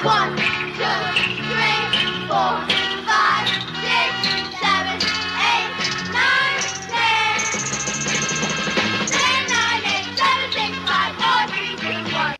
1, 2, 3, 4, 5, 6, 7, 8, 9, 10. 10, 9, 8, 7, 6, 5, 4, 3, 2, 1.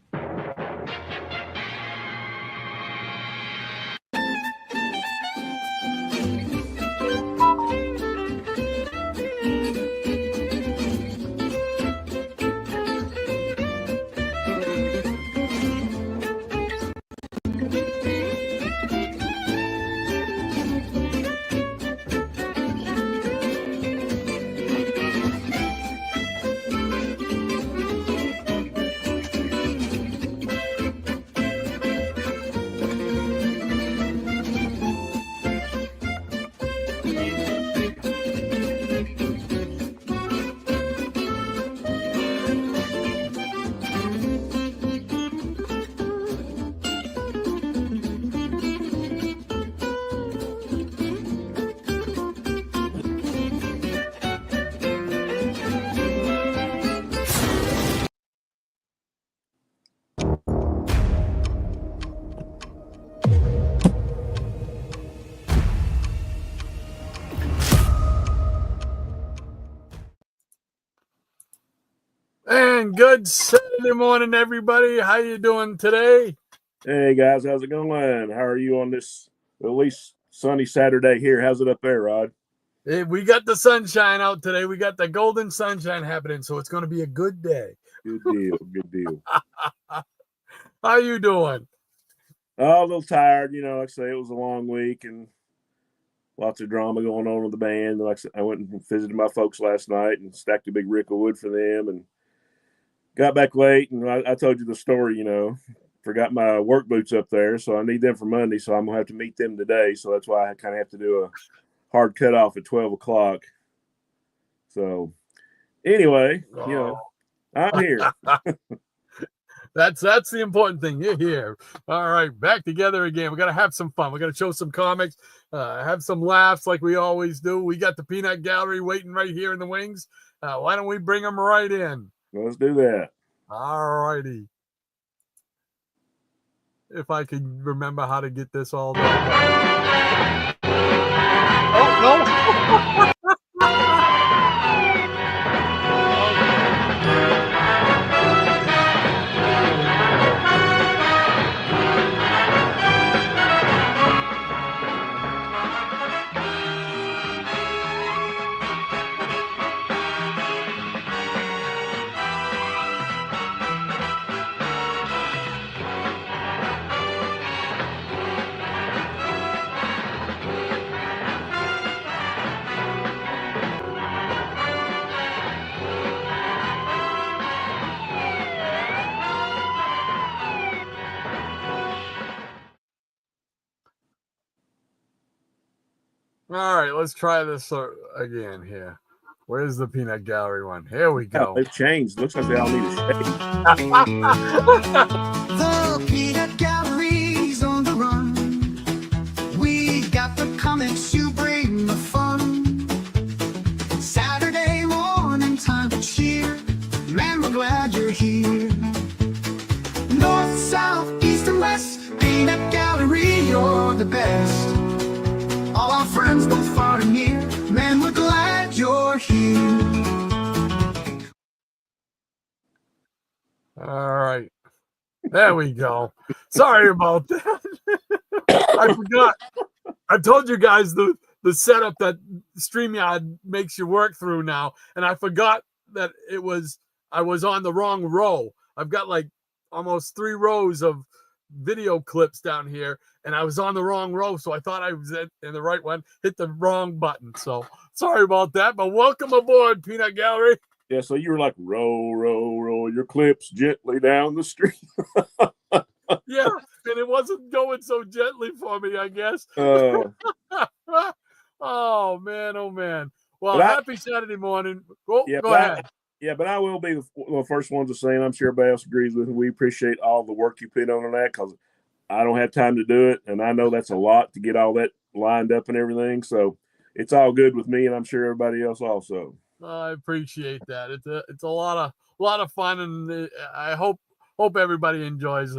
And good Saturday morning, everybody. How you doing today? Hey, guys. How's it going? How are you on this, at least, sunny Saturday here? How's it up there, Rod? Hey, we got the sunshine out today. We got the golden sunshine happening, so it's going to be a good day. Good deal. Good deal. How you doing? Oh, a little tired. You know, like I say, it was a long week and lots of drama going on with the band. Like I said, I went and visited my folks last night and stacked a big rick of wood for them and got back late. And I told you the story, you know, forgot my work boots up there, so I need them for Monday. So I'm going to have to meet them today. So that's why I kind of have to do a hard cutoff at 12 o'clock. So anyway, you know, I'm here. That's the important thing. You're here. All right, back together again. We got to have some fun. We got to show some comics, have some laughs like we always do. We got the Peanut Gallery waiting right here in the wings. Why don't we bring them right in? Let's do that. All righty. If I can remember how to get this all done. Oh, no. All right, let's try this again here. Where's the Peanut Gallery one? Here we go. They've changed. Looks like they all need a shake. The Peanut Gallery's on the run. We got the comics, you bring the fun. Saturday morning, time to cheer. Man, we're glad you're here. North, south, east, and west. Peanut Gallery, you're the best. All our friends, both far and near, man, we're glad you're here. All right. There we go. Sorry about that. I forgot. I told you guys the setup that StreamYard makes you work through now, and I forgot that I was on the wrong row. I've got like almost 3 rows of video clips down here, and I was on the wrong row, so I thought I was in the right one, hit the wrong button. So sorry about that, but welcome aboard, Peanut Gallery. Yeah, so you were like, roll, roll, roll your clips gently down the street. Yeah, and it wasn't going so gently for me, I guess. Oh, man, oh man. Well, happy Saturday morning. Go ahead. But I will be the first one to say, and I'm sure everybody else agrees with me, we appreciate all the work you put on that, because I don't have time to do it, and I know that's a lot to get all that lined up and everything. So it's all good with me, and I'm sure everybody else also. I appreciate that. It's a lot of fun, and I hope everybody enjoys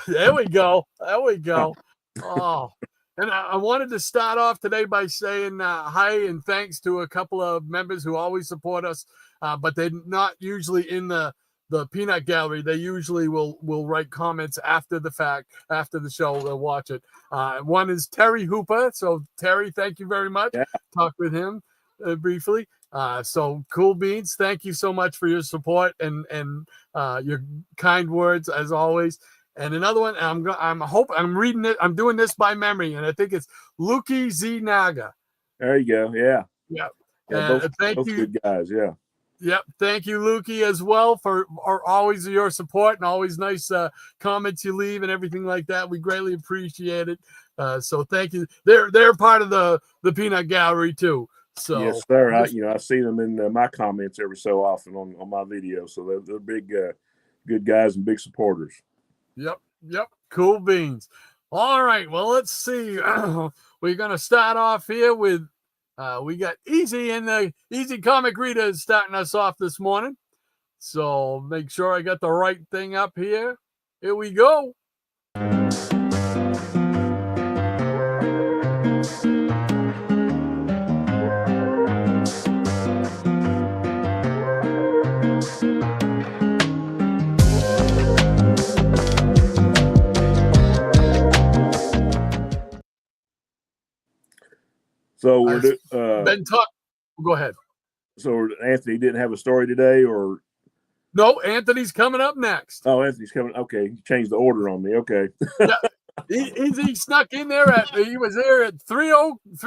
There we go. There we go. Oh, and I wanted to start off today by saying hi and thanks to a couple of members who always support us, but they're not usually in the peanut gallery. They usually will write comments after the fact, after the show. They'll watch it. One is Terry Hooper. So Terry, thank you very much. Yeah. Talked with him briefly. So Cool Beans, thank you so much for your support and your kind words as always. And another one, I'm reading it. I'm doing this by memory, and I think it's Luki Z Naga. There you go. Yeah. Yeah. Thank you, good guys. Yeah. Yep. Thank you, Lukey, as well for always your support and always nice comments you leave and everything like that. We greatly appreciate it. So thank you. They're part of the peanut gallery too. So yes, sir. I see them in my comments every so often on my videos. So they're big, good guys and big supporters. Yep. Cool beans. All right. Well, let's see. We're gonna start off here with. We got Easy and the Easy Comic Reader starting us off this morning. So make sure I got the right thing up here. Here we go. So we're been talk. Go ahead. So Anthony didn't have a story today, or no? Anthony's coming up next. Oh, Anthony's coming. Okay, he changed the order on me. Okay. Yeah, he snuck in there he was there at 3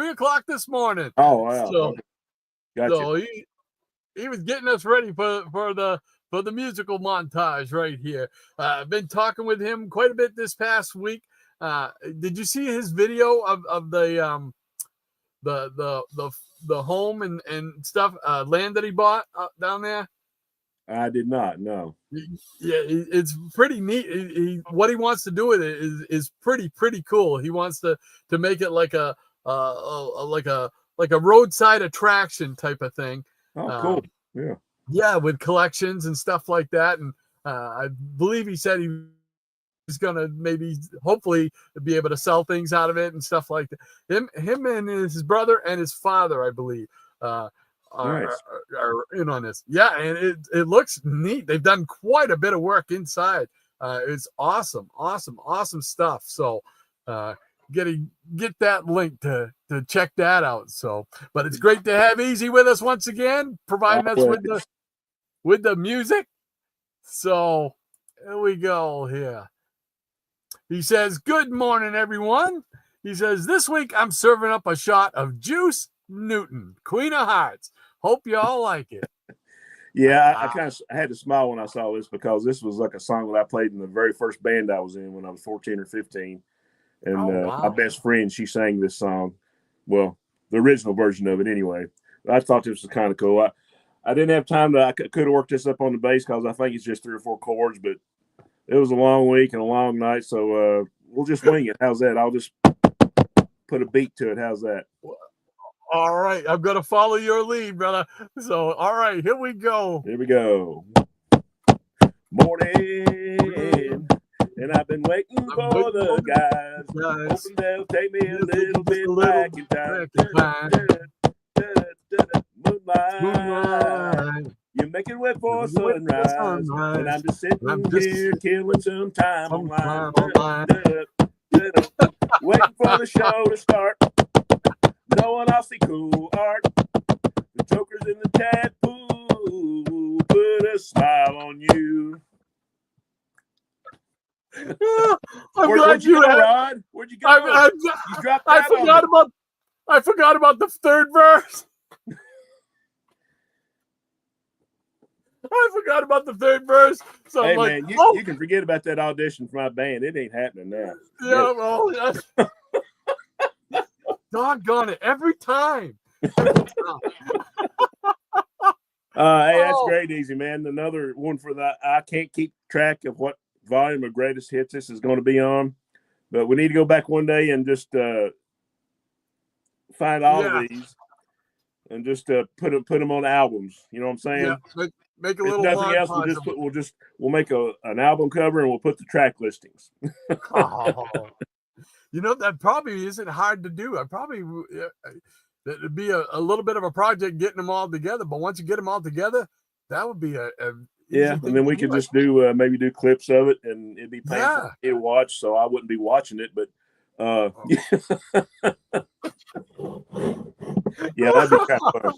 o'clock this morning. Oh wow. So, okay. Gotcha. So he was getting us ready for the musical montage right here. I've been talking with him quite a bit this past week. Did you see his video of the home and stuff, land that he bought down there? I did not. No. Yeah, it's pretty neat. What he wants to do with it is pretty cool. He wants to make it like a roadside attraction type of thing. Oh, cool. Yeah. Yeah, with collections and stuff like that. And I believe he said he was gonna hopefully be able to sell things out of it and stuff like that. Him and his brother and his father, I believe, are in on this. Yeah, and it looks neat. They've done quite a bit of work inside. It's awesome stuff. So get that link to check that out. So, but it's great to have Easy with us once again, providing us with the music. So here we go here. He says, "Good morning, everyone." He says, "This week I'm serving up a shot of Juice Newton, Queen of Hearts. Hope you all like it." Yeah, I had to smile when I saw this because this was like a song that I played in the very first band I was in when I was 14 or 15. And my best friend, she sang this song. Well, the original version of it anyway. I thought this was kind of cool. I didn't have time I could have worked this up on the bass because I think it's just 3 or 4 chords, but it was a long week and a long night. So we'll just wing it. How's that? I'll just put a beat to it. How's that? All right. I'm going to follow your lead, brother. So, all right, here we go. Here we go. Morning. And I've been waiting for the guys. Hoping they'll take me a little bit back in time. Moonlight. You make it wet for sunrise. And I'm just sitting here killing some time online. Waiting for the show to start. Knowing I'll see cool art. The jokers in the chat pool put a smile on you. Where'd you go, Rod? Where'd you go? You dropped I forgot about the third verse. I forgot about the third verse. So hey, I'm like, man, you can forget about that audition for my band. It ain't happening now. Yeah, well, yeah. Doggone it. Every time. Hey, that's great, Easy, man. Another one for that. I can't keep track of what volume of greatest hits this is going to be on, but we need to go back one day and just find all of these and just put them on albums. You know what I'm saying? Yeah, make a If little nothing else, montage. we'll make an album cover and we'll put the track listings. Oh, that probably isn't hard to do. It'd be a little bit of a project getting them all together, but once you get them all together, that would be a Yeah, and then we could just do maybe do clips of it, and it'd be painful to watch, so I wouldn't be watching it. But yeah, that'd be kind of fun.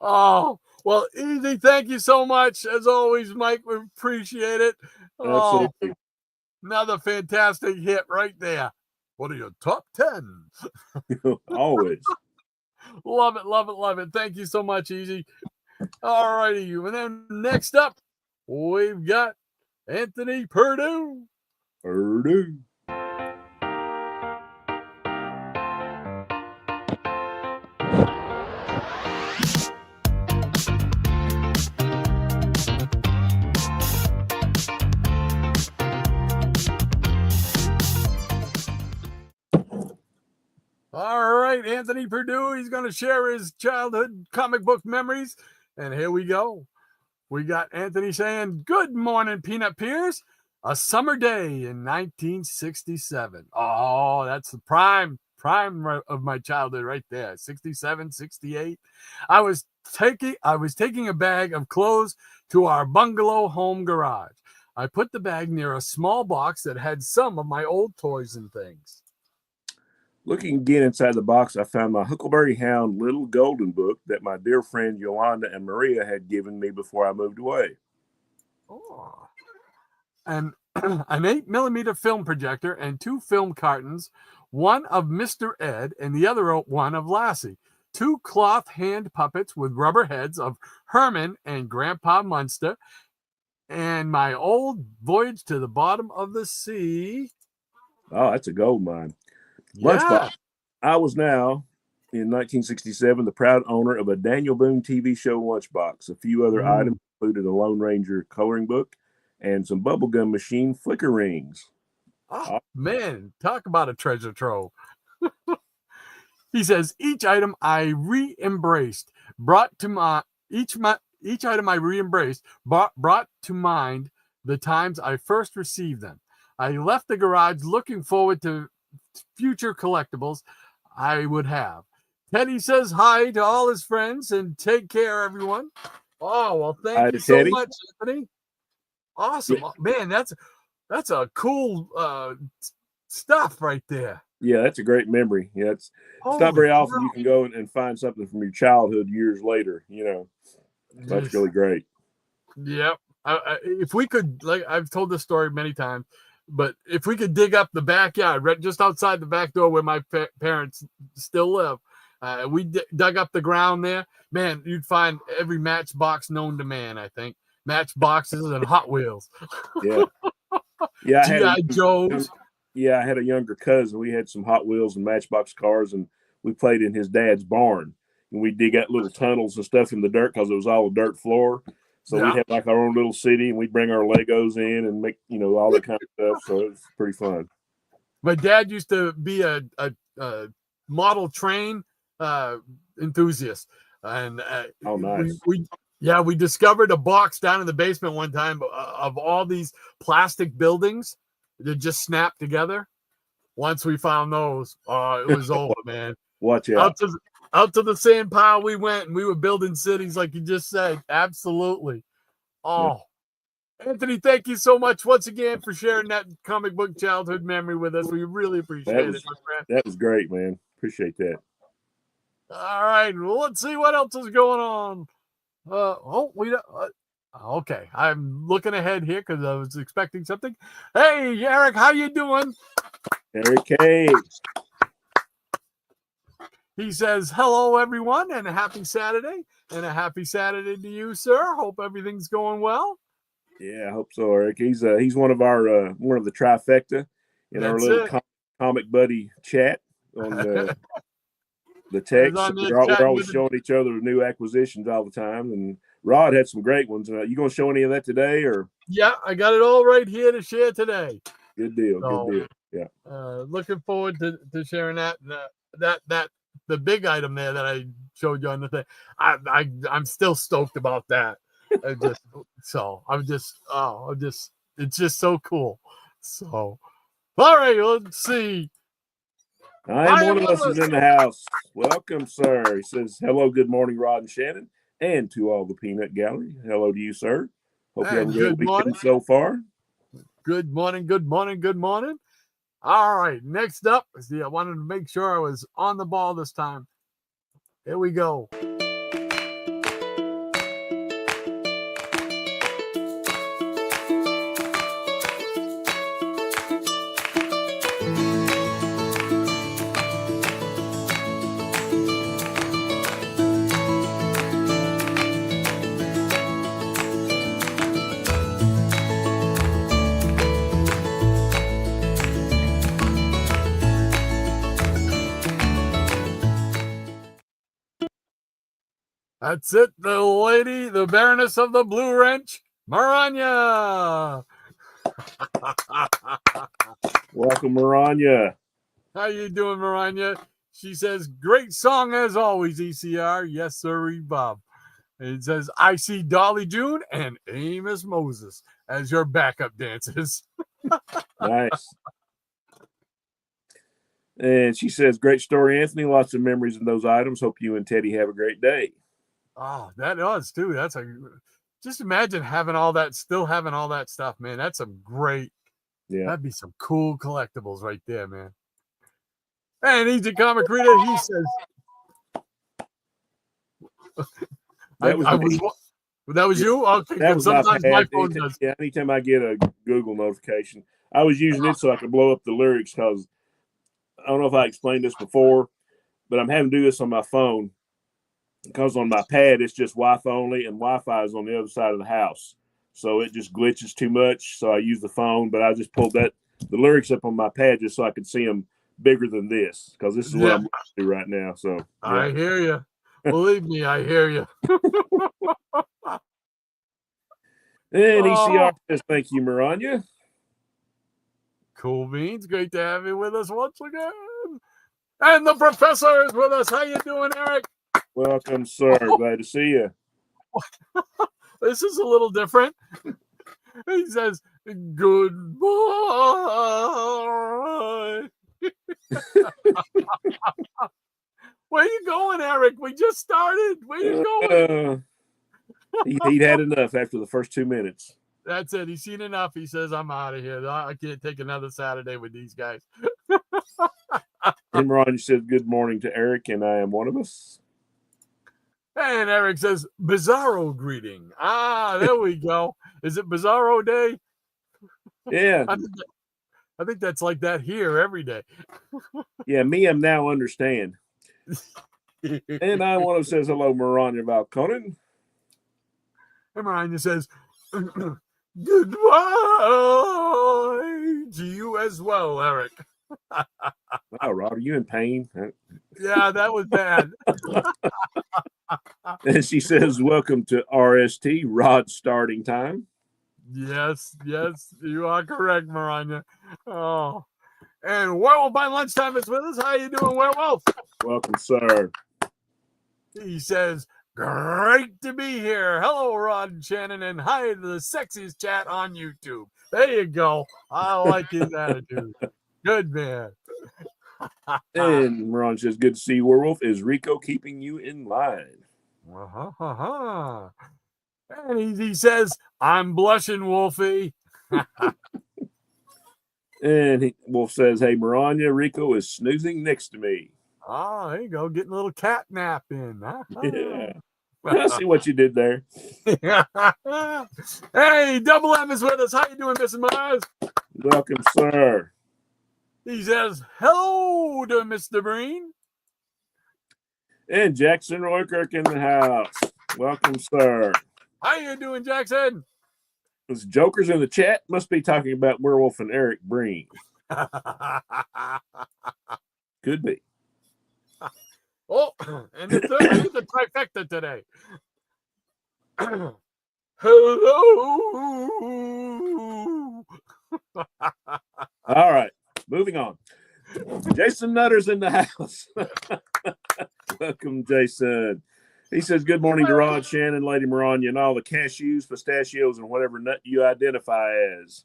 Oh, well, Easy, thank you so much. As always, Mike, we appreciate it. Oh, Absolutely. another fantastic hit right there. What are your top 10? Always. Love it, love it, love it. Thank you so much, Easy. All righty. And then next up, we've got Anthony Purdue. Purdue. All right, Anthony Purdue. He's going to share his childhood comic book memories. And here we go. We got Anthony saying, "Good morning, Peanut Peers. A summer day in 1967. Oh, that's the prime of my childhood right there. 67, 68. I was taking a bag of clothes to our bungalow home garage. I put the bag near a small box that had some of my old toys and things. Looking again inside the box, I found my Huckleberry Hound Little Golden Book that my dear friend Yolanda and Maria had given me before I moved away. Oh. And an 8mm film projector and 2 film cartons, one of Mr. Ed and the other one of Lassie. 2 cloth hand puppets with rubber heads of Herman and Grandpa Munster, and my old Voyage to the Bottom of the Sea." Oh, that's a gold mine. Yeah. Lunchbox. I was now, in 1967, the proud owner of a Daniel Boone TV show lunchbox. A few other items included a Lone Ranger coloring book and some bubblegum machine flicker rings. Oh, man, talk about a treasure trove. He says, each item I re-embraced brought to mind the times I first received them. I left the garage looking forward to future collectibles I would have. Teddy says hi to all his friends and take care, everyone. Oh, well, thank you so much, Anthony. Awesome. Yeah. Man, that's a cool stuff right there. Yeah, that's a great memory. Yeah, it's not very often you can go and find something from your childhood years later, That's really great. Yep. If we could, like I've told this story many times, but if we could dig up the backyard, right just outside the back door where my parents still live, we dug up the ground there, man, you'd find every Matchbox known to man, I think. Matchboxes and Hot Wheels. Yeah. Yeah. G.I. Joes. Yeah, I had a younger cousin. We had some Hot Wheels and Matchbox cars, and we played in his dad's barn. And we dig out little tunnels and stuff in the dirt because it was all a dirt floor. So we'd have like our own little city, and we'd bring our Legos in and make, all that kind of stuff. So it was pretty fun. My dad used to be a model train enthusiast. And oh, nice. We discovered a box down in the basement one time of all these plastic buildings that just snapped together. Once we found those, it was over, man. Watch out. Out to the sand pile we went, and we were building cities like you just said. Absolutely. Oh, yeah. Anthony, thank you so much once again for sharing that comic book childhood memory with us. We really appreciate it, my friend. That was great, man. Appreciate that. All right. Well, let's see what else is going on. Okay. I'm looking ahead here because I was expecting something. Hey, Eric, how you doing? Eric K. He says, hello, everyone, and a happy Saturday. And a happy Saturday to you, sir. Hope everything's going well. Yeah, I hope so, Eric. He's one of the trifecta in our little comic buddy chat on the text. We're always showing each other new acquisitions all the time. And Rod had some great ones. You going to show any of that today? Or yeah, I got it all right here to share today. Good deal. So, good deal. Yeah. Looking forward to sharing that. The big item there that I showed you on the thing. I'm still stoked about that. It's just so cool. So, all right, let's see. I am one of us is in the house. Welcome, sir. He says, hello, good morning, Rod and Shannon, and to all the Peanut Gallery. Hello to you, sir. Hope you have a great weekend so far. Good morning, good morning, good morning. All right, next up, see, I wanted to make sure I was on the ball this time. Here we go. That's it, the lady, the Baroness of the Blue Wrench, Maranya. Welcome, Maranya. How you doing, Maranya? She says, great song as always, ECR. Yes, sir, Bob. And it says, I see Dolly June and Amos Moses as your backup dancers. Nice. And she says, great story, Anthony. Lots of memories in those items. Hope you and Teddy have a great day. Oh, that does too. That's just imagine having all that, still having all that stuff, man. That's some great, that'd be some cool collectibles right there, man. And Easy Comic Reader, he says, that was you? Okay, that was sometimes my phone does. Yeah, anytime I get a Google notification, I was using it so I could blow up the lyrics because I don't know if I explained this before, but I'm having to do this on my phone because on my pad it's just Wi-Fi only, and Wi-Fi is on the other side of the house, so it just glitches too much. So I use the phone, but I just pulled the lyrics up on my pad just so I could see them bigger than this, because this is what I'm going to do right now. So I hear you. Believe me, I hear you. And ECR says, thank you, Maranya. Cool beans. Great to have you with us once again. And the professor is with us. How you doing, Eric? Welcome, sir. Glad to see you. This is a little different. He says, goodbye. Where you going, Eric? We just started. Where you going? He'd had enough after the first 2 minutes. That's it. He's seen enough. He says, I'm out of here. I can't take another Saturday with these guys. And Ron says, good morning to Eric, and I am one of us. And Eric says, Bizarro greeting. Ah, there we go. Is it Bizarro Day? Yeah. I think that's like that here every day. Yeah, me, I'm now understand. And I one of says, hello, Maranya Valkonen. And Maranya says, goodbye to you as well, Eric. Wow, Rod, are you in pain? Yeah, that was bad. And she says, welcome to RST, Rod starting time. Yes, you are correct, Maranya. Oh, and Werewolf by Lunchtime is with us. How you doing, Werewolf? Welcome, sir. He says, great to be here. Hello, Rod and Shannon, and hi to the sexiest chat on YouTube. There you go. I like his attitude. Good man. And Ron says, good to see you, Werewolf. Is Rico keeping you in line? And he says, I'm blushing, Wolfie. And Wolf says, hey, Maranya, Rico is snoozing next to me. Oh, there you go. Getting a little cat nap in. Yeah. I see what you did there. Hey, Double M is with us. How you doing, Mr. Mars? Welcome, sir. He says, hello to Mr. Breen. And Jackson Roykirk in the house. Welcome, sir. How you doing, Jackson? Those jokers in the chat must be talking about Werewolf and Eric Breen. Could be. Oh, and I get the trifecta today. Hello. All right, moving on. Jason Nutter's in the house. Welcome, Jason. He says, good morning to Rod, Shannon, Lady Maranya, and all the cashews, pistachios, and whatever nut you identify as.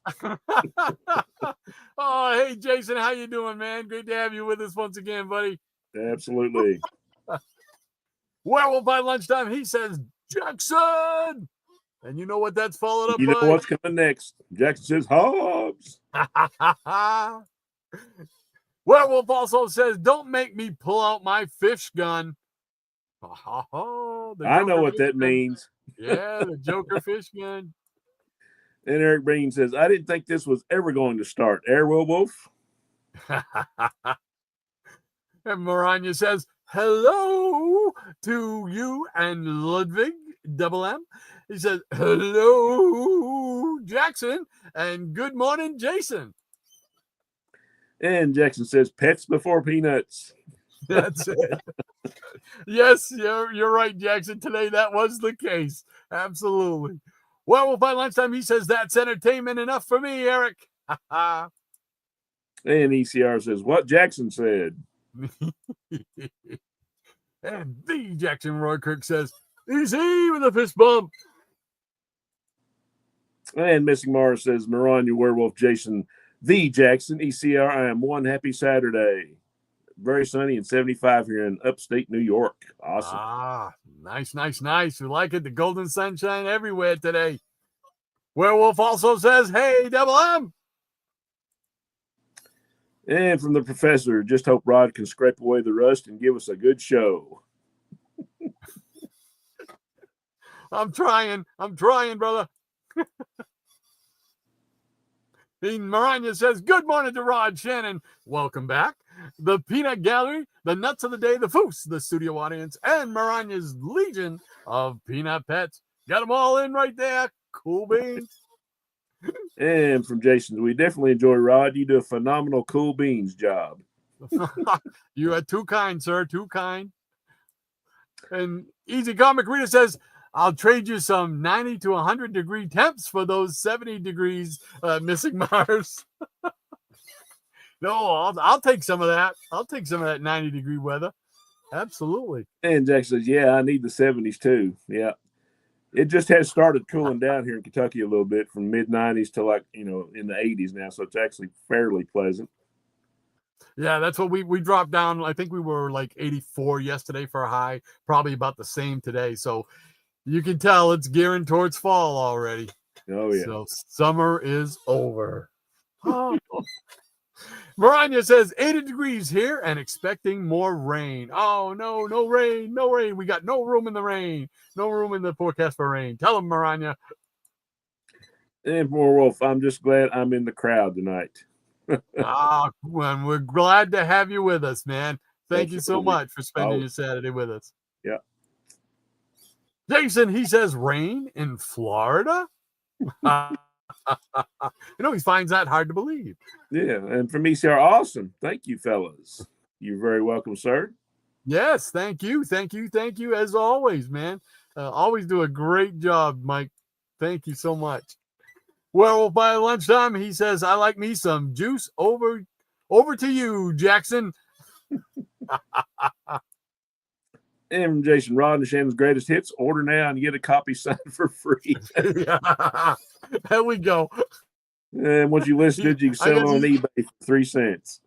Oh, hey, Jason, how you doing, man? Great to have you with us once again, buddy. Absolutely. Werewolf by lunchtime, he says, Jackson! And you know what that's followed up You know by? what's coming next. Jackson says, Hobbs. Werewolf also says, don't make me pull out my fish gun. I know what that means. Yeah, the Joker fish gun. And Eric Breen says, I didn't think this was ever going to start. Werewolf. And Maranya says, hello to you and Ludwig, double M. He says, hello, Jackson, and good morning, Jason. And Jackson says, pets before peanuts. That's it. Yes, you're right, Jackson. Today that was the case. Absolutely. Well, by lunchtime, he says that's entertainment enough for me, Eric. And ECR says, what Jackson said. And the Jackson Roykirk says, easy with a fist bump. And Missing Mars says, Maranya, Werewolf, Jason, the Jackson, ECR, I am one happy Saturday. Very sunny and 75 here in upstate New York. Awesome. Ah, nice. We like it. The golden sunshine everywhere today. Werewolf also says, hey, double M. And from the professor, just hope Rod can scrape away the rust and give us a good show. I'm trying, brother. Maranya says, good morning to Rod, Shannon. Welcome back. The Peanut Gallery, the Nuts of the Day, the Foos, the studio audience, and Maranya's legion of peanut pets. Got them all in right there. Cool beans. And from Jason, we definitely enjoy Rod. You do a phenomenal cool beans job. You are too kind, sir. Too kind. And Easy Comic Reader says, I'll trade you some 90 to 100 degree temps for those 70 degrees Missing Mars. No, I'll take some of that. I'll take some of that 90 degree weather. Absolutely. And Jackson says, yeah, I need the 70s too. Yeah. It just has started cooling down here in Kentucky a little bit from mid 90s to in the 80s now. So it's actually fairly pleasant. Yeah, that's what we dropped down. I think we were like 84 yesterday for a high, probably about the same today. So you can tell it's gearing towards fall already. Oh, yeah. So summer is over. Maranya says 80 degrees here and expecting more rain. Oh, no rain. We got no room in the rain. No room in the forecast for rain. Tell them, Maranya. And for Wolf, I'm just glad I'm in the crowd tonight. And we're glad to have you with us, man. Thank you so much for spending your Saturday with us. Yeah. Jason, he says rain in Florida. He finds that hard to believe. Yeah, and from ECR, awesome. Thank you, fellas. You're very welcome, sir. Yes, thank you. As always, man. Always do a great job, Mike. Thank you so much. Well, by lunchtime, he says, I like me some juice. Over to you, Jackson. And Jason, Rod and Shannon's greatest hits. Order now and get a copy signed for free. Yeah. There we go. And once you list it, you can sell it on eBay for 3 cents.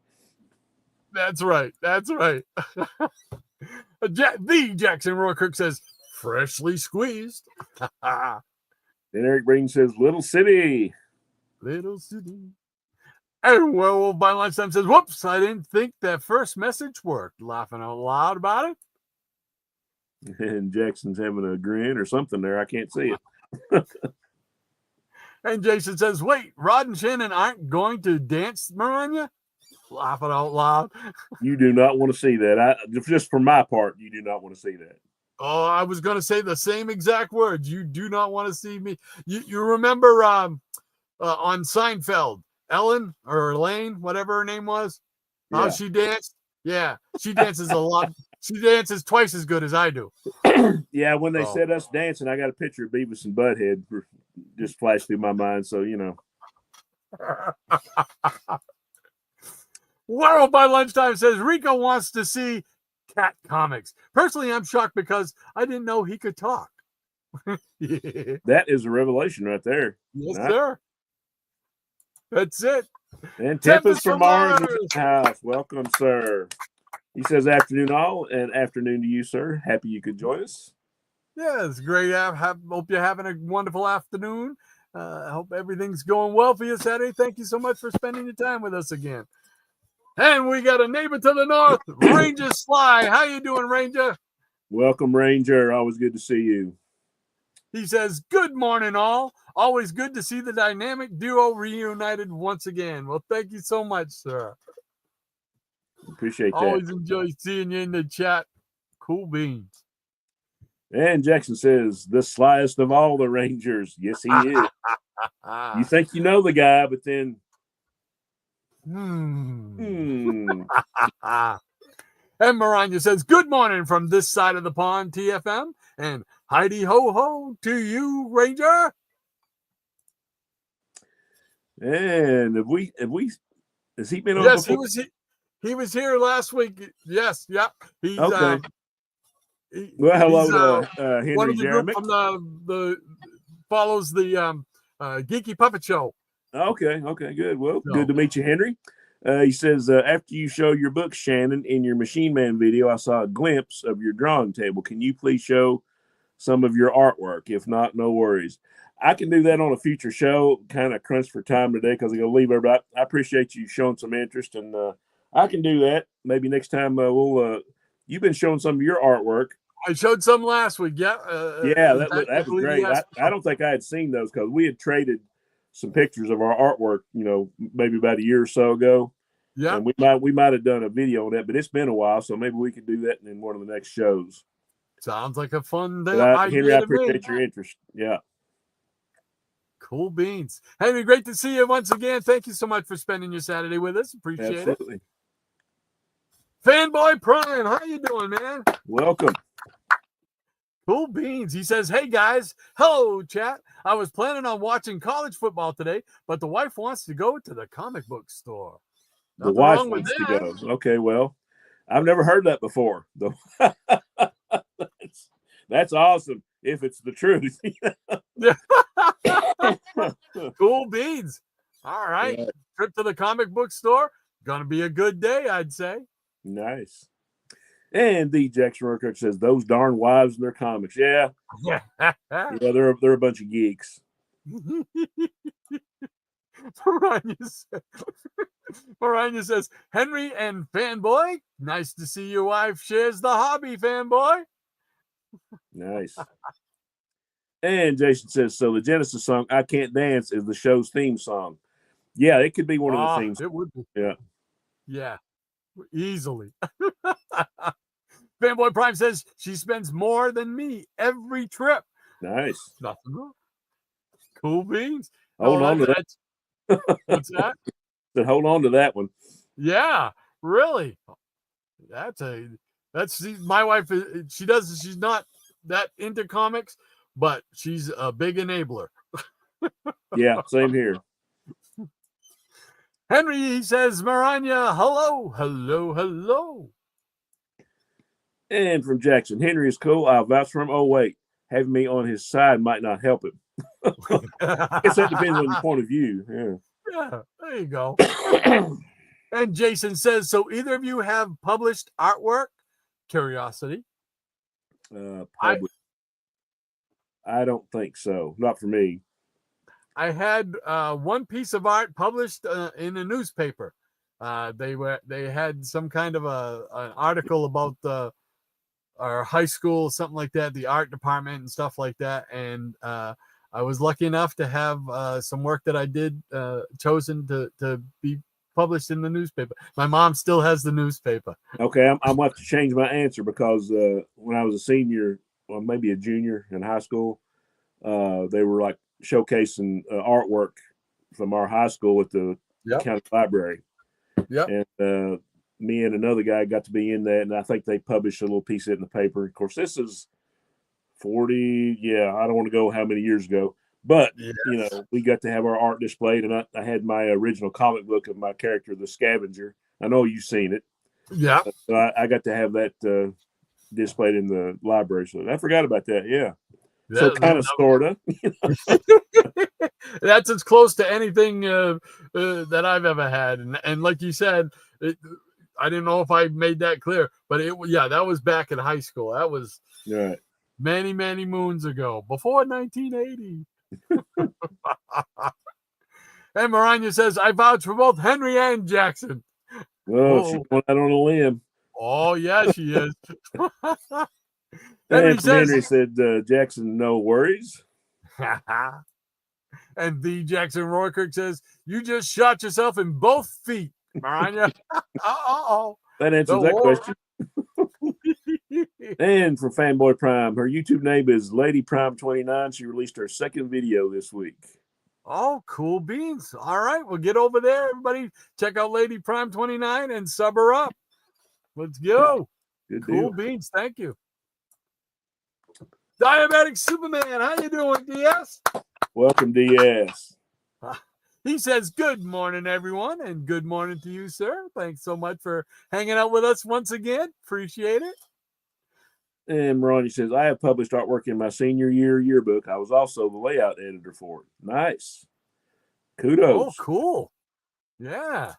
That's right. The Jackson Roykirk says, freshly squeezed. And Eric Breen says, Little City. And Werewolf by lunchtime says, whoops, I didn't think that first message worked. Laughing out loud about it. And Jackson's having a grin or something there. I can't see it. And Jason says, wait, Rod and Shannon aren't going to dance, Maranya? Laughing out loud. You do not want to see that. Just for my part, you do not want to see that. Oh, I was going to say the same exact words. You do not want to see me. You remember on Seinfeld, Ellen or Elaine, whatever her name was, how she danced? Yeah, she dances a lot. She dances twice as good as I do. Yeah, when they said us dancing, I got a picture of Beavis and Butthead just flashed through my mind. So, World by lunchtime says Rico wants to see Cat Comics. Personally, I'm shocked because I didn't know he could talk. Yes, That is a revelation right there. Nice. sir. That's it. And Tempest Tempest from from Mars Mars. in the house. Welcome, sir. He says afternoon all, and afternoon to you, sir. Happy you could join us. Yeah, it's great. Hope you're having a wonderful afternoon. I hope everything's going well for you Saturday. Thank you so much for spending your time with us again. And we got a neighbor to the north, Ranger Sly. How you doing, Ranger? Welcome, Ranger. Always good to see you. He says, good morning, all. Always good to see the dynamic duo reunited once again. Well, thank you so much, sir. Appreciate that. Always enjoy seeing you in the chat. Cool beans. And Jackson says, the slyest of all the Rangers. Yes, he is. You think you know the guy, but then And Maranya says, good morning from this side of the pond, TFM. And Heidi ho ho to you, Ranger. And has he been on Yes, before? he was here last week. Yes, yeah. He's Okay. Well, hello he's, to Henry one of the group Jeremick. from the follows the Geeky Puppet Show. Okay, good. Well, So- good to meet you, Henry. He says, after you show your book, Shannon, in your Machine Man video, I saw a glimpse of your drawing table. Can you please show some of your artwork? If not, no worries. I can do that on a future show. Kind of crunch for time today because I'm going to leave everybody. I appreciate you showing some interest, and I can do that. Maybe next time you've been showing some of your artwork. I showed some last week. Yeah. That was great. I don't think I had seen those because we had traded some pictures of our artwork, maybe about a year or so ago. Yeah. And we might have done a video on that, but it's been a while, so maybe we could do that in one of the next shows. Sounds like a fun But idea. Henry, I to me. appreciate your interest. Yeah. Cool beans. Henry, great to see you once again. Thank you so much for spending your Saturday with us. Appreciate Absolutely. it. Fanboy Prime, how you doing, man? Welcome. Cool beans. He says, hey, guys. Hello, chat. I was planning on watching college football today, but the wife wants to go to the comic book store. The Nothing wife wrong with wants to that. go. Okay, well, I've never heard that before. That's awesome if it's the truth. Cool beans. All right. Yeah. Trip to the comic book store. Gonna be a good day, I'd say. Nice. And the Jackson Rurkirk says, those darn wives and their comics. Yeah. Yeah. Yeah, they're a bunch of geeks. Maranya says, Henry and Fanboy, nice to see your wife shares the hobby, Fanboy. Nice. And Jason says, so the Genesis song, I Can't Dance, is the show's theme song. Yeah, it could be one of the themes. It would be. Yeah. Yeah. Easily. Fanboy Prime says she spends more than me every trip. Nice. Nothing wrong. Cool beans. Hold on to that. What's that? Said, hold on to that one. Yeah, really. That's my wife. She's not that into comics, but she's a big enabler. Yeah, same here. Henry, he says, Maranya, hello. And from Jackson, Henry is cool. I'll vouch for him. Oh, wait. Having me on his side might not help him. I guess that depends on your point of view. Yeah, there you go. And Jason says, so either of you have published artwork? Curiosity. I don't think so. Not for me. I had one piece of art published in a newspaper. They had some kind of an article about our high school, something like that, the art department and stuff like that. And I was lucky enough to have some work that I did chosen to be published in the newspaper. My mom still has the newspaper. Okay, I'm going to have to change my answer because when I was a senior, or maybe a junior in high school, they were like showcasing artwork from our high school at the county library. Yeah. And me and another guy got to be in that, and I think they published a little piece of it in the paper. Of course, this is 40, I don't want to go how many years ago, but we got to have our art displayed, and I had my original comic book of my character, the Scavenger. I know you've seen it. Yeah. So I got to have that displayed in the library. So I forgot about that. Yeah. So kind of, sort of. That's as close to anything that I've ever had. And like you said, I didn't know if I made that clear, but that was back in high school. That was Right. many, many moons ago, before 1980. And Maranya says, I vouch for both Henry and Jackson. Well, she's going out on a limb. Oh, yeah, she is. Henry said, Jackson, no worries. And the Jackson Roykirk says, you just shot yourself in both feet, Maranya. That answers that question. And from Fanboy Prime, her YouTube name is Lady Prime 29. She released her second video this week. Oh, cool beans. All right, we'll get over there. Everybody check out Lady Prime 29 and sub her up. Let's go. Good cool deal. Beans. Thank you. Diabetic Superman, how you doing, DS? Welcome, DS. He says, good morning, everyone, and good morning to you, sir. Thanks so much for hanging out with us once again. Appreciate it. And Ronnie says, I have published artwork in my senior year yearbook. I was also the layout editor for it. Nice. Kudos. Oh, cool. Yeah.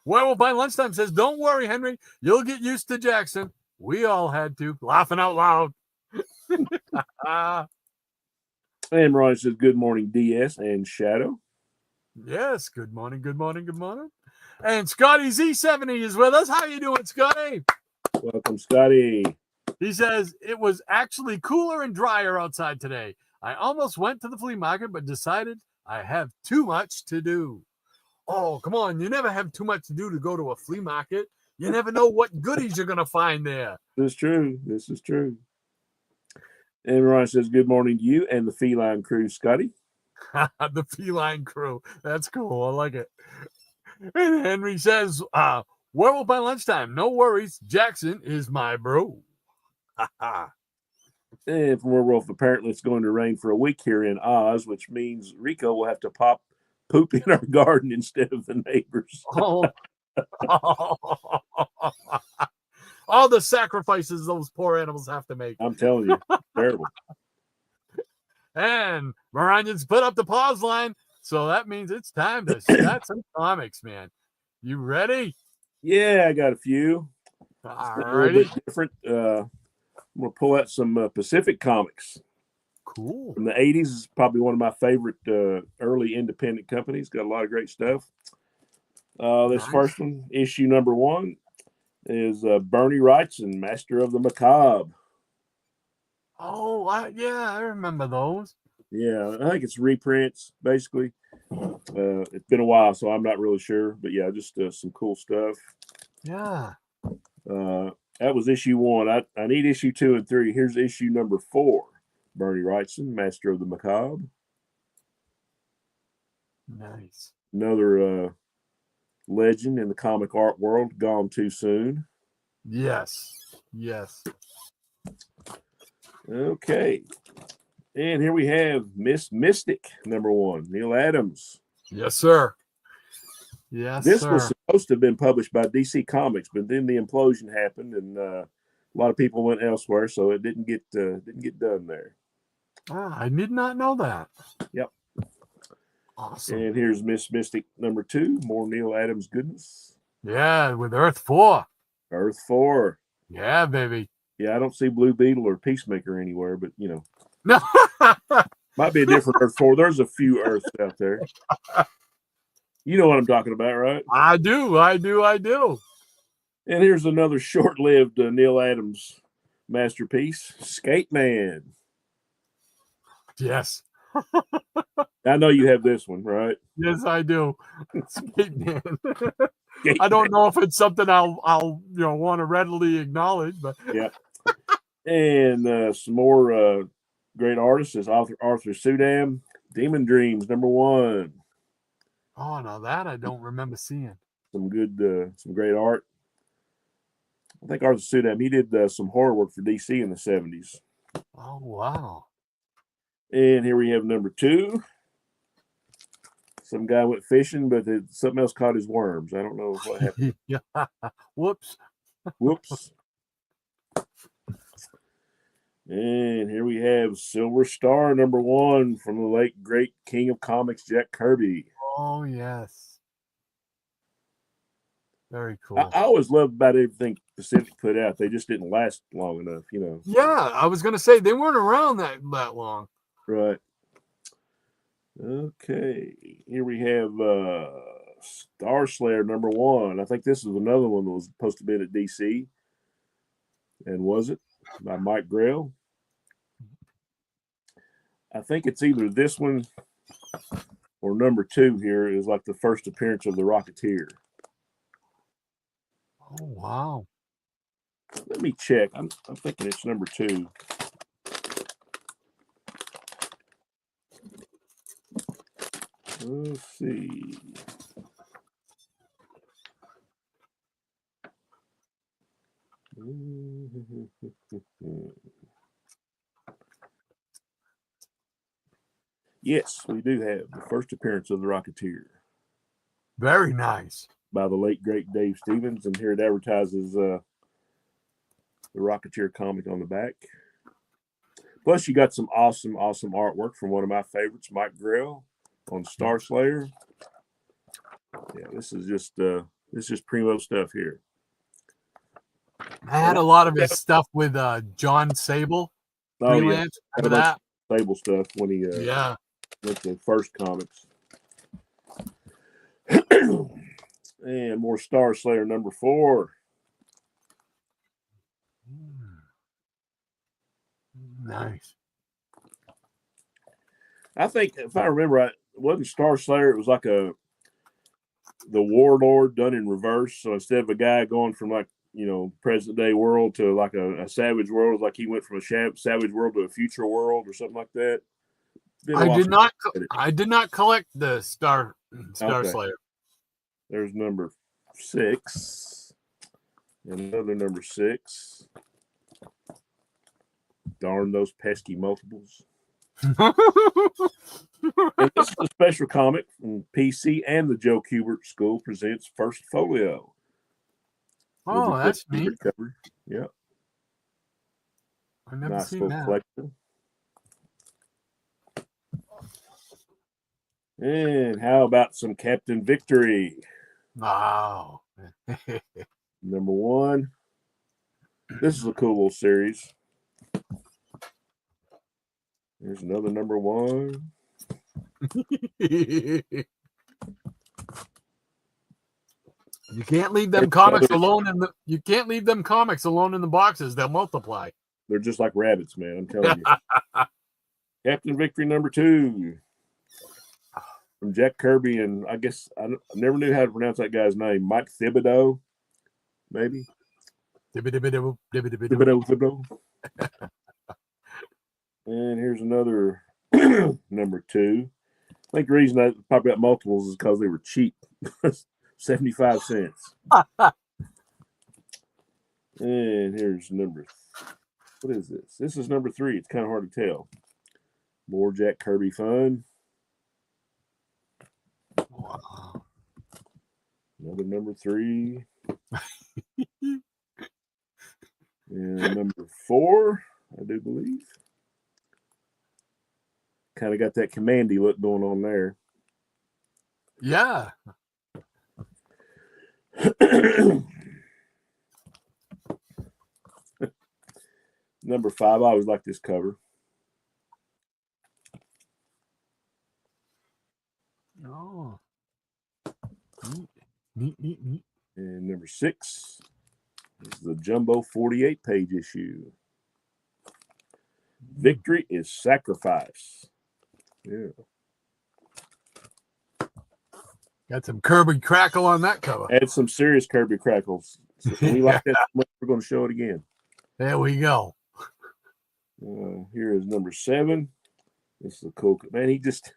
Well, by lunchtime says, don't worry, Henry. You'll get used to Jackson. We all had to. Laughing out loud. And Ronnie says, good morning, DS and Shadow. Yes, good morning, good morning, good morning. And Scotty Z70 is with us. How you doing, Scotty? Welcome, Scotty. He says, it was actually cooler and drier outside today. I almost went to the flea market, but decided I have too much to do. Oh, come on. You never have too much to do to go to a flea market. You never know what goodies you're going to find there. This is true. This is true. And Ron says, good morning to you and the feline crew, Scotty. The feline crew. That's cool. I like it. And Henry says, werewolf by lunchtime. No worries. Jackson is my bro. And from Werewolf, apparently it's going to rain for a week here in Oz, which means Rico will have to pop poop in our garden instead of the neighbors. All the sacrifices those poor animals have to make. I'm telling you, terrible. And Moranyan's put up the pause line, so that means it's time to start some comics, man. You ready? Yeah, I got a few. All a little bit different. I'm going to pull out some Pacific comics. Cool. From the 80s is probably one of my favorite early independent companies. Got a lot of great stuff. This first one, issue number 1, is Bernie Wrightson, Master of the Macabre. Oh, I remember those. Yeah, I think it's reprints, basically. It's been a while, so I'm not really sure. But yeah, just some cool stuff. Yeah. That was issue 1. I need issue 2 and 3. Here's issue number 4. Bernie Wrightson, Master of the Macabre. Nice. Another legend in the comic art world, gone too soon. Yes. Yes. Okay. And here we have Miss Mystic, number 1, Neil Adams. Yes, sir. Yes, this sir. was supposed to have been published by DC Comics, but then the implosion happened, and a lot of people went elsewhere, so it didn't get done there. I did not know that. Yep. Awesome. And here's Miss Mystic number 2, more Neil Adams goodness. Yeah, with Earth 4. Earth 4. Yeah, baby. Yeah, I don't see Blue Beetle or Peacemaker anywhere, but you know. No. Might be a different Earth 4. There's a few Earths out there. You know what I'm talking about, right? I do. And here's another short-lived Neil Adams masterpiece, Skate Man. Yes. I know you have this one, right? Yes, I do. Skate Man. I don't know if it's something I'll want to readily acknowledge, but yeah. And some more great artists is Arthur Sudam, Demon Dreams number 1. Oh, now that I don't remember seeing. Some great art. I think Arthur Sudam, he did some horror work for DC in the 70s. Oh, wow. And here we have number 2. Some guy went fishing, but something else caught his worms. I don't know what happened. Yeah. Whoops. Whoops. And here we have Silver Star #1 from the late great king of comics, Jack Kirby. Oh, yes. Very cool. I always loved about everything Pacific put out. They just didn't last long enough, you know. Yeah, I was going to say they weren't around that long. Right. Okay. Here we have Star Slayer #1. I think this is another one that was supposed to be at DC. And was it? By Mike Grell. I think it's either this one or #2 here is like the first appearance of the Rocketeer. Oh, wow. Let me check. I'm thinking it's #2. Let's see. Yes, we do have the first appearance of the Rocketeer Very nice. by the late great Dave Stevens, and here it advertises the Rocketeer comic on the back. Plus, you got some awesome artwork from one of my favorites, Mike Grell, on Star Slayer. Yeah, this is just primo stuff here. I had a lot of his stuff with John Sable. Oh yeah, Freelance. Remember that? Sable stuff when he Yeah. went to first comics. And more Star Slayer #4. Nice. I think if I remember right, it wasn't Star Slayer. It was like the Warlord done in reverse. So instead of a guy going from like, you know, present day world to like a savage world, like he went from a savage world to a future world or something like that. I did not collect the Star Okay. Slayer. There's #6. Another #6. Darn those pesky multiples. And this is a special comic from PC and the Joe Kubert School presents First Folio. Oh, that's neat. Cover. Yeah. I've never Nice seen little that. collection. And how about some Captain Victory? Wow. #1. This is a cool little series. Here's another #1. You can't leave them comics alone in the boxes. They'll multiply. They're just like rabbits, man. I'm telling you. Captain Victory #2 from Jack Kirby, and I guess I never knew how to pronounce that guy's name. Mike Thibodeau, maybe. Thibodeau. And here's another #2. I think the reason I probably got multiples is because they were cheap. 75 cents. And here's what is this? This is #3. It's kind of hard to tell. More Jack Kirby fun. Wow. Another #3. And #4, I do believe. Kind of got that commandy look going on there. Yeah. #5, I always like this cover. Oh. Neat. And #6 is the jumbo 48-page issue. Victory is sacrifice. Yeah. Got some Kirby crackle on that cover. Add some serious Kirby crackles. So we like that so much, we're going to show it again. There we go. Here is #7. This is a cool man. He just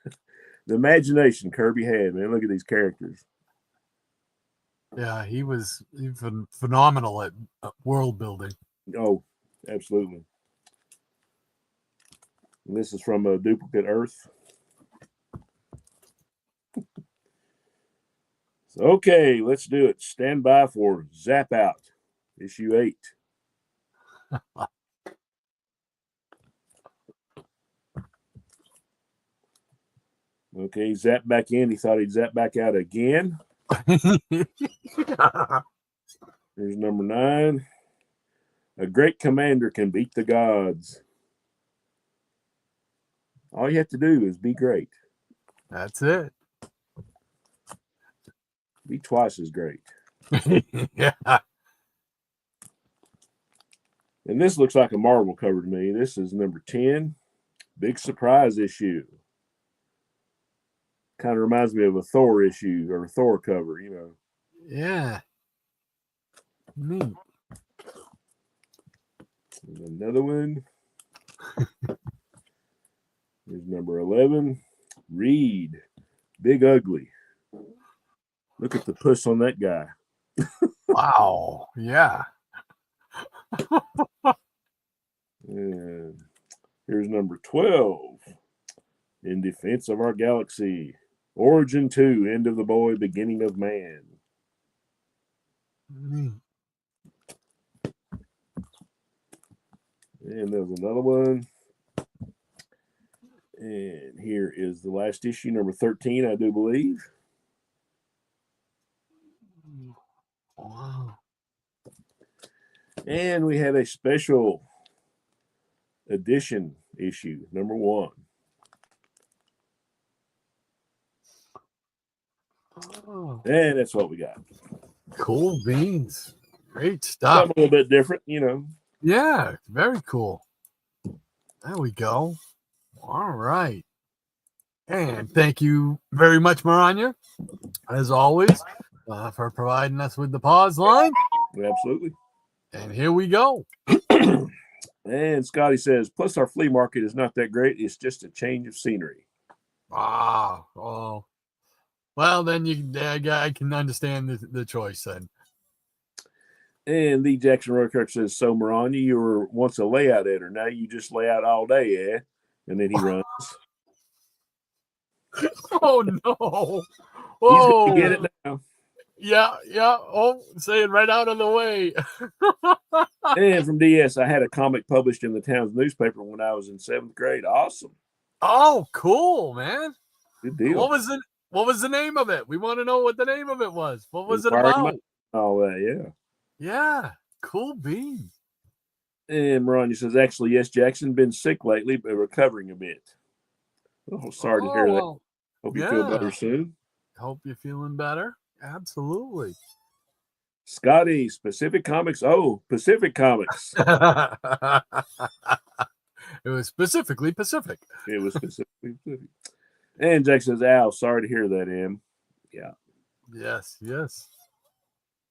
the imagination Kirby had, man. Look at these characters. Yeah, he was even phenomenal at world building. Oh, absolutely. And this is from a Duplicate Earth. Okay, let's do it. Stand by for Zap Out, issue 8. Okay, zap back in. He thought he'd zap back out again. Here's number 9. A great commander can beat the gods. All you have to do is be great. That's it. Be twice as great. Yeah. And this looks like a Marvel cover to me. This is number 10. Big surprise issue. Kind of reminds me of a Thor issue or a Thor cover, you know. Yeah. Neat. And another one. Here's number 11. Reed. Big Ugly. Look at the puss on that guy. Wow. Yeah. And here's number 12. In Defense of Our Galaxy. Origin 2. End of the Boy, Beginning of Man. Neat. And there's another one. And here is the last issue, number 13, I do believe. Wow. And we have a special edition issue, number 1. Oh, And that's what we got. cool beans. Great stuff. Something a little bit different, you know. Yeah, very cool. There we go. All right. And thank you very much, Maranya, as always, for providing us with the pause line. Absolutely. And here we go. And Scotty says, plus our flea market is not that great. It's just a change of scenery. Ah, oh. Well, then I can understand the choice then. And the Jackson Roy Kirk says, so Maranya, you were once a layout editor. Now you just lay out all day, eh? And then he runs. Oh, no. He's Oh, going to get it now. yeah. Oh, say it right out of the way. And from DS, I had a comic published in the town's newspaper when I was in 7th grade. Awesome. Oh, cool, man. Good deal. What was the name of it? We want to know what the name of it was. What was it Inquiring about? Minds, all that, yeah. Yeah, cool beans. And Maranya says, actually, yes, Jackson, been sick lately, but recovering a bit. Oh, sorry to hear that. well, Hope you feel yeah. better soon. Hope you're feeling better. Absolutely. Scotty, Pacific Comics. Oh, Pacific Comics. It was specifically Pacific. It was specifically Pacific. And Jack says, ow, sorry to hear that, Em. Yeah. Yes.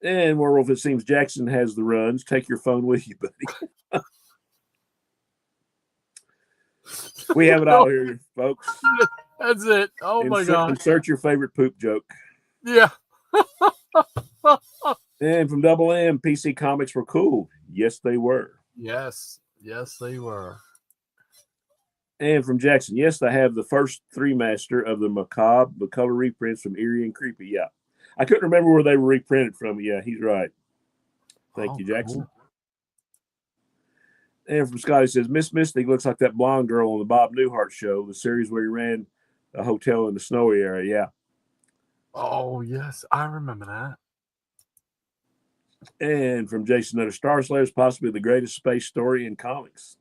And Werewolf, it seems Jackson has the runs. Take your phone with you, buddy. We have it all here, folks. That's it. Oh, my God. Insert your favorite poop joke. Yeah. And from Double M, PC Comics were cool. Yes, they were. Yes, they were. And from Jackson, yes, I have the first 3 master of the Macabre, the color reprints from Eerie and Creepy. Yeah. I couldn't remember where they were reprinted from. Yeah, he's right. Thank you, Jackson. Cool. And from Scotty says, Miss Mystic looks like that blonde girl on the Bob Newhart show, the series where he ran a hotel in the snowy area. Yeah. Oh, yes. I remember that. And from Jason Nutter, Star Slayer is possibly the greatest space story in comics.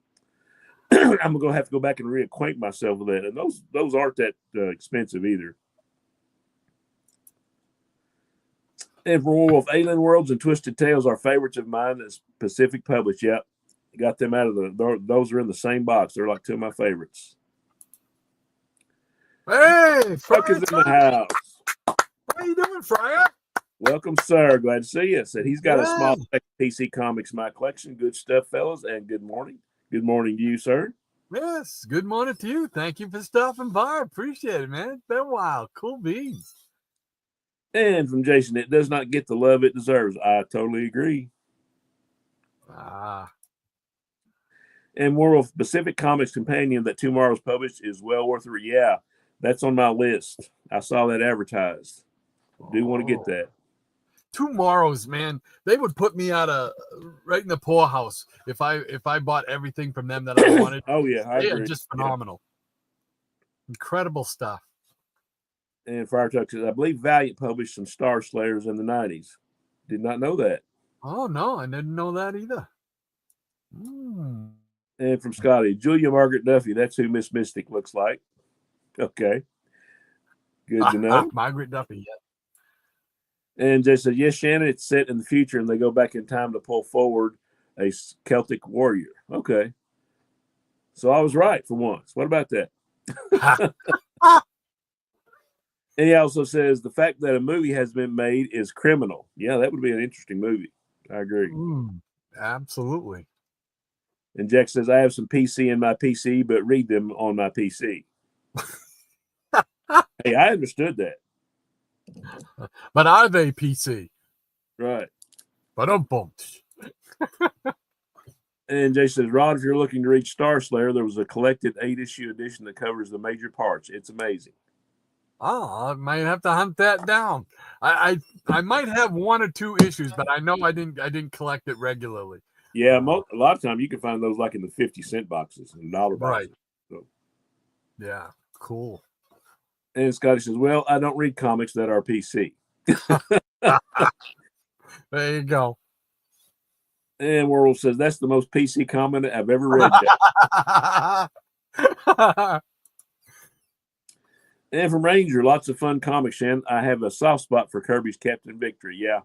I'm going to have to go back and reacquaint myself with that. And those aren't that expensive either. And from Werewolf, Alien Worlds and Twisted Tales are favorites of mine that's Pacific published. Yep. Got them out of those are in the same box. They're like 2 of my favorites. Hey, Chuck is in the house. How you doing, Friar? Welcome, sir. Glad to see you. Said he's got a small PC Comics My Collection. Good stuff, fellas, and good morning. Good morning to you, sir. Yes, good morning to you. Thank you for stopping by. Appreciate it, man. It's been a while. Cool beans. And from Jason, it does not get the love it deserves. I totally agree. And Werewolf Pacific Comics Companion that tomorrow's published is well worth it. Yeah, that's on my list. I saw that advertised. Do want to get that. Tomorrow's, man, they would put me right in the poorhouse if I bought everything from them that I wanted. Oh yeah, I They agree. are just phenomenal. Incredible stuff. And Fire Truck says, I believe Valiant published some Star Slayers in the 90s. Did not know that. Oh no, I didn't know that either. And from Scotty, Julia Margaret Duffy. That's who Miss Mystic looks like. Okay. Good to know. Margaret Duffy, yeah. And Jay said, yes, Shannon, it's set in the future, and they go back in time to pull forward a Celtic warrior. Okay. So I was right for once. What about that? And he also says the fact that a movie has been made is criminal. Yeah, that would be an interesting movie. I agree. Absolutely. And Jack says, I have some PC in my PC, but read them on my PC. Hey, I understood that. But are they PC? Right. But And Jay says, Rod, if you're looking to reach Star Slayer, there was a collected 8-issue edition that covers the major parts. It's amazing. Oh, I might have to hunt that down. I might have 1 or 2 issues, but I know I didn't collect it regularly. Yeah, a lot of time you can find those like in the 50-cent boxes and dollar boxes. Right. So. Yeah, cool. And Scotty says, well, I don't read comics that are PC. There you go. And Werewolf says, that's the most PC comment I've ever read. And from Ranger, lots of fun comics, Shan. I have a soft spot for Kirby's Captain Victory. Yeah.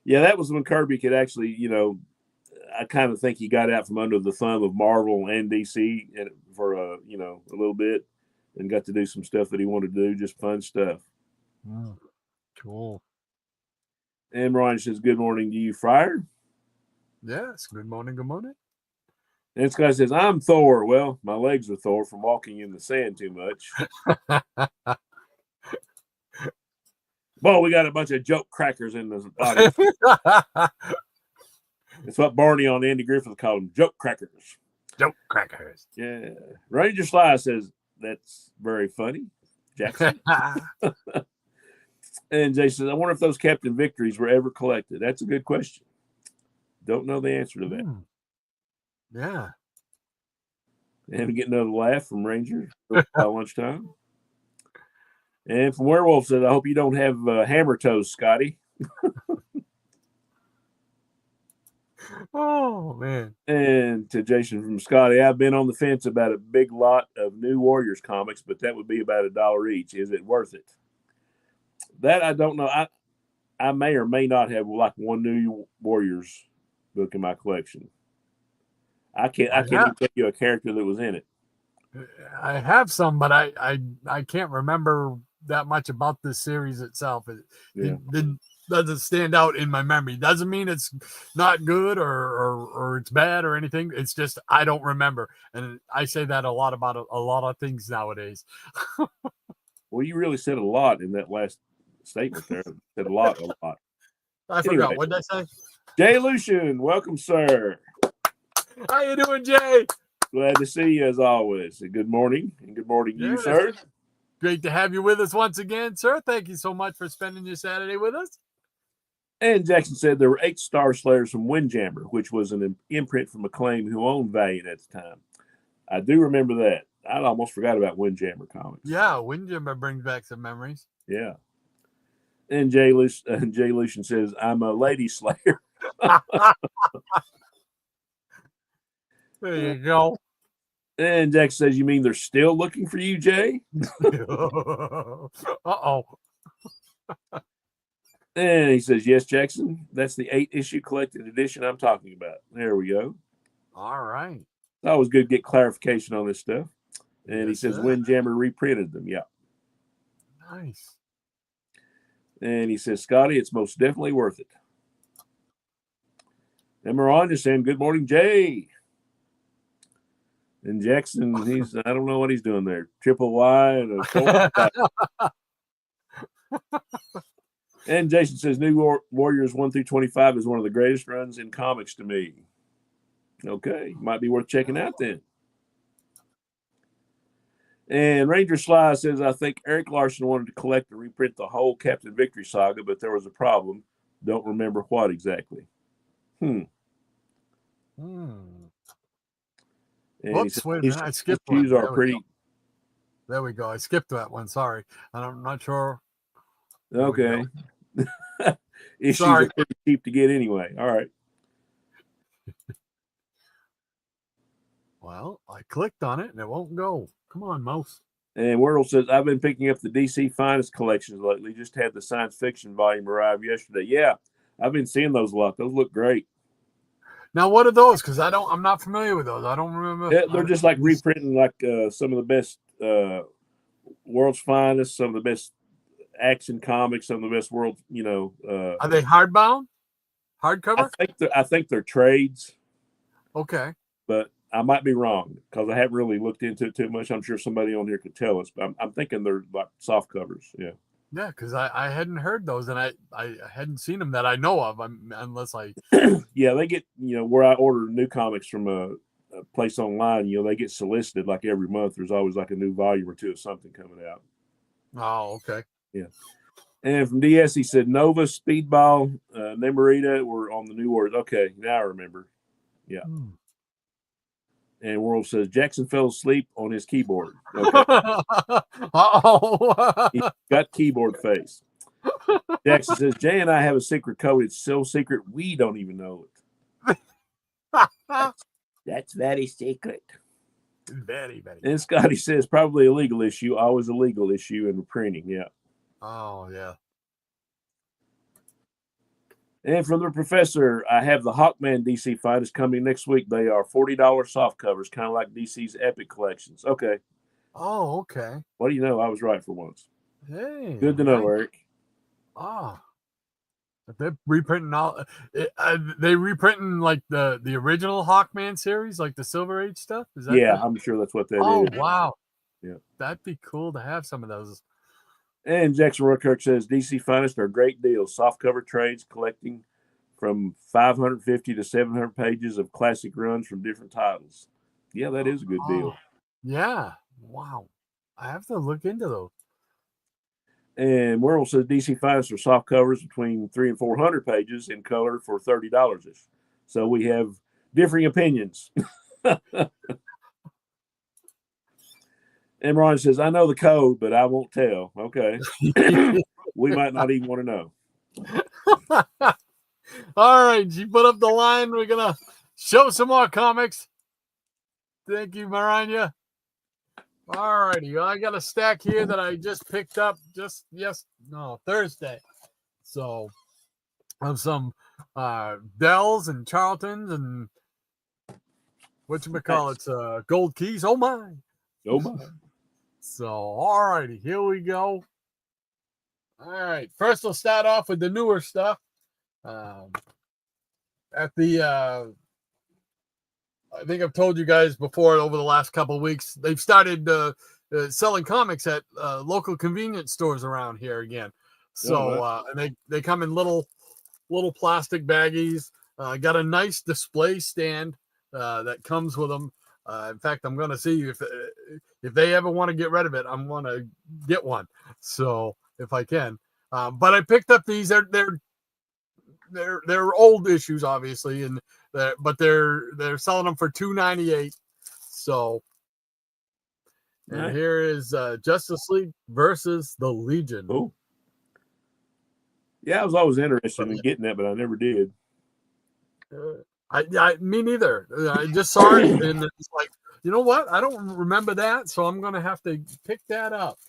Yeah, that was when Kirby could actually, I kind of think he got out from under the thumb of Marvel and DC for, a little bit and got to do some stuff that he wanted to do, just fun stuff. Cool. And Ryan says, good morning to you, Friar. Yes, good morning, good morning. And this guy says, I'm Thor. Well, my legs are Thor from walking in the sand too much. Well, we got a bunch of joke crackers in the body. It's what Barney on Andy Griffith called them, joke crackers. Joke crackers. Yeah. Ranger Sly says, that's very funny, Jackson. And Jay says, I wonder if those Captain Victories were ever collected. That's a good question. Don't know the answer to that. Yeah. And get another laugh from Ranger by lunchtime. And from Werewolf says, I hope you don't have hammer toes, Scotty. Oh, man. And to Jason from Scotty, I've been on the fence about a big lot of new Warriors comics, but that would be about $1 each. Is it worth it? That I don't know. I may or may not have like one new Warriors book in my collection. I can't even tell you a character that was in it. I have some, but I can't remember that much about this series itself. It doesn't stand out in my memory. Doesn't mean it's not good or it's bad or anything. It's just I don't remember, and I say that a lot about a lot of things nowadays. Well, you really said a lot in that last statement there. Said a lot. I forgot. What did I say? Jay Lucian, welcome, sir. How you doing, Jay? Glad to see you as always. And good morning. And good morning, you, sir. Great to have you with us once again, sir. Thank you so much for spending your Saturday with us. And Jackson said there were 8 Star Slayers from Windjammer, which was an imprint from Acclaim who owned Valiant at the time. I do remember that. I almost forgot about Windjammer comics. Yeah, Windjammer brings back some memories. Yeah. And Jay Lucian says, I'm a lady slayer. There you go. And Jack says, you mean they're still looking for you, Jay? Uh-oh. And he says, yes, Jackson, that's the 8-issue collected edition I'm talking about. There we go. All right. It's always good to get clarification on this stuff. And he Yes, says, sir. Windjammer reprinted them. Yeah. Nice. And he says, Scotty, it's most definitely worth it. And Miranda saying, good morning, Jay. And Jackson, I don't know what he's doing there. Triple Y and a And Jason says, New Warriors 1 through 25 is one of the greatest runs in comics to me. Okay, might be worth checking out then. And Ranger Sly says, I think Eric Larson wanted to collect and reprint the whole Captain Victory saga, but there was a problem. Don't remember what exactly. And Whoops, wait a minute. I skipped issues one. are pretty. There we go. I skipped that one. Sorry. I'm not sure. Okay. Issues Sorry. are pretty cheap to get anyway. All right. Well, I clicked on it and it won't go. Come on, mouse. And Wordle says, I've been picking up the DC Finest collections lately. Just had the science fiction volume arrive yesterday. Yeah, I've been seeing those a lot. Those look great. Now, what are those? Because I'm not familiar with those. I don't remember. Yeah, they're just like reprinting like some of the best world's finest, some of the best action comics, some of the best world. Are they hardbound? Hardcover? I think they're trades. Okay. But I might be wrong because I haven't really looked into it too much. I'm sure somebody on here could tell us, but I'm thinking they're like soft covers. Yeah. Yeah, because I hadn't heard those and I hadn't seen them that I know of, unless I. Yeah, they get, where I order new comics from a place online, they get solicited like every month. There's always like a new volume or two of something coming out. Oh, okay. Yeah. And from DS, he said Nova, Speedball, Nemorita were on the new orders. Okay, now I remember. Yeah. And World says Jackson fell asleep on his keyboard. Okay. Uh-oh. He got keyboard face. Jackson says Jay and I have a secret code. It's so secret we don't even know it. That's very secret. Very, very. And Scotty says probably a legal issue. Always a legal issue in printing. Yeah. Oh, yeah. And from the professor, I have the Hawkman DC Finest coming next week. They are $40 soft covers, kind of like DC's Epic collections. Okay. Oh, okay. What do you know? I was right for once. Hey. Good to know, Eric. If they're reprinting they reprinting like the original Hawkman series, like the Silver Age stuff? Is that I'm sure that's what that is. Oh, wow. Yeah. That'd be cool to have some of those. And Jackson Rourke says DC Finest are great deals. Softcover trades collecting from 550 to 700 pages of classic runs from different titles. Yeah, that is a good deal. Yeah. Wow. I have to look into those. And Merle says DC Finest are soft covers between 300 and 400 pages in color for $30. So we have differing opinions. And Ron says, I know the code, but I won't tell. Okay. We might not even want to know. All right. She put up the line. We're going to show some more comics. Thank you, Maranya. All righty. I got a stack here that I just picked up Thursday. So of some Dells and Charltons and whatchamacallits, Gold Keys. Oh, my. Oh, my. So, all righty, here we go. All right, first we'll start off with the newer stuff. At the, I think I've told you guys before over the last couple of weeks, they've started selling comics at local convenience stores around here again. So, and they come in little plastic baggies. Got a nice display stand that comes with them. In fact, I'm going to see if they ever want to get rid of it. I'm going to get one. So if I can, but I picked up these. They're old issues, obviously, but they're selling them for $2.98. So, and here is Justice League versus the Legion. Oh, yeah, I was always interested in getting that, but I never did. Me neither. I just saw it and it's like, you know what? I don't remember that, so I'm going to have to pick that up.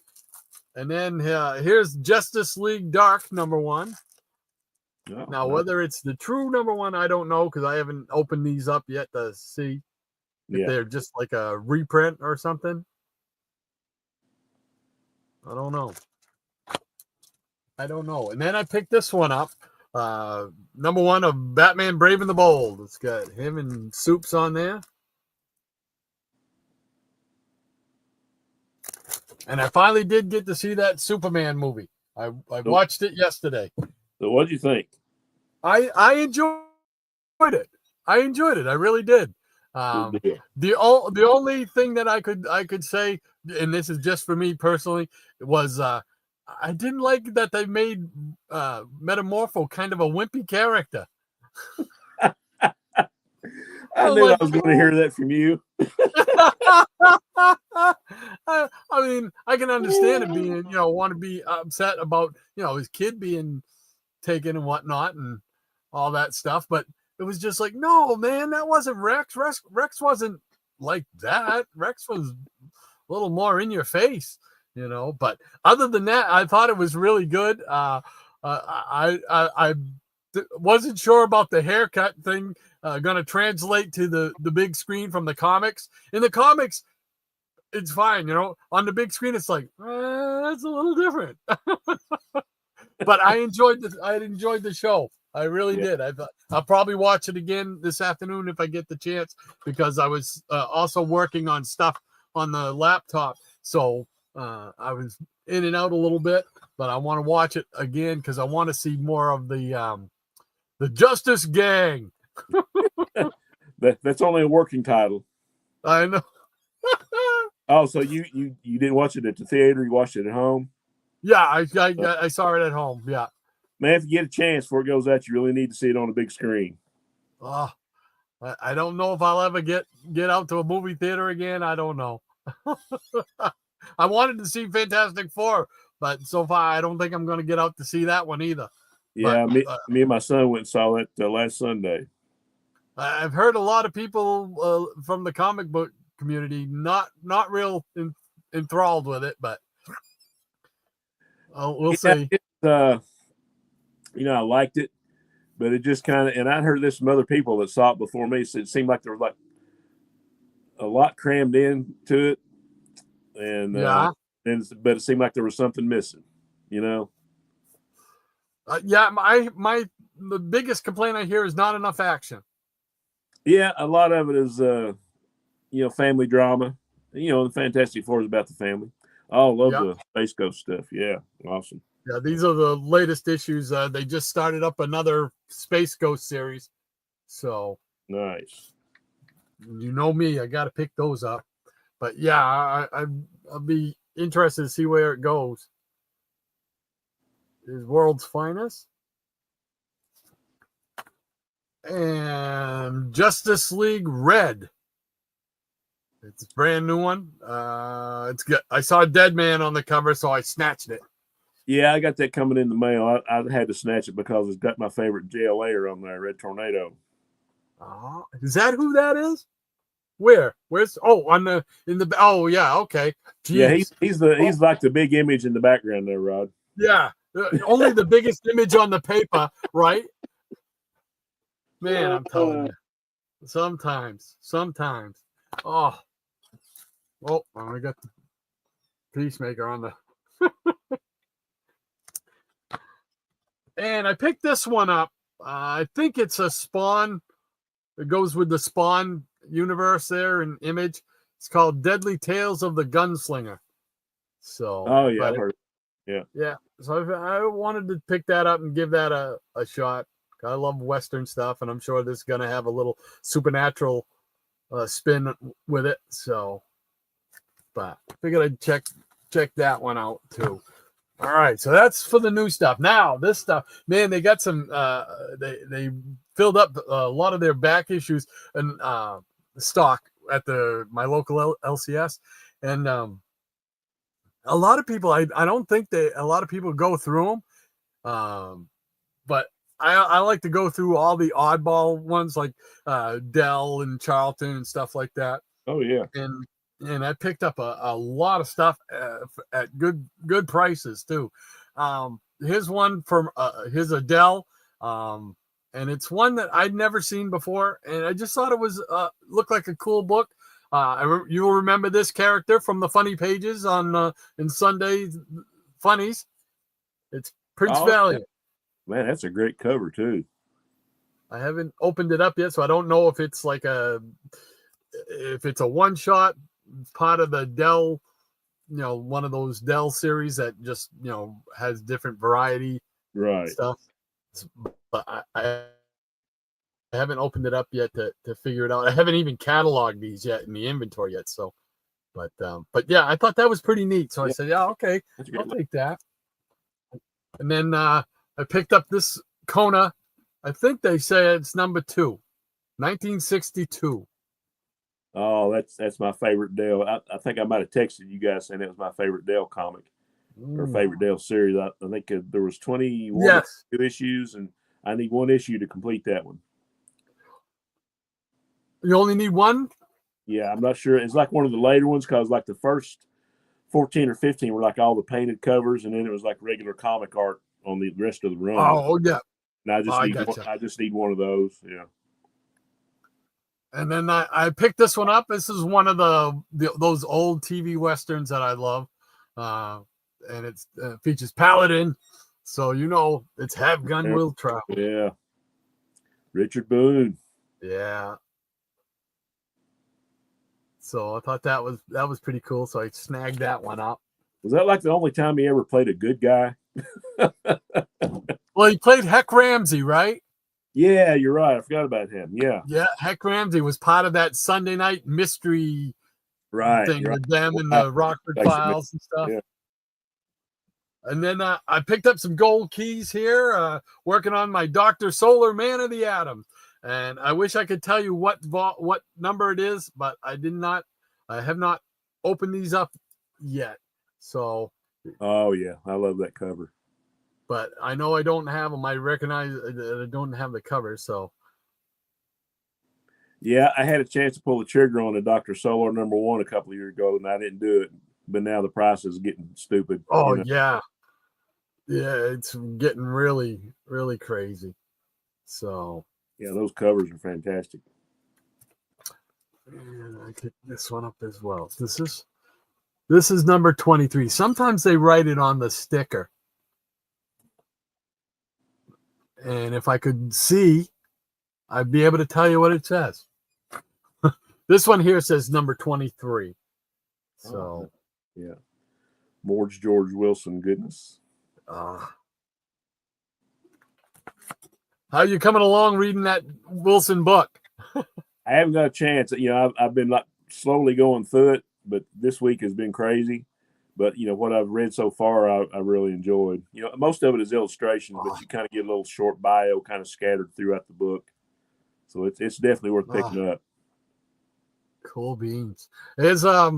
And then here's Justice League Dark #1. Oh, now, whether it's the true #1, I don't know because I haven't opened these up yet to see if they're just like a reprint or something. I don't know. And then I picked this one up. #1 of Batman Brave and the Bold. It's got him and Soups on there. And I finally did get to see that Superman movie. I watched it yesterday. So what did you think? I enjoyed it. I really did. Good deal. The only thing that I could say, and this is just for me personally, was I didn't like that they made Metamorpho kind of a wimpy character. I knew I was going to hear that from you. I mean, I can understand it being, want to be upset about, his kid being taken and whatnot and all that stuff. But it was just like, no, man, that wasn't Rex. Rex wasn't like that. Rex was a little more in your face, But other than that, I thought it was really good. I wasn't sure about the haircut thing going to translate to the big screen from the comics. In the comics, it's fine, On the big screen, it's like that's a little different. But I enjoyed the show. I really did. I'll probably watch it again this afternoon if I get the chance, because I was also working on stuff on the laptop, so I was in and out a little bit. But I want to watch it again because I want to see more of the Justice Gang. That's only a working title. I know. Oh, so you didn't watch it at the theater? You watched it at home? Yeah, I saw it at home. Yeah, man, if you get a chance before it goes out, you really need to see it on a big screen. Oh, I don't know if I'll ever get out to a movie theater again. I don't know. I wanted to see Fantastic Four, but so far I don't think I'm going to get out to see that one either. Yeah, but, me and my son went and saw that last Sunday. I've heard a lot of people from the comic book community not real enthralled with it, but we'll see. I liked it, but it just kind of, and I'd heard this from other people that saw it before me, so it seemed like there was like a lot crammed into it, and but it seemed like there was something missing, the biggest complaint I hear is not enough action. Yeah, a lot of it is family drama. The Fantastic Four is about the family. I love the Space Ghost stuff. Yeah, awesome. Yeah, these are the latest issues. They just started up another Space Ghost series. So nice. You know me, I got to pick those up. But yeah, I'll be interested to see where it goes. Is World's Finest. And Justice League Red. It's a brand new one. It's good. I saw Dead Man on the cover, so I snatched it. Yeah, I got that coming in the mail. I had to snatch it because it's got my favorite JLA on there, Red Tornado. Is that who that is? Where? Where's? Oh, in the. Oh, yeah. Okay. Jeez. Yeah, he's like the big image in the background there, Rod. Yeah, only the biggest image on the paper, right? Man, I'm telling you. Sometimes. Oh, I got the Peacemaker on the. And I picked this one up. I think it's a Spawn. It goes with the Spawn universe there in Image. It's called Deadly Tales of the Gunslinger. So. Oh yeah, I've heard. Yeah. Yeah. So I wanted to pick that up and give that a shot. I love Western stuff, and I'm sure this is going to have a little supernatural spin with it. So, but I figured I'd check that one out too. All right, so that's for the new stuff. Now this stuff, man, they got some. They filled up a lot of their back issues and stock at my local LCS, and a lot of people. I don't think a lot of people go through them, but I like to go through all the oddball ones like Dell and Charlton and stuff like that. Oh yeah, and I picked up a lot of stuff at good prices too. Here's one from here's a Dell, and it's one that I'd never seen before, and I just thought it was looked like a cool book. You'll remember this character from the funny pages on in Sunday Funnies. It's Prince Valiant. Man, that's a great cover too. I haven't opened it up yet, so I don't know if it's like if it's a one shot part of the Dell, one of those Dell series that just has different variety right stuff. But haven't opened it up yet to figure it out. I haven't even cataloged these yet in the inventory yet. So, but yeah, I thought that was pretty neat. So I said, yeah, okay, I'll take that. And then I picked up this Kona. I think they say it's number 2, 1962. Oh, that's my favorite Dale. I think I might have texted you guys saying that was my favorite Dale comic or favorite Dale series. I think there was 21 issues, and I need one issue to complete that one. You only need one? Yeah, I'm not sure. It's like one of the later ones because like the first 14 or 15 were like all the painted covers, and then it was like regular comic art on the rest of the run. Oh, yeah. And I just need one of those. Yeah. And then I picked this one up. This is one of those old TV westerns that I love, and it features Paladin, so it's Have Gun Will Travel. Yeah, Richard Boone. Yeah. So I thought that was pretty cool. So I snagged that one up. Was that like the only time he ever played a good guy? Well, he played Heck Ramsey, right? Yeah, you're right. I forgot about him. Yeah. Yeah, Heck Ramsey was part of that Sunday night mystery thing with them and the Rockford Files and stuff. Yeah. And then I picked up some gold keys here, working on my Dr. Solar Man of the Atom. And I wish I could tell you what number it is, but I have not opened these up yet. So. Oh, yeah. I love that cover. But I know I don't have them. I recognize that I don't have the cover. So. Yeah, I had a chance to pull the trigger on the Dr. Solar #1 a couple of years ago, and I didn't do it. But now the price is getting stupid. Oh, yeah. Yeah, it's getting really, really crazy. So. Yeah, those covers are fantastic. And I picked this one up as well. This is number 23. Sometimes they write it on the sticker. And if I could see, I'd be able to tell you what it says. This one here says number 23. So, yeah. More George Wilson goodness. How you coming along reading that Wilson book? I haven't got a chance. I've been like slowly going through it, but this week has been crazy. But what I've read so far, I really enjoyed. Most of it is illustration, but you kind of get a little short bio kind of scattered throughout the book. So it's definitely worth picking up. Cool beans. There's I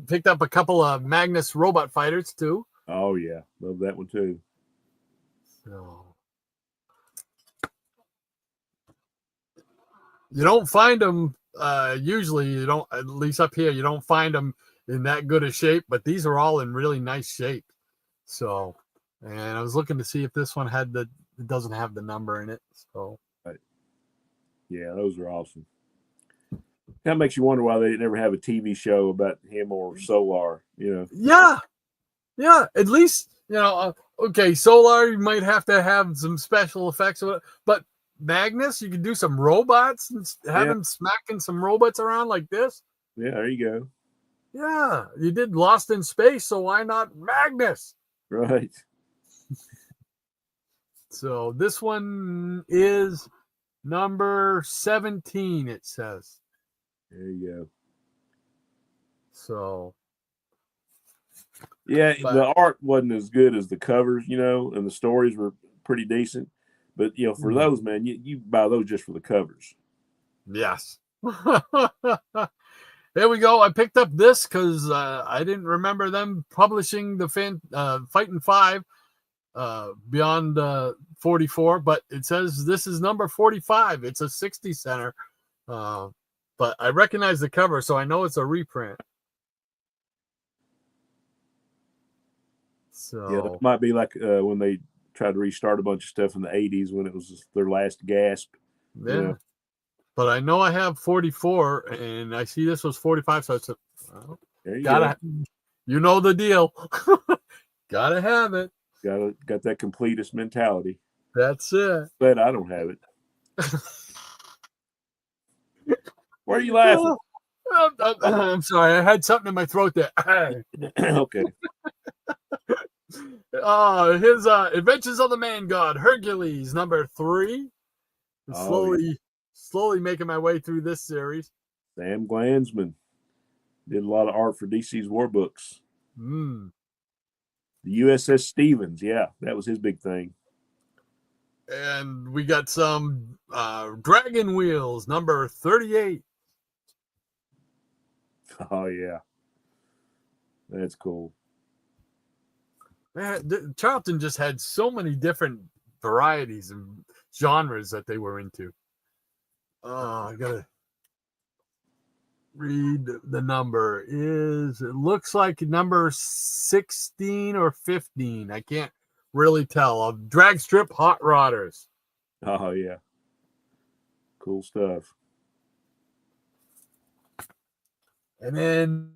picked up a couple of Magnus robot fighters too. Oh yeah, love that one too. So you don't find them usually. You don't, at least up here, you don't find them in that good a shape, but these are all in really nice shape. So, and I was looking to see if this one it doesn't have the number in it. So, right. Yeah, those are awesome. That makes you wonder why they never have a TV show about him or Solar, Yeah. At least, okay, Solar, you might have to have some special effects, but Magnus, you can do some robots and have him smacking some robots around like this. Yeah, there you go. Yeah, you did Lost in Space, so why not Magnus? Right. So this one is number 17, it says. There you go. So. Yeah, the art wasn't as good as the covers, and the stories were pretty decent. But, for those, man, you buy those just for the covers. Yes. There we go. I picked up this because I didn't remember them publishing the Fighting 5 beyond 44, but it says this is number 45. It's a 60 center, but I recognize the cover, so I know it's a reprint. So yeah, that might be like when they tried to restart a bunch of stuff in the 80s when it was their last gasp. Yeah. But I know I have 44, and I see this was 45, so it's there you go. You know the deal. Gotta have it. Got that completist mentality. That's it. But I don't have it. Why are you laughing? I'm sorry. I had something in my throat there. Okay. His Adventures of the Man God, Hercules, number 3. Oh, Slowly making my way through this series. Sam Glanzman did a lot of art for DC's war books. Mm. The USS Stevens, yeah, that was his big thing. And we got some Dragon Wheels, number 38. Oh, yeah. That's cool. Man, Charlton just had so many different varieties and genres that they were into. I gotta read the number. It looks like number 16 or 15. I can't really tell. Of Drag Strip Hot Rodders. Oh, yeah. Cool stuff. And then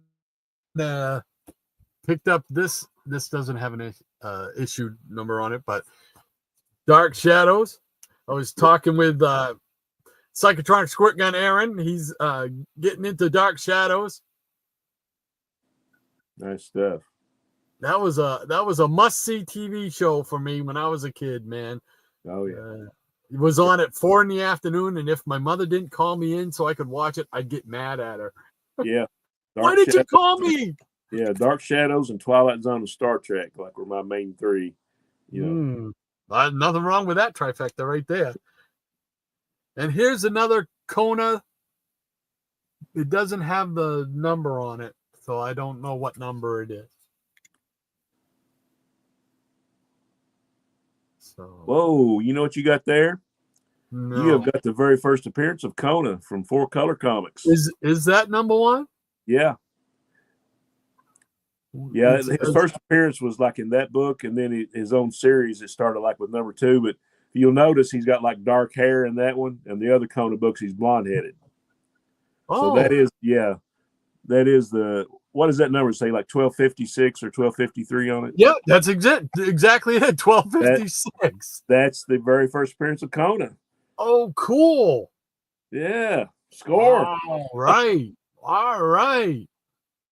picked up this. This doesn't have an issue number on it, but Dark Shadows. I was talking with Psychotronic Squirt Gun Aaron. He's getting into Dark Shadows. Nice stuff. That was a must-see TV show for me when I was a kid, man. Oh, yeah. It was on at 4 p.m, and if my mother didn't call me in so I could watch it, I'd get mad at her. Yeah. Why did you call me? Yeah, Dark Shadows and Twilight Zone and Star Trek, like, were my main three. You know. Nothing wrong with that trifecta right there. And here's another Kona. It doesn't have the number on it, so I don't know what number it is. So, Whoa, you know what you got there? no. You have got the very first appearance of Kona from 4 Color Comics. Is that number one? Yeah. Yeah, his first appearance was like in that book, and then his own series, it started like with number 2. But you'll notice he's got like dark hair in that one, and the other Kona books, he's blonde-headed. Oh, So that is the, what does that number say, like 1256 or 1253 on it? yeah, that's exactly it. 1256. That's the very first appearance of Kona. Oh, cool. Yeah, score. All right. All right.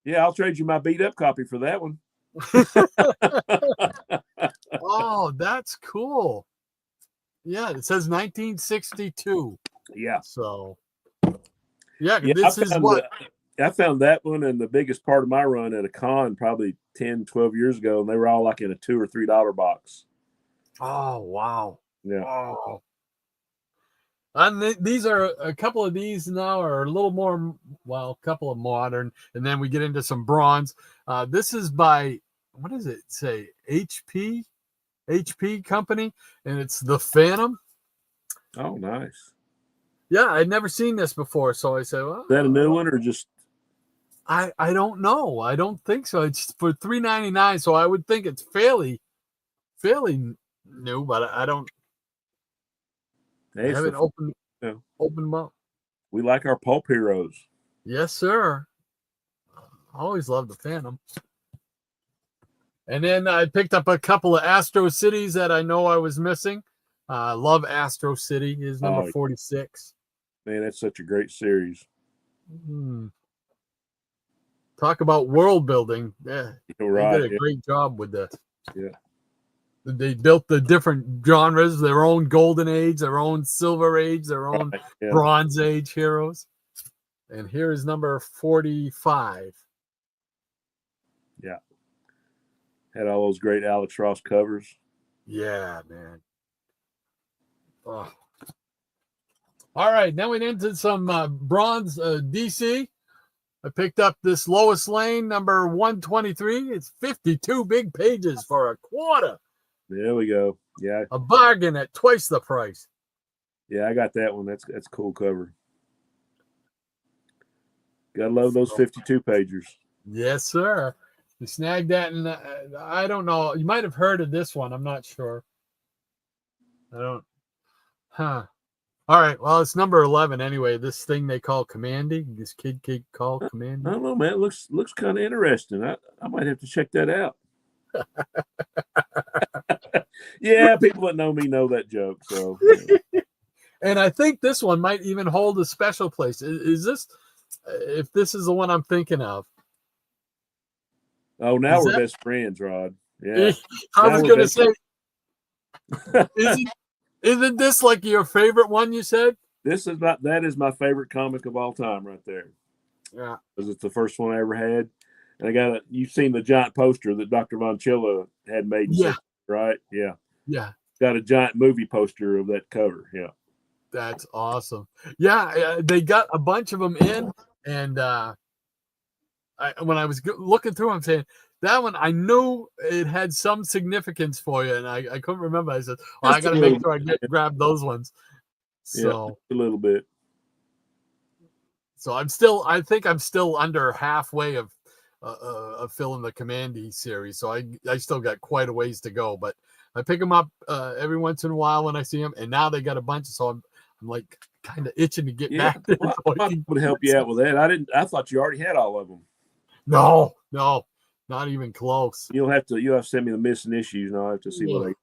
Yeah, I'll trade you my beat-up copy for that one. Oh, that's cool. Yeah, it says 1962. Yeah. So, yeah, Yeah, this is what. I found that one and the biggest part of my run at a con probably 10, 12 years ago, and they were all like in a $2 or $3 box. Oh, wow. Yeah. Oh. And these are a couple of these now are a little more, well, a couple of modern, and then we get into some bronze. This is by, what does it say? HP company, and it's the Phantom. Oh, nice. Yeah, I'd never seen this before, so I said, well, Is that a new one or just? I don't know. I don't think so. It's for $3.99, so I would think it's fairly new, but I don't. Hey, I haven't opened them up. We like our pulp heroes. Yes, sir. I always loved the Phantom. And then I picked up a couple of Astro Cities that I know I was missing. I love Astro City. Is number 46. Man, that's such a great series. Talk about world building. Yeah, Right. They did a great job with this. Yeah. They built the different genres, their own Golden Age, their own Silver Age, their own Bronze Age heroes. And here is number 45. Yeah. Had all those great Alex Ross covers. Yeah, man. Oh. All right, now we into some bronze DC. I picked up this Lois Lane, number 123. It's 52 big pages for a quarter. There we go. Yeah. A bargain at twice the price. Yeah, I got that one. That's a cool cover. Gotta love those 52 pagers. Yes, sir. You snagged that, and I don't know. You might have heard of this one. I'm not sure. I don't. Huh. All right. Well, it's number 11 anyway. This thing they call Commanding. This kid called Commanding. I don't know, man. It looks kind of interesting. I might have to check that out. Yeah, people that know me know that joke. So, and I think this one might even hold a special place. Is this? If this is the one I'm thinking of. Oh, now we're best friends, Rod. Yeah. I was going to say, Isn't this like your favorite one? You said. That is my favorite comic of all time, right there. Yeah. Because it's the first one I ever had, and you've seen the giant poster that Dr. Von Chilla had made, Yeah. right? Yeah, Yeah. got a giant movie poster of that cover. Yeah, That's awesome. Yeah, they got a bunch of them in, and when I was looking through, I'm saying that one I knew it had some significance for you, and I couldn't remember. I said, well, I got to make sure I grab those ones. So a little bit. So I think I'm still under halfway of filling the Commandy series. So I still got quite a ways to go, but I pick them up every once in a while when I see them, and now they got a bunch. So I'm like kind of itching to get back there. Well, I would help you out with that. I thought you already had all of them. No, not even close. You'll have to send me the missing issues, and I'll have to see what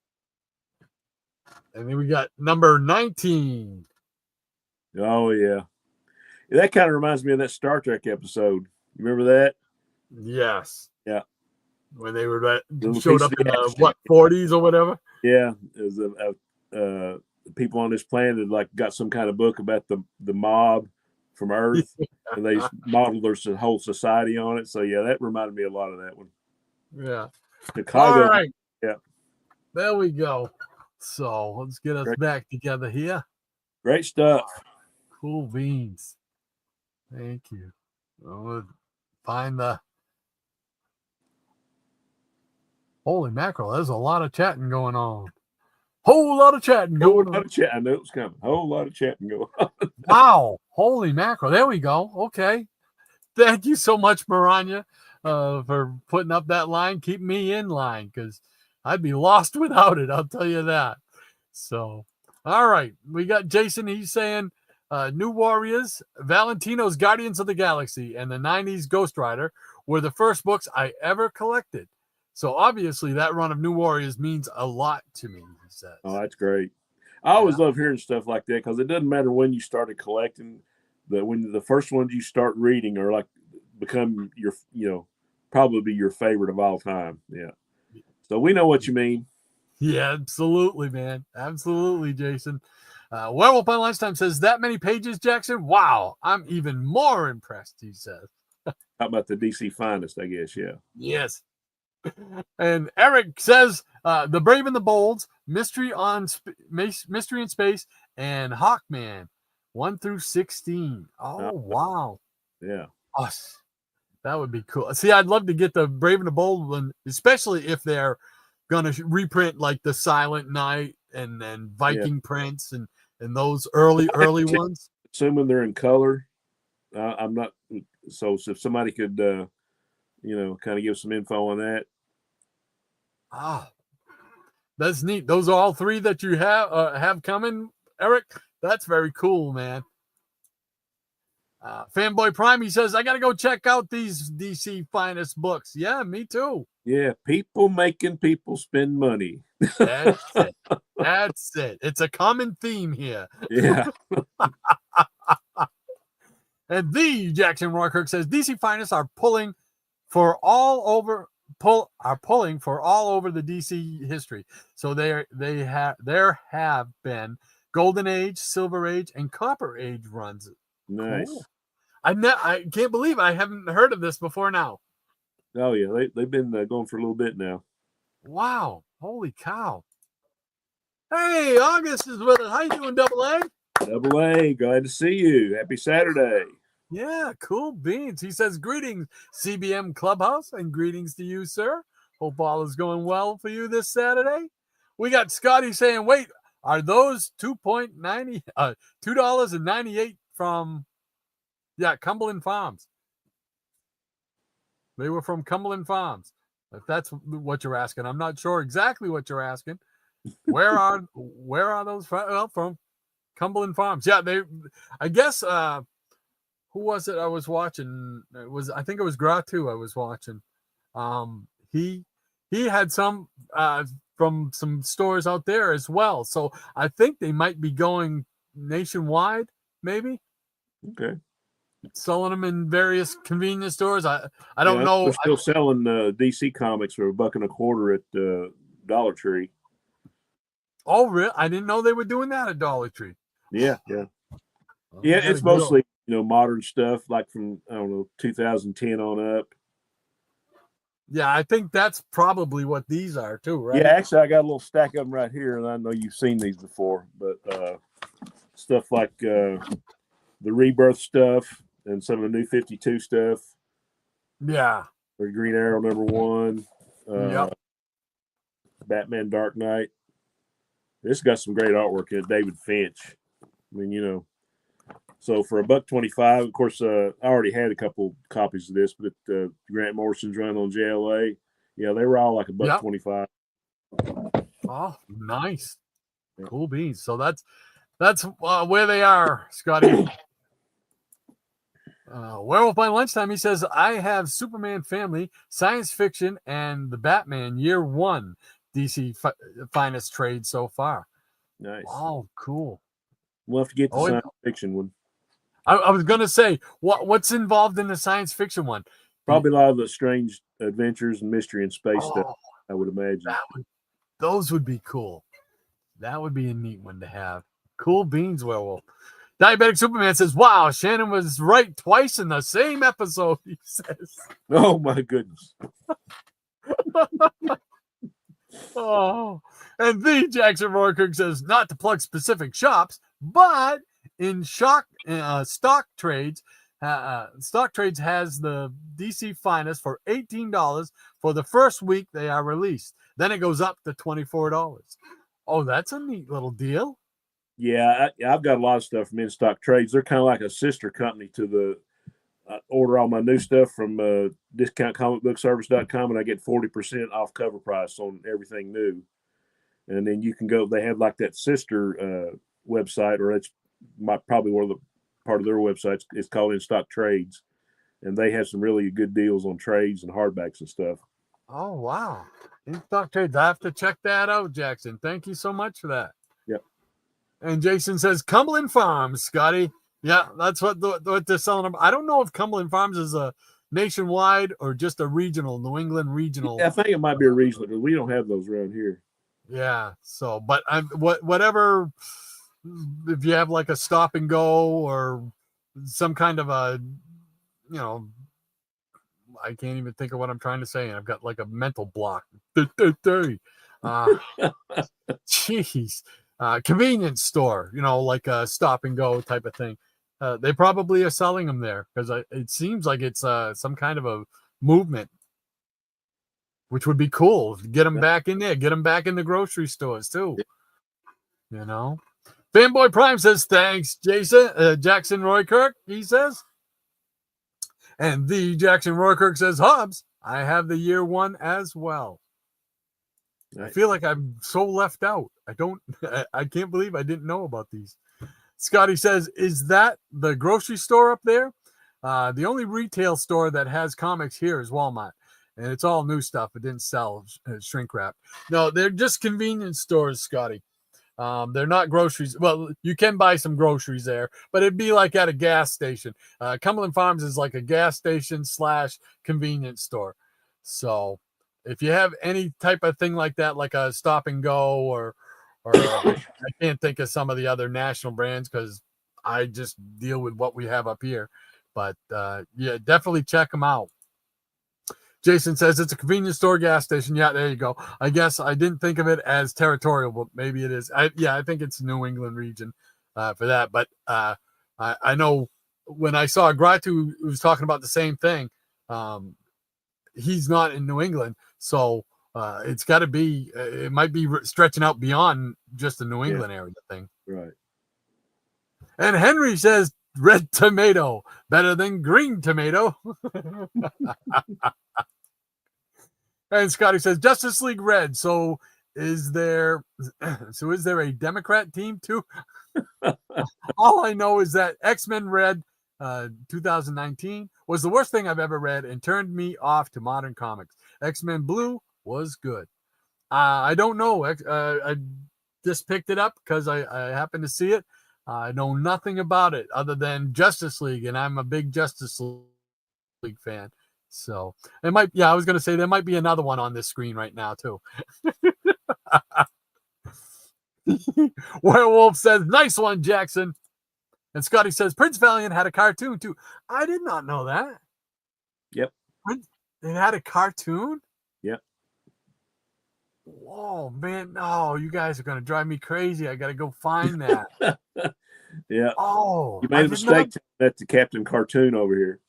And then we got number 19. Oh yeah. That kind of reminds me of that Star Trek episode. You remember that? Yes. Yeah. When they were showed up in the 40s or whatever. Yeah, it was people on this planet like got some kind of book about the mob from Earth, and they modeled their whole society on it. So yeah, that reminded me a lot of that one. Yeah. Chicago. All right. Yeah. There we go. So let's get us back together here. Great stuff. Cool beans. Thank you. I'll find the holy mackerel. There's a lot of chatting going on. Whole lot of chatting going on. I knew it was coming. Whole lot of chatting going on. Wow. Holy mackerel. There we go. Okay. Thank you so much, Maranya, for putting up that line, keeping me in line, because I'd be lost without it. I'll tell you that. So, all right. We got Jason. He's saying New Warriors, Valentino's Guardians of the Galaxy, and the 90s Ghost Rider were the first books I ever collected. So obviously that run of New Warriors means a lot to me, he says. Oh, that's great. I always love hearing stuff like that because it doesn't matter when you started collecting. When the first ones you start reading are like become your, probably your favorite of all time. Yeah. So we know what you mean. Yeah, absolutely, man. Absolutely, Jason. Werewolf by Lunchtime says, that many pages, Jackson? Wow, I'm even more impressed, he says. How about the DC Finest, I guess, yeah. Yes. And Eric says, The Brave and the Bold, Mystery in Space, and Hawkman, 1 through 16. Oh, wow. Yeah. Oh, that would be cool. See, I'd love to get the Brave and the Bold one, especially if they're going to reprint like the Silent Night and then Viking Prince and those early ones. Assuming they're in color. I'm not. So if somebody could, kind of give some info on that. Ah, that's neat. Those are all three that you have coming, Eric. That's very cool, man. Fanboy Prime, he says, I got to go check out these DC Finest books. Yeah, me too. Yeah, people making people spend money. That's it. That's it. It's a common theme here. Yeah. And the Jackson Roykirk says, DC Finest are pulling for all over the DC history. So there have been Golden Age, Silver Age, and Copper Age runs. Nice. Cool. I can't believe I haven't heard of this before now. Oh yeah, they've been going for a little bit now. Wow! Holy cow! Hey, August is with us. How you doing, Double A? Double A, glad to see you. Happy Saturday. Yeah, cool beans. He says, greetings, CBM Clubhouse, and greetings to you, sir. Hope all is going well for you this Saturday. We got Scotty saying, wait, are those $2.98 from Cumberland Farms? They were from Cumberland Farms. If that's what you're asking, I'm not sure exactly what you're asking. Where are those from? Well, from Cumberland Farms. Yeah, I guess who was it I was watching? I think it was Gratu I was watching. He had some from some stores out there as well. So I think they might be going nationwide, maybe. Okay. Selling them in various convenience stores. I don't know. They're still selling DC comics for $1.25 at Dollar Tree. Oh, really? I didn't know they were doing that at Dollar Tree. Yeah. Oh, Yeah, gotta it's go. mostly, modern stuff like from, I don't know, 2010 on up. Yeah, I think that's probably what these are too, right? Yeah, actually, I got a little stack of them right here, and I know you've seen these before, but stuff like the Rebirth stuff and some of the new 52 stuff, Yeah. or Green Arrow #1, Yep. Batman Dark Knight. This got some great artwork in it, David Finch. I mean, so for $1.25, of course, I already had a couple copies of this, but Grant Morrison's run on JLA, yeah, they were all like $1.25. Oh, nice. Yeah. Cool beans. So that's where they are, Scotty. Werewolf by Lunchtime, he says, I have Superman Family, Science Fiction, and the Batman Year 1 DC finest trade so far. Nice. Oh, cool. We'll have to get the science fiction one. I was going to say, what's involved in the science fiction one? Probably a lot of the strange adventures and mystery and space stuff, I would imagine. Those would be cool. That would be a neat one to have. Cool beans, Werewolf. Diabetic Superman says, wow, Shannon was right twice in the same episode, he says. Oh, my goodness. Oh, and the Jackson Roykirk says, not to plug specific shops, but in stock trades, Stock Trades has the DC finest for $18 for the first week they are released. Then it goes up to $24. Oh, that's a neat little deal. Yeah, I've got a lot of stuff from In Stock Trades. They're kind of like a sister company to the order all my new stuff from discountcomicbookservice.com, and I get 40% off cover price on everything new. And then you can go, they have like that sister website, or it's probably one of the part of their websites. It's called In Stock Trades, and they have some really good deals on trades and hardbacks and stuff. Oh, wow. In Stock Trades. I have to check that out, Jackson. Thank you so much for that. Yep. And Jason says, Cumberland Farms, Scotty. Yeah, that's what they're selling. I don't know if Cumberland Farms is a nationwide or just a regional, New England regional. Yeah, I think it might be a regional, because we don't have those around here. Yeah. So, but whatever, if you have like a stop and go or some kind of a, I can't even think of what I'm trying to say, and I've got like a mental block. Jeez. Convenience store, like a stop and go type of thing. They probably are selling them there because it seems like it's some kind of a movement, which would be cool. Get them back in there, get them back in the grocery stores too. Fanboy Prime says, thanks, Jackson Roykirk, he says. And the Jackson Roykirk says, Hobbs, I have the year 1 as well. Nice. I feel like I'm so left out. I can't believe I didn't know about these. Scotty says, is that the grocery store up there? The only retail store that has comics here is Walmart. And it's all new stuff. It didn't sell shrink wrap. No, they're just convenience stores, Scotty. They're not groceries. Well, you can buy some groceries there, but it'd be like at a gas station. Cumberland Farms is like a gas station / convenience store. So if you have any type of thing like that, like a stop and go, or I can't think of some of the other national brands because I just deal with what we have up here. But yeah, definitely check them out. Jason says it's a convenience store, gas station. Yeah, there you go. I guess I didn't think of it as territorial, but maybe it is. I think it's New England region for that. But I know when I saw Gratu who was talking about the same thing, he's not in New England. So it's got to be, it might be stretching out beyond just the New England area thing. Right. And Henry says red tomato better than green tomato. And Scotty says Justice League Red. So is there a Democrat team too? All I know is that X-Men Red 2019 was the worst thing I've ever read and turned me off to modern comics. X-Men Blue was good. I don't know. I just picked it up because I happened to see it. I know nothing about it other than Justice League, and I'm a big Justice League fan. So it might, I was going to say there might be another one on this screen right now too. Werewolf says, nice one, Jackson. And Scotty says, Prince Valiant had a cartoon too. I did not know that. Yep. It had a cartoon? Yep. Whoa, man. No, you guys are going to drive me crazy. I got to go find that. Yeah. Oh, You made a mistake. That's the Captain Cartoon over here.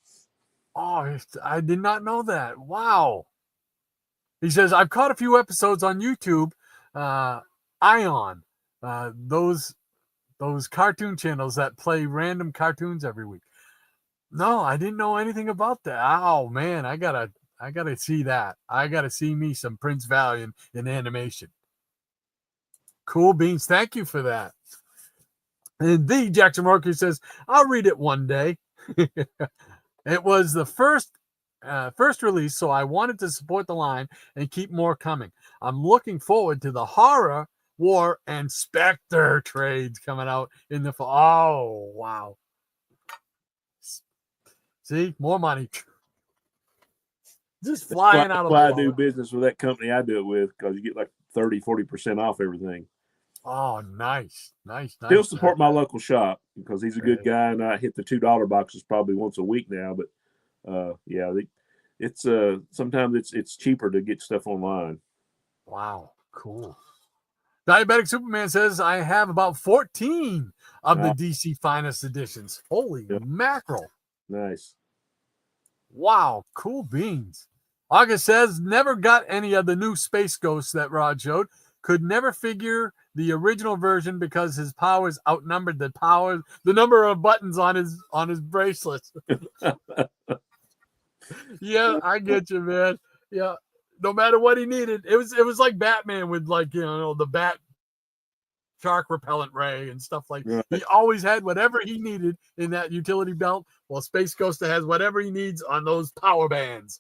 Oh, I did not know that. Wow. He says, I've caught a few episodes on YouTube. Ion. Those cartoon channels that play random cartoons every week. No, I didn't know anything about that. Oh man, I gotta see that. I gotta see me some Prince Valiant in animation. Cool beans. Thank you for that. And the Jackson Roker says, I'll read it one day. It was the first release, so I wanted to support the line and keep more coming. I'm looking forward to the Horror, War, and Spectre trades coming out in the fall. Oh, wow. See, more money. Just flying out of the why I wallet. do business with that company I do it with, because you get like 30-40% off everything. Oh, nice. Still support my local shop because he's a good guy, and I hit the $2 boxes probably once a week now. But yeah, it's sometimes it's cheaper to get stuff online. Wow, cool. Diabetic Superman says, I have about 14 of the DC Finest editions. Holy mackerel. Nice. Wow, cool beans. August says, never got any of the new Space Ghosts that Rod showed. Could never figure the original version because his powers outnumbered the number of buttons on his bracelets. Yeah, I get you, man. Yeah. No matter what he needed. It was like Batman with, like, the bat shark repellent ray and stuff like that. He always had whatever he needed in that utility belt. Well, Space Ghost has whatever he needs on those power bands.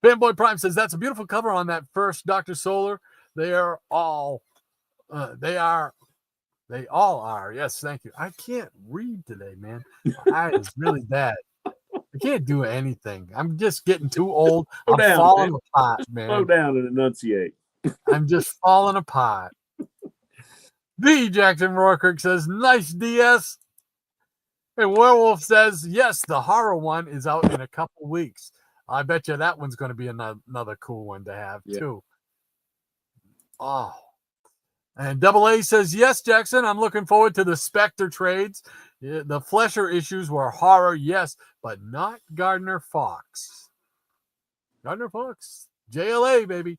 Fanboy Prime says, that's a beautiful cover on that first Dr. Solar. They all are. Yes, thank you. I can't read today, man. That is really bad. I can't do anything. I'm just getting too old. I'm falling apart, man. Slow down and enunciate. I'm just falling apart. The Jackson Rourke says, nice DS. And Werewolf says, yes, the horror one is out in a couple weeks. I bet you that one's going to be another cool one to have, too. Oh. And Double A says, yes, Jackson, I'm looking forward to the Spectre trades. Yeah, the Flesher issues were horror, yes, but not Gardner Fox. Gardner Fox. JLA, baby.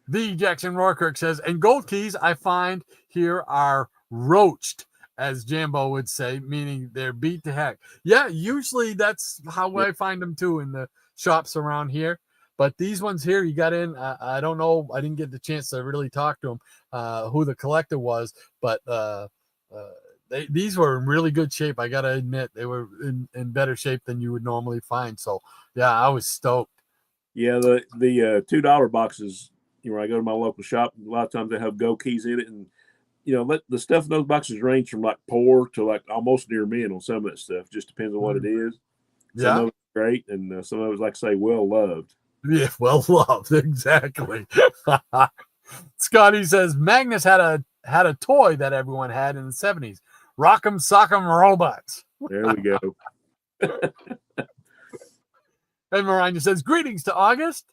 The Jackson Rourke says, and gold keys I find here are roached, as Jambo would say, meaning they're beat to heck. Yeah, usually that's how I find them too in the shops around here. But these ones here, you got in. I don't know. I didn't get the chance to really talk to them, who the collector was, but these were in really good shape. I got to admit, they were in better shape than you would normally find. So, yeah, I was stoked. Yeah, the $2 boxes, when I go to my local shop, a lot of times they have go keys in it. And, the stuff in those boxes range from like poor to like almost near mint on some of that stuff. Just depends on what it is. Some of it's great, and some of it's, like I say, well loved. Yeah, well loved, exactly. Scotty says Magnus had a toy that everyone had in the 70s. Rock'em Sock'em Robots. There we go. And Marina says, greetings to August.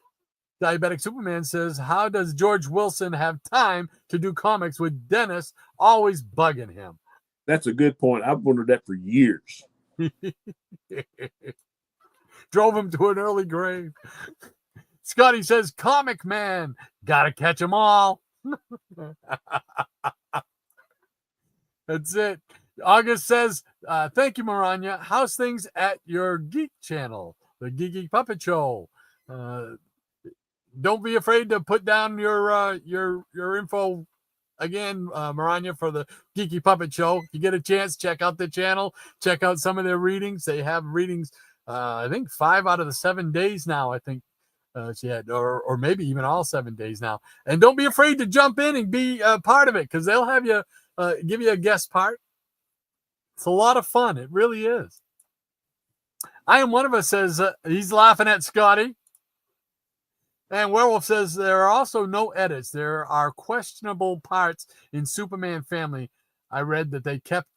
Diabetic Superman says, how does George Wilson have time to do comics with Dennis always bugging him? That's a good point. I've wondered that for years. Drove him to an early grave. Scotty says, comic man, gotta catch them all. That's it. August says, thank you, Maranya. How's things at your geek channel, the Geeky Puppet Show? Don't be afraid to put down your info again, Maranya, for the Geeky Puppet Show. If you get a chance, check out the channel. Check out some of their readings. They have readings, I think 5 out of the 7 days now, I think she had, or maybe even all 7 days now. And don't be afraid to jump in and be part of it, because they'll have you give you a guest part. It's a lot of fun. It really is. I Am One of Us says he's laughing at Scotty. And Werewolf says there are also no edits. There are questionable parts in Superman Family. I read that they kept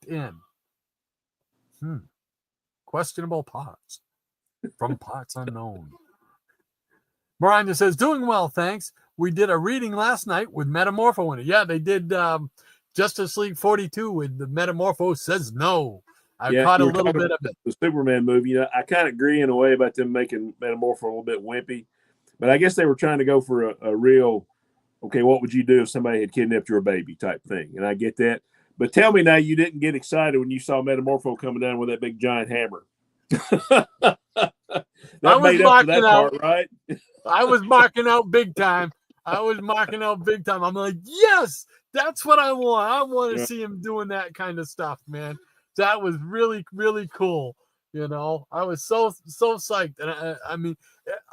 in. Questionable parts from parts unknown. Miranda says, doing well, thanks. We did a reading last night with Metamorpho in it. Yeah, they did Justice League 42 with the Metamorpho Says No. I caught a you were little talking bit of about it. the Superman movie. You know, I kind of agree in a way about them making Metamorpho a little bit wimpy, but I guess they were trying to go for a real, okay, what would you do if somebody had kidnapped your baby type thing? And I get that. But tell me now, you didn't get excited when you saw Metamorpho coming down with that big giant hammer. That made up for that part, right? I was marking out big time. I'm like, yes, that's what I want. I want to see him doing that kind of stuff, man. That was really, really cool. You know, I was so psyched. And I mean,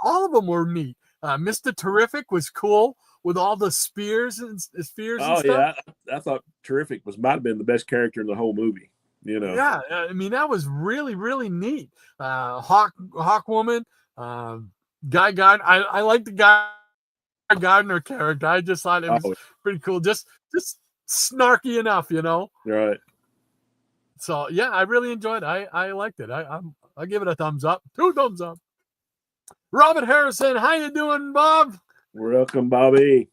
all of them were neat. Mr. Terrific was cool with all the spears and stuff. Yeah, I thought Terrific might have been the best character in the whole movie. You know. Yeah, I mean, that was really, really neat. Hawk Woman, Guy Gardner. I like the Guy Gardner character. I just thought it was pretty cool. Just snarky enough, you know. Right. So yeah, I really enjoyed it. I liked it. I give it a thumbs up. 2 thumbs up. Robert Harrison, how you doing, Bob? Welcome, Bobby.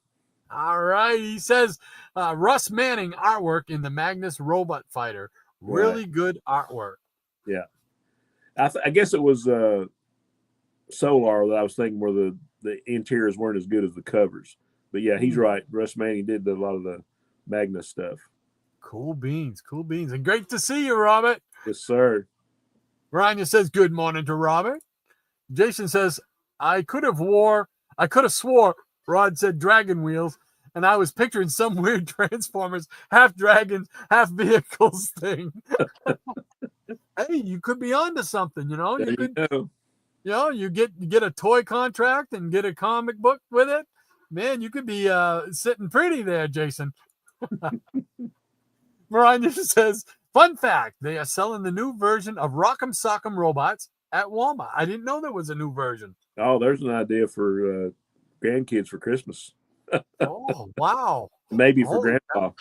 All right. He says Russ Manning artwork in the Magnus Robot Fighter. Really good artwork. Yeah. I guess it was Solar that I was thinking where the interiors weren't as good as the covers. But yeah, he's right. Russ Manning did a lot of the Magnus stuff. Cool beans. And great to see you, Robert. Yes, sir. Rania says good morning to Robert. Jason says, I could have swore Rod said dragon wheels, and I was picturing some weird Transformers, half dragons, half vehicles thing. Hey, you could be onto something, you know. You get a toy contract and get a comic book with it. Man, you could be sitting pretty there, Jason. Miranda says, fun fact, they are selling the new version of Rock'em Sock'em Robots at Walmart. I didn't know there was a new version. Oh, there's an idea for grandkids for Christmas. Oh, wow. Maybe for Grandpa.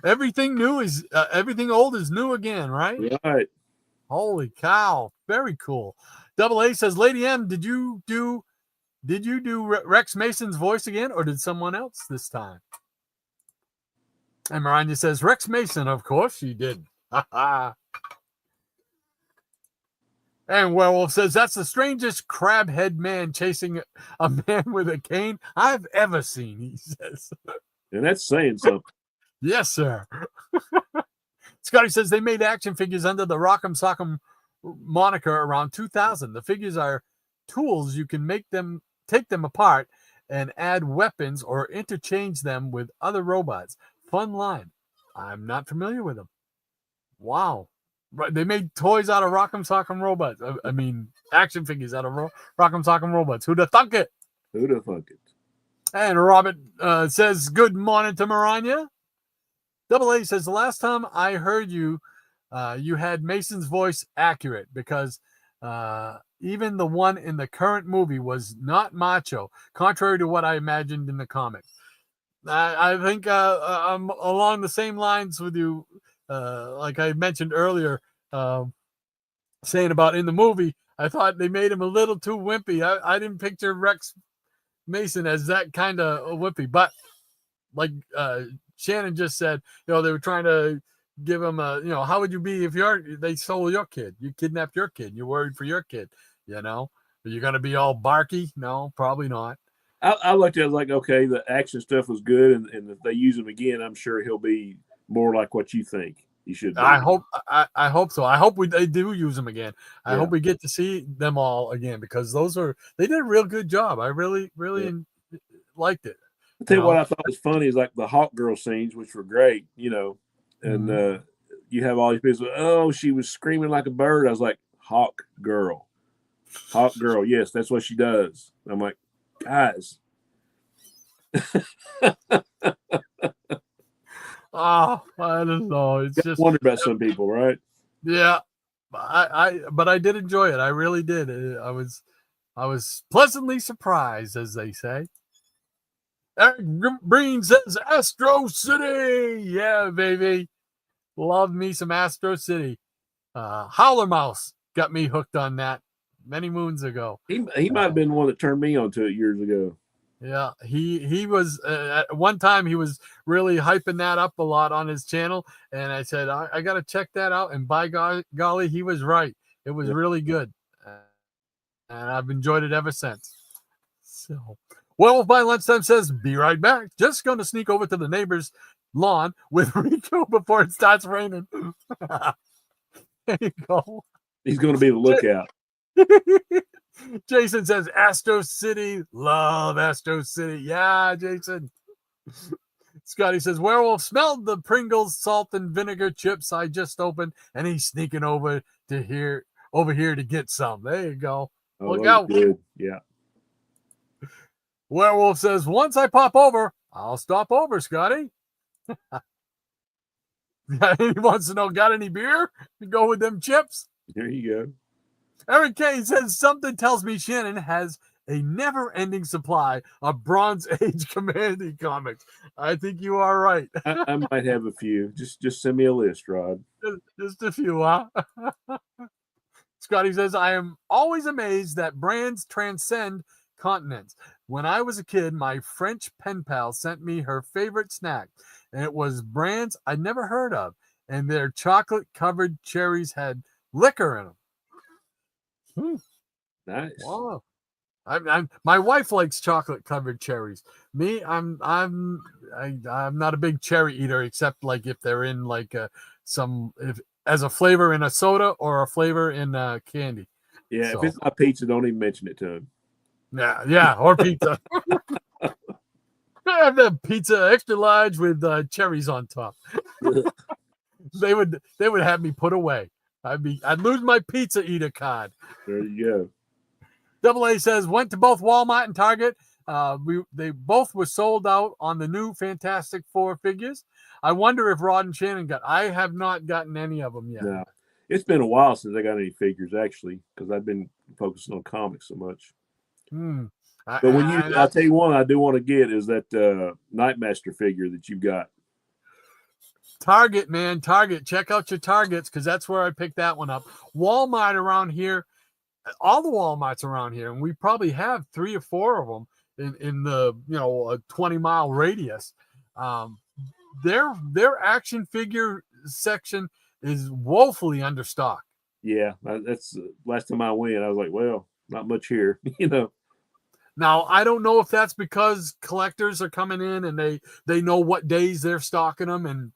Everything old is new again, right? Right. Holy cow. Very cool. Double A says, Lady M, did you do Rex Mason's voice again, or did someone else this time? And Miranda says, Rex Mason, of course she did. And Werewolf says, that's the strangest crab head man chasing a man with a cane I've ever seen, he says. And that's saying something. Yes, sir. Scotty says they made action figures under the Rock'em Sock'em moniker around 2000. The figures are tools. You can take them apart and add weapons or interchange them with other robots. Fun line. I'm not familiar with them. Wow. They made toys out of Rock'em Sock'em robots. I mean, action figures out of Rock'em Sock'em robots. Who'd have thunk it? Who'd have thunk it? And Robert says, good morning to Maranya. Double A says, the last time I heard you, you had Mason's voice accurate because even the one in the current movie was not macho, contrary to what I imagined in the comic. I think I'm along the same lines with you, like I mentioned earlier, saying about in the movie, I thought they made him a little too wimpy. I didn't picture Rex Mason as that kind of wimpy, but like Shannon just said, they were trying to give him how would you be if they stole your kid? You kidnapped your kid. You're worried for your kid, Are you going to be all barky? No, probably not. I looked at it like, okay, the action stuff was good, and if they use him again, I'm sure he'll be more like what you think he should be. I hope so. I hope they do use him again. I hope we get to see them all again because they did a real good job. I really liked it. I tell you what I thought was funny is like the Hawk Girl scenes, which were great, and you have all these people. Oh, she was screaming like a bird. I was like, Hawk Girl, yes, that's what she does. I'm like, guys. Oh, I don't know. It's just wonder about some people, right? Yeah. But I did enjoy it. I really did. I was pleasantly surprised, as they say. Eric Breen says Astro City. Yeah, baby. Love me some Astro City. Howler Mouse got me hooked on that many moons ago. He might have been the one that turned me onto it years ago. Yeah, he was at one time he was really hyping that up a lot on his channel, and I said I got to check that out. And by golly, he was right. It was really good, and I've enjoyed it ever since. So, Werewolf by Lunchtime says, "Be right back. Just going to sneak over to the neighbor's lawn with Rico before it starts raining." There you go. He's going to be the lookout. Jason says Astro City. Love Astro City. Yeah, Jason. Scotty says Werewolf smelled the Pringles salt and vinegar chips I just opened, and he's sneaking over here to get some. There you go. Oh, Look out. Good. Yeah. Werewolf says once I pop over, I'll stop over, Scotty. He wants to know, got any beer to go with them chips? There you go. Eric K says something tells me Shannon has a never-ending supply of Bronze Age Commanding comics. I think you are right. I might have a few. Just send me a list, Rod. Just a few, huh? Scotty says, I am always amazed that brands transcend continents. When I was a kid, my French pen pal sent me her favorite snack, and it was brands I'd never heard of, and their chocolate-covered cherries had liquor in them. Nice. Wow. My wife likes chocolate covered cherries. Me, I'm not a big cherry eater, except like if they're in like as a flavor in a soda or a flavor in candy. Yeah, So. if it's not pizza, don't even mention it to him. Yeah, or pizza. I have the pizza extra large with cherries on top. They would have me put away. I'd lose my pizza eater card. There you go. Double A says went to both Walmart and Target. They both were sold out on the new Fantastic Four figures. I wonder if Rod and Shannon got. I have not gotten any of them yet. No, it's been a while since I got any figures actually, because I've been focusing on comics so much. But I'll tell you one I do want to get is that Nightmaster figure that you've got. Target, man, Target. Check out your Targets, because that's where I picked that one up. Walmart around here, all the Walmarts around here, and we probably have 3 or 4 of them in the a 20-mile radius. Their action figure section is woefully understocked. Yeah, that's last time I went. I was like, well, not much here, Now, I don't know if that's because collectors are coming in and they know what days they're stocking them, and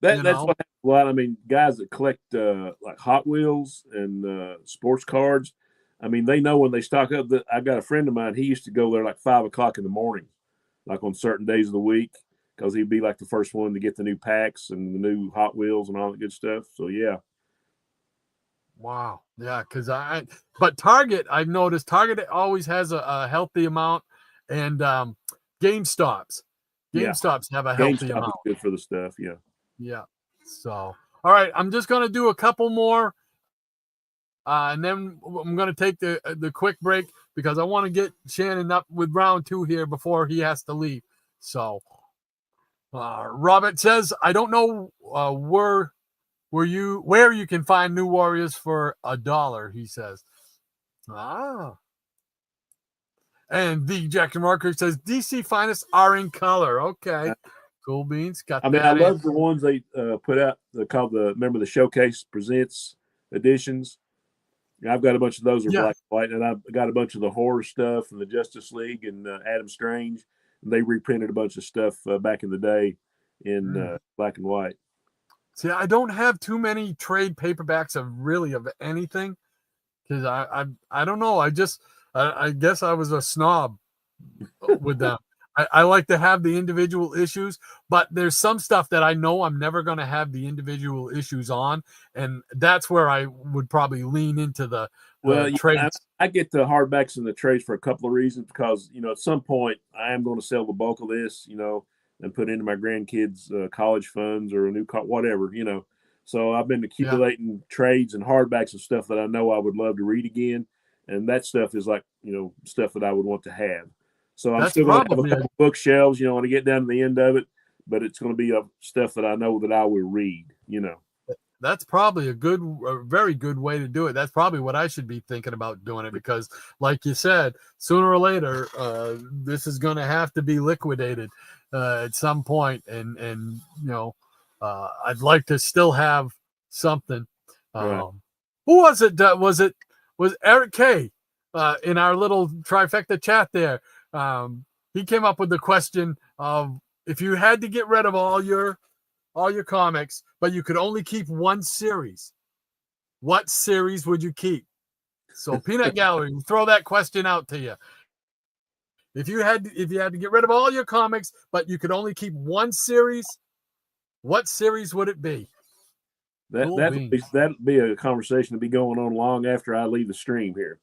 that's what happens a lot. I mean, guys that collect like Hot Wheels and sports cards, I mean, they know when they stock up. I got a friend of mine. He used to go there like 5 o'clock in the morning, like on certain days of the week, because he'd be like the first one to get the new packs and the new Hot Wheels and all that good stuff. So yeah. Wow. Yeah, but Target, I've noticed Target always has a healthy amount, and GameStops have a healthy amount. Is good for the stuff. Yeah. Yeah. So, all right, I'm just going to do a couple more, and then I'm going to take the quick break because I want to get Shannon up with round 2 here before he has to leave. So, Robert says, I don't know where you can find New Warriors for $1, he says. And the Jackson Marker says DC Finest are in color. Okay. Cool beans. I love the ones they put out. They're called remember the Showcase Presents editions. I've got a bunch of those are black and white, and I've got a bunch of the horror stuff and the Justice League and Adam Strange. And they reprinted a bunch of stuff back in the day in black and white. See, I don't have too many trade paperbacks of anything, because I don't know. I guess I was a snob with them. I like to have the individual issues, but there's some stuff that I know I'm never going to have the individual issues on, and that's where I would probably lean into the trades. I get the hardbacks and the trades for a couple of reasons, because at some point I am going to sell the bulk of this, and put into my grandkids' college funds or a new car, whatever, So I've been accumulating trades and hardbacks of stuff that I know I would love to read again. And that stuff is like, stuff that I would want to have. So I'm still going to have a couple bookshelves, when I get down to the end of it, but it's going to be stuff that I know that I will read, That's probably a very good way to do it. That's probably what I should be thinking about doing it, because like you said, sooner or later, this is going to have to be liquidated at some point. And I'd like to still have something. Right. Who was it? Was Eric K in our little trifecta chat there? He came up with the question of, if you had to get rid of all your comics, but you could only keep one series, what series would you keep? So Peanut Gallery, throw that question out to you. If you had to get rid of all your comics, but you could only keep one series, what series would it be? That'd be a conversation to be going on long after I leave the stream here.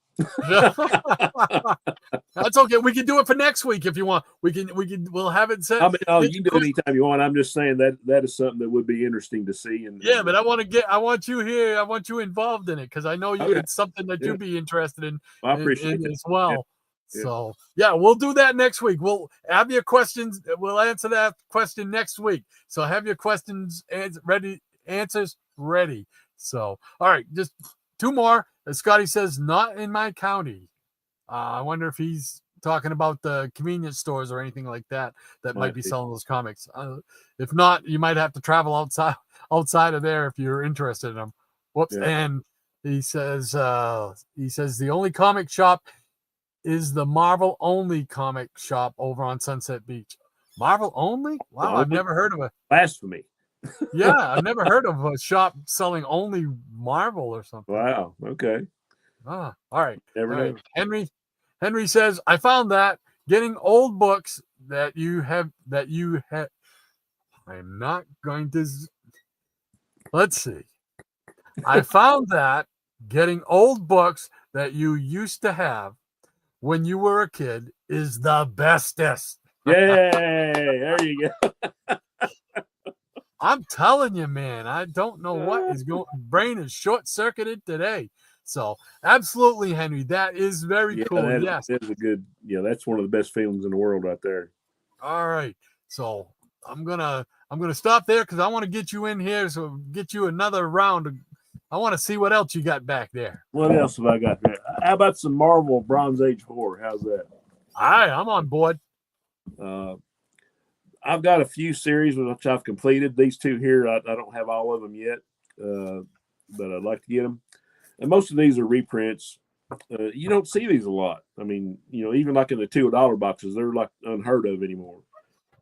That's okay. We can do it for next week if you want. We'll have it set. I mean, you can do it anytime you want. I'm just saying that is something that would be interesting to see. But I want you here. I want you involved in it, because I know it's something that you'd be interested in. I appreciate it as well. Yeah. So we'll do that next week. We'll have your questions. We'll answer that question next week. So have your questions answers ready. So, all right, just two more. As Scotty says, not in my county. I wonder if he's talking about the convenience stores or anything like that might be selling those comics. If not, you might have to travel outside of there if you're interested in them. Whoops. Yeah. And he says the only comic shop is the Marvel only comic shop over on Sunset Beach. Marvel only? Wow, I've never heard of it. Blasphemy. Yeah, I've never heard of a shop selling only Marvel or something. Wow. Okay. All right. Never know. Henry says, I found that getting old books that you have. I'm not going to. Let's see. I found that getting old books that you used to have when you were a kid is the bestest. Yay! There you go. I'm telling you, man, I don't know what is going. Brain is short-circuited today. So absolutely, Henry, that is very cool. Yes, that is a good. Yeah, that's one of the best feelings in the world, right there. All right, so I'm gonna stop there because I want to get you in here, so get you another round. I want to see what else you got back there. What else have I got there? How about some Marvel Bronze Age horror? How's that? All right, I'm on board. I've got a few series which I've completed. These two here, I don't have all of them yet, but I'd like to get them. And most of these are reprints. You don't see these a lot. I mean, even like in the $2 boxes, they're like unheard of anymore.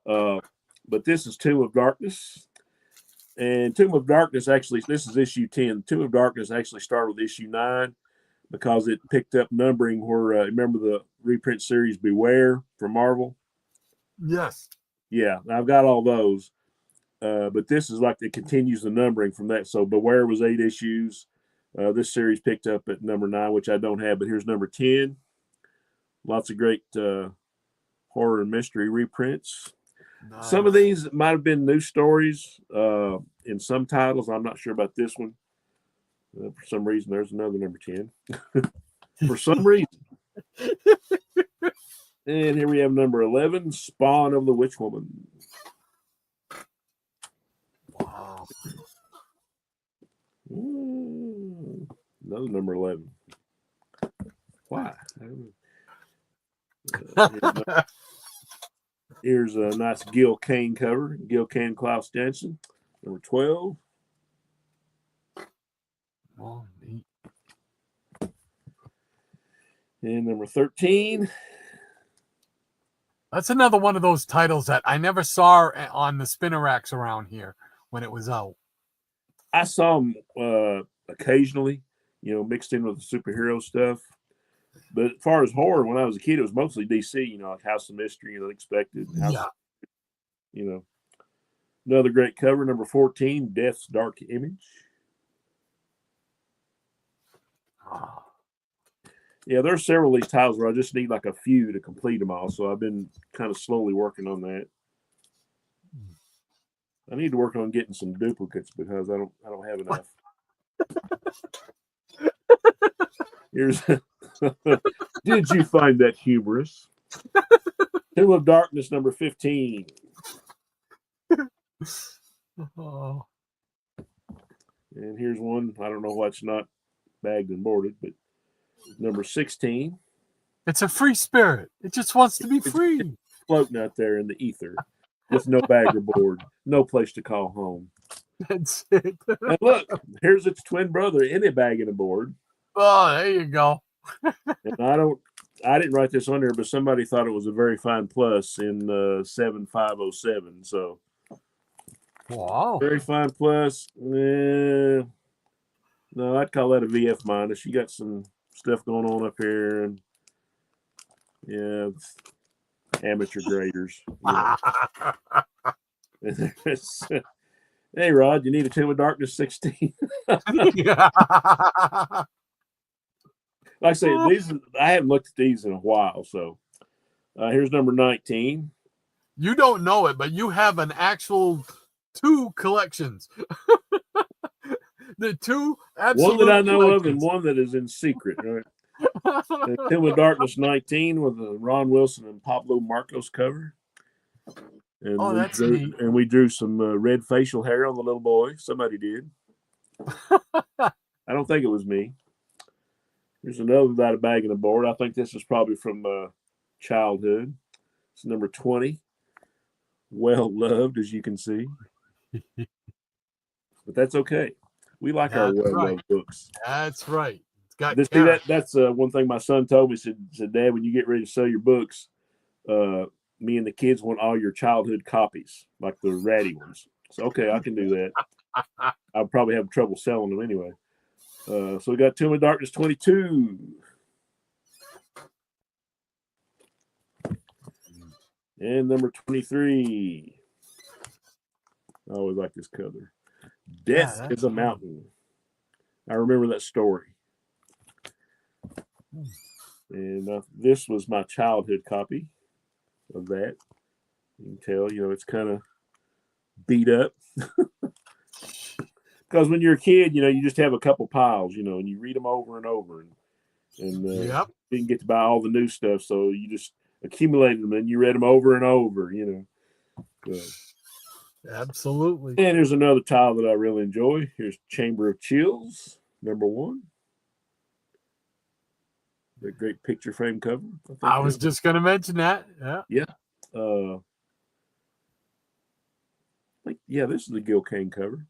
But this is Tomb of Darkness. And Tomb of Darkness, actually, this is issue 10. Tomb of Darkness actually started with issue 9 because it picked up numbering where, remember the reprint series Beware from Marvel? Yes. Yeah, I've got all those. But this is like it continues the numbering from that. So Beware was 8 issues. This series picked up at number 9, which I don't have, but here's number 10. Lots of great horror and mystery reprints. Nice. Some of these might have been new stories in some titles. I'm not sure about this one. For some reason, there's another number 10. For some reason. And here we have number 11, Spawn of the Witch Woman. Wow. Another number 11. Why? Here's a nice Gil Kane cover. Gil Kane, Klaus Janson. Number 12. Oh, neat. And number 13. That's another one of those titles that I never saw on the spinner racks around here when it was out. I saw them occasionally, mixed in with the superhero stuff. But as far as horror, when I was a kid, it was mostly DC, like House of Mystery and Unexpected. Another great cover, number 14, Death's Dark Image. Oh. Yeah, there's several of these titles where I just need like a few to complete them all. So I've been kind of slowly working on that. I need to work on getting some duplicates because I don't have enough. Here's did you find that humorous? Tomb of Darkness number 15. Oh. And here's one. I don't know why it's not bagged and boarded, but number 16. It's a free spirit. It just wants to be free. Floating out there in the ether with no bag or board, no place to call home. That's it. And look, here's its twin brother in a bag and a board. Oh, there you go. And I didn't write this on there, but somebody thought it was a very fine plus in 7507. So Wow. very fine plus. No, I'd call that a VF minus. You got some stuff going on up here, and yeah, it's amateur graders. Hey, Rod, you need a Tomb of Darkness 16. Like I say, I haven't looked at these in a while. So here's number 19. You don't know it, but you have an actual 2 collections. The 2 absolute one that I know of collections. and one that is in secret. Right? The Tomb of Darkness 19 with the Ron Wilson and Pablo Marcos cover. And that's neat. And we drew some red facial hair on the little boy. Somebody did. I don't think it was me. Here's another without a bag and a board. I think this is probably from childhood. It's number 20. Well loved, as you can see. But that's okay. We like our well-loved books. That's right. It's got that's one thing my son told me. Said, Dad, when you get ready to sell your books, me and the kids want all your childhood copies, like the ratty ones. So, okay, I can do that. I'll probably have trouble selling them anyway. So we got Tomb of Darkness 22. And number 23. I always like this cover. Death is a Mountain. I remember that story. And this was my childhood copy of that. You can tell, it's kind of beat up. Because when you're a kid, you just have a couple piles, and you read them over and over. And you didn't get to buy all the new stuff, so you just accumulated them and you read them over and over, So. Absolutely. And here's another tile that I really enjoy. Here's Chamber of Chills, number 1. The great picture frame cover. I was just going to mention that. Yeah. Yeah. This is the Gil Kane cover.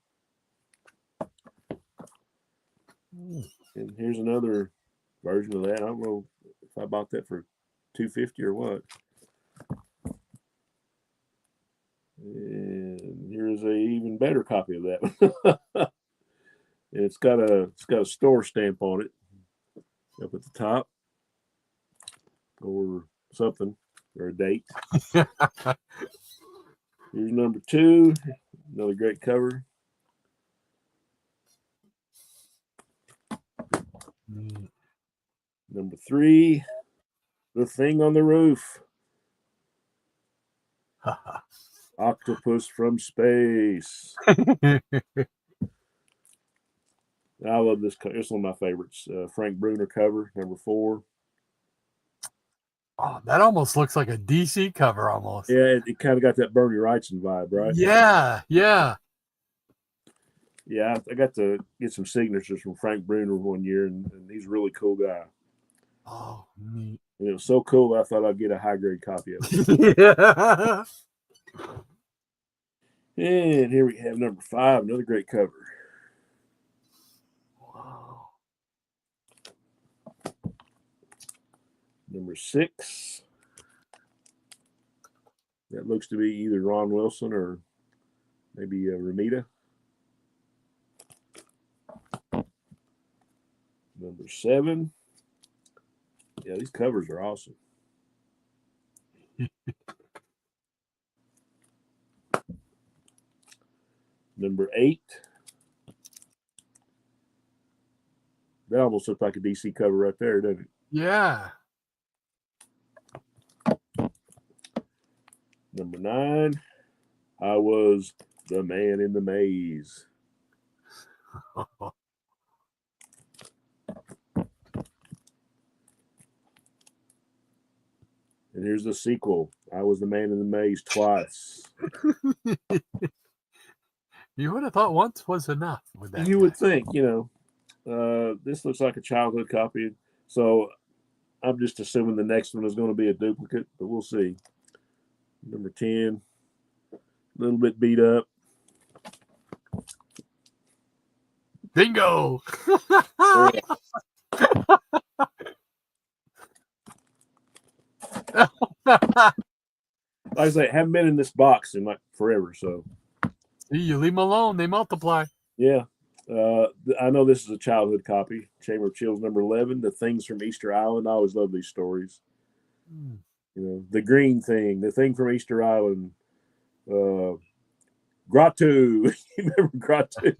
And here's another version of that. I don't know if I bought that for $250 or what. And here's a even better copy of that. And it's got a store stamp on it up at the top, or something, or a date. Here's number 2, another great cover. Number 3, The Thing on the Roof. Octopus from Space. I love this cover. It's one of my favorites. Frank Bruner cover, number 4. Oh, that almost looks like a DC cover almost. Yeah, it kind of got that Bernie Wrightson vibe, right? Yeah. Yeah, I got to get some signatures from Frank Bruner one year, and he's a really cool guy. Oh, neat. And it was so cool, I thought I'd get a high-grade copy of it. Yeah. And here we have number 5, another great cover. Wow. Number 6. That looks to be either Ron Wilson or maybe Ramita. Number 7. Yeah, these covers are awesome. Number 8. That almost looks like a DC cover right there, doesn't it? Yeah. Number 9. I was The Man in the Maze. And here's the sequel. I Was the Man in the Maze twice. You would have thought once was enough with that. You guy. would think, this looks like a childhood copy. So I'm just assuming the next one is going to be a duplicate, but we'll see. Number 10, a little bit beat up. Bingo. Like I say, haven't been in this box in like forever. So See, you leave them alone, they multiply. yeah, I know this is a childhood copy. Chamber of Chills number 11. The Things from Easter Island. I always love these stories. The green thing, the thing from Easter Island. Grotto. You remember Grotto?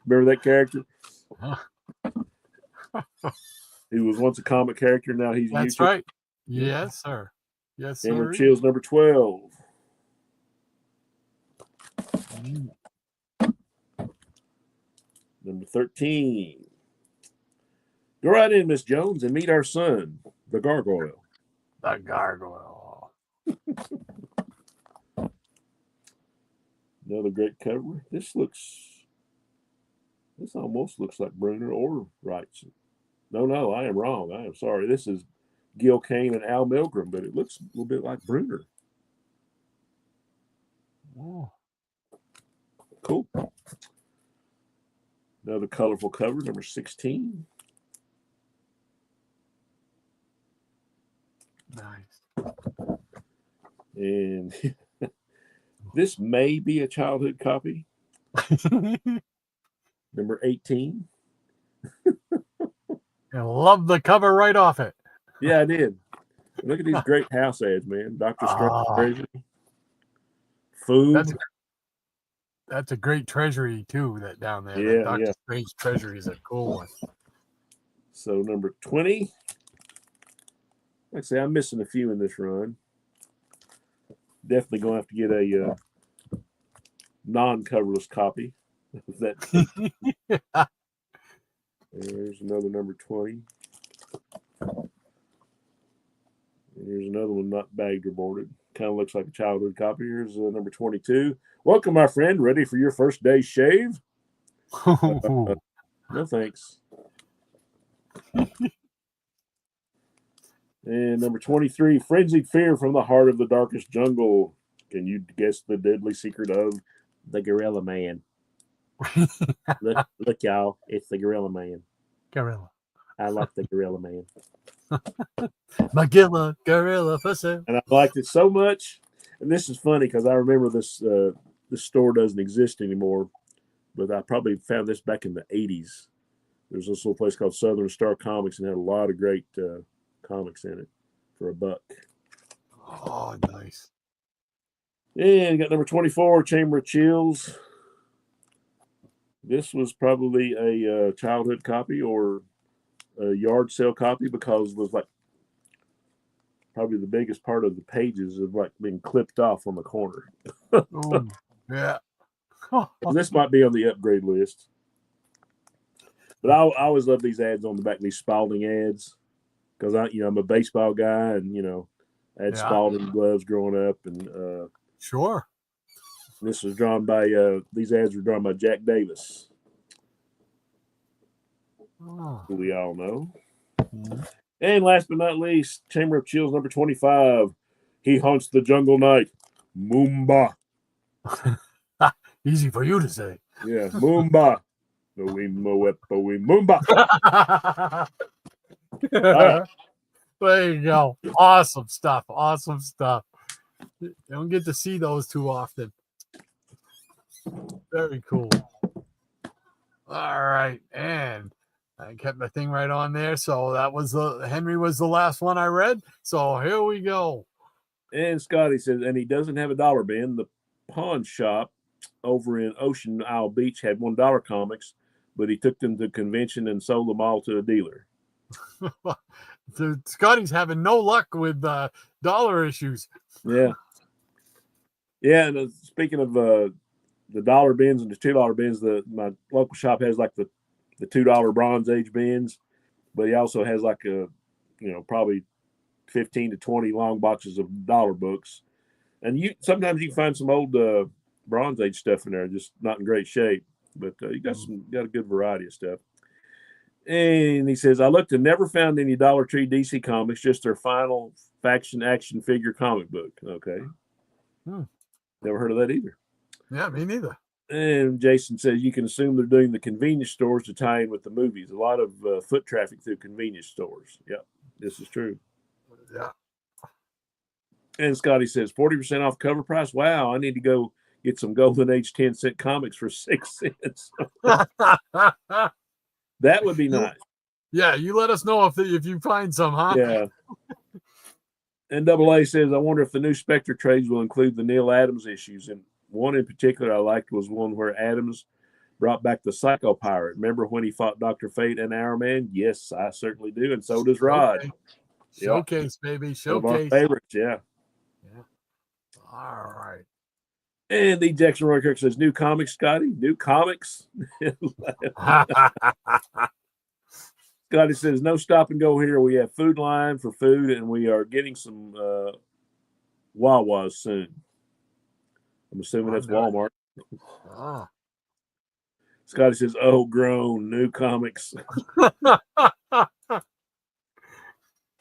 Remember that character? He was once a comic character. Now he's That's YouTube. right. Yes, sir. Yes, Chamber sir. of Chills number 12. Number 13. Go right in, Miss Jones, and meet our son, the gargoyle. The gargoyle. Another great cover. This almost looks like Bruner or Wrightson. No, I am wrong. I am sorry. This is Gil Kane and Al Milgram, but it looks a little bit like Bruner. Oh. Cool. Another colorful cover, number 16. Nice. And this may be a childhood copy. Number 18. I love the cover right off it. Yeah, I did. Look at these great house ads, man. Dr. Strange Treasury. Food. That's a great treasury, too, that down there. Yeah, Dr. yeah. Strange Treasury is a cool one. So number 20. Like I say, I'm missing a few in this run. Definitely going to have to get a non-coverless copy of that. There's another number 20. And here's another one not bagged or boarded. Kind of looks like a childhood copy. Here's number 22. Welcome, my friend. Ready for your first day's shave? No thanks. And number 23, Frenzied Fear from the Heart of the Darkest Jungle. Can you guess the deadly secret of the Gorilla Man? Look, y'all. It's the Gorilla Man. Gorilla. I like the Gorilla Man. Magilla, gorilla for sale. And I liked it so much. And this is funny because I remember this store doesn't exist anymore, but I probably found this back in the 80s. There's this little place called Southern Star Comics and had a lot of great comics in it for $1. Oh, nice. And you got number 24, Chamber of Chills. This was probably a childhood copy or a yard sale copy because it was like probably the biggest part of the pages have like been clipped off on the corner. Ooh, yeah. This might be on the upgrade list. But I always love these ads on the back, these Spalding ads, because I'm a baseball guy and I had Spalding gloves growing up, and Sure. this was drawn by these ads were drawn by Jack Davis, Oh. who we all know. Mhm. And last but not least, Chamber of Chills number 25. He haunts the jungle night. Moomba. Easy for you to say. Yeah, Moomba. Moomba. There you go. Awesome stuff. Awesome stuff. You don't get to see those too often. Very cool. All right. And I kept my thing right on there. So that was Henry was the last one I read. So here we go. And Scotty says, and he doesn't have a dollar bin. The pawn shop over in Ocean Isle Beach had $1 comics, but he took them to convention and sold them all to a dealer. Scotty's having no luck with dollar issues. Yeah. Yeah, and speaking of the dollar bins and the $2 bins. My local shop has like the $2 Bronze Age bins, but he also has like probably 15 to 20 long boxes of dollar books. And sometimes you can find some old Bronze Age stuff in there, just not in great shape. But you got a good variety of stuff. And he says, I looked and never found any Dollar Tree DC comics, just their final faction action figure comic book. Okay. Never heard of that either. Yeah, me neither. And Jason says you can assume they're doing the convenience stores to tie in with the movies. A lot of foot traffic through convenience stores. Yep, this is true. Yeah. And Scotty says 40% off cover price. Wow, I need to go get some Golden Age 10-cent comics for 6 cents. That would be nice. Yeah, you let us know if you find some, huh? Yeah. And Double A says, I wonder if the new Spectre trades will include the Neil Adams issues. And one in particular I liked was one where Adams brought back the Psycho Pirate. Remember when he fought Dr. Fate and Hourman? Yes, I certainly do. And so does Rod. Okay. Showcase, baby. Showcase. One of our favorites, yeah. All right. And the Jackson Roy Kirk says, new comics, Scotty? New comics? Scotty says, no stop and go here. We have Food Line for food, and we are getting some Wawas soon. I'm assuming that's Walmart. Scotty says, oh, grown, new comics.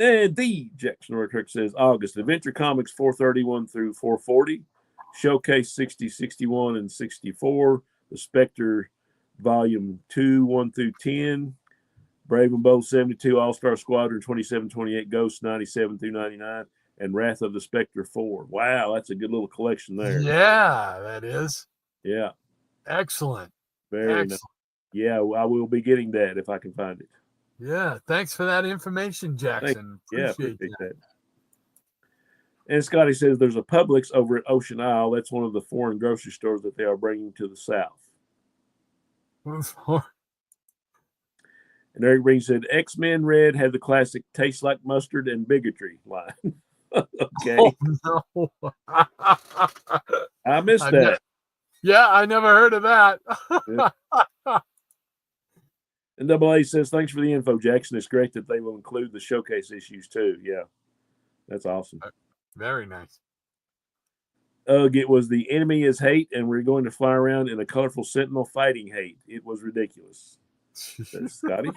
And the Jackson Roy Kirk says, August, Adventure Comics 431 through 440. Showcase 60, 61, and 64. The Spectre Volume 2, 1 through 10. Brave and Bold 72, All-Star Squadron 27, 28, Ghost 97 through 99, and Wrath of the Spectre 4. Wow, that's a good little collection there. Yeah, that is. Yeah. Excellent. Very Excellent. nice. Yeah, I will be getting that if I can find it. Yeah, thanks for that information, Jackson. Appreciate that. And Scotty says there's a Publix over at Ocean Isle. That's one of the foreign grocery stores that they are bringing to the South. And Eric Green said X-Men Red had the classic taste like mustard and bigotry line. Okay. Oh, no. I missed that. I never heard of that. Yeah. And Double A says, thanks for the info, Jackson. It's great that they will include the showcase issues too. Yeah. That's awesome. Very nice. It was the enemy is hate, and we're going to fly around in a colorful sentinel fighting hate. It was ridiculous. That's Scotty.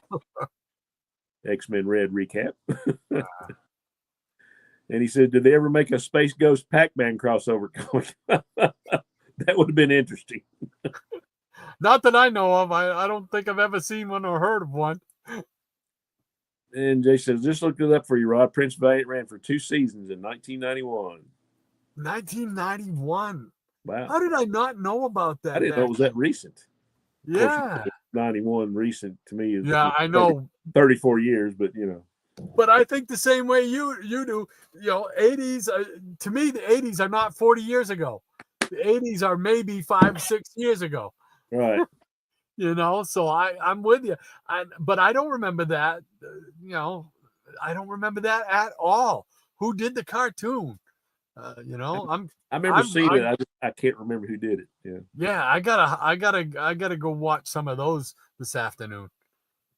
X-Men Red recap. And he said, did they ever make a Space Ghost Pac-Man crossover comic? That would have been interesting. Not that I know of. I don't think I've ever seen one or heard of one. And Jay says, just looked it up for you, Rod. Prince Valiant ran for 2 seasons in 1991. 1991. Wow. How did I not know about that? I didn't know it was that recent. Yeah. 91 recent to me is I know 34 years, but you know. But I think the same way you do. 80s, to me, the 80s are not 40 years ago. The 80s are maybe 5-6 years ago. Right. So I'm with you. But I don't remember that. I don't remember that at all. Who did the cartoon? I remember seeing it. I can't remember who did it. Yeah. Yeah, I gotta go watch some of those this afternoon.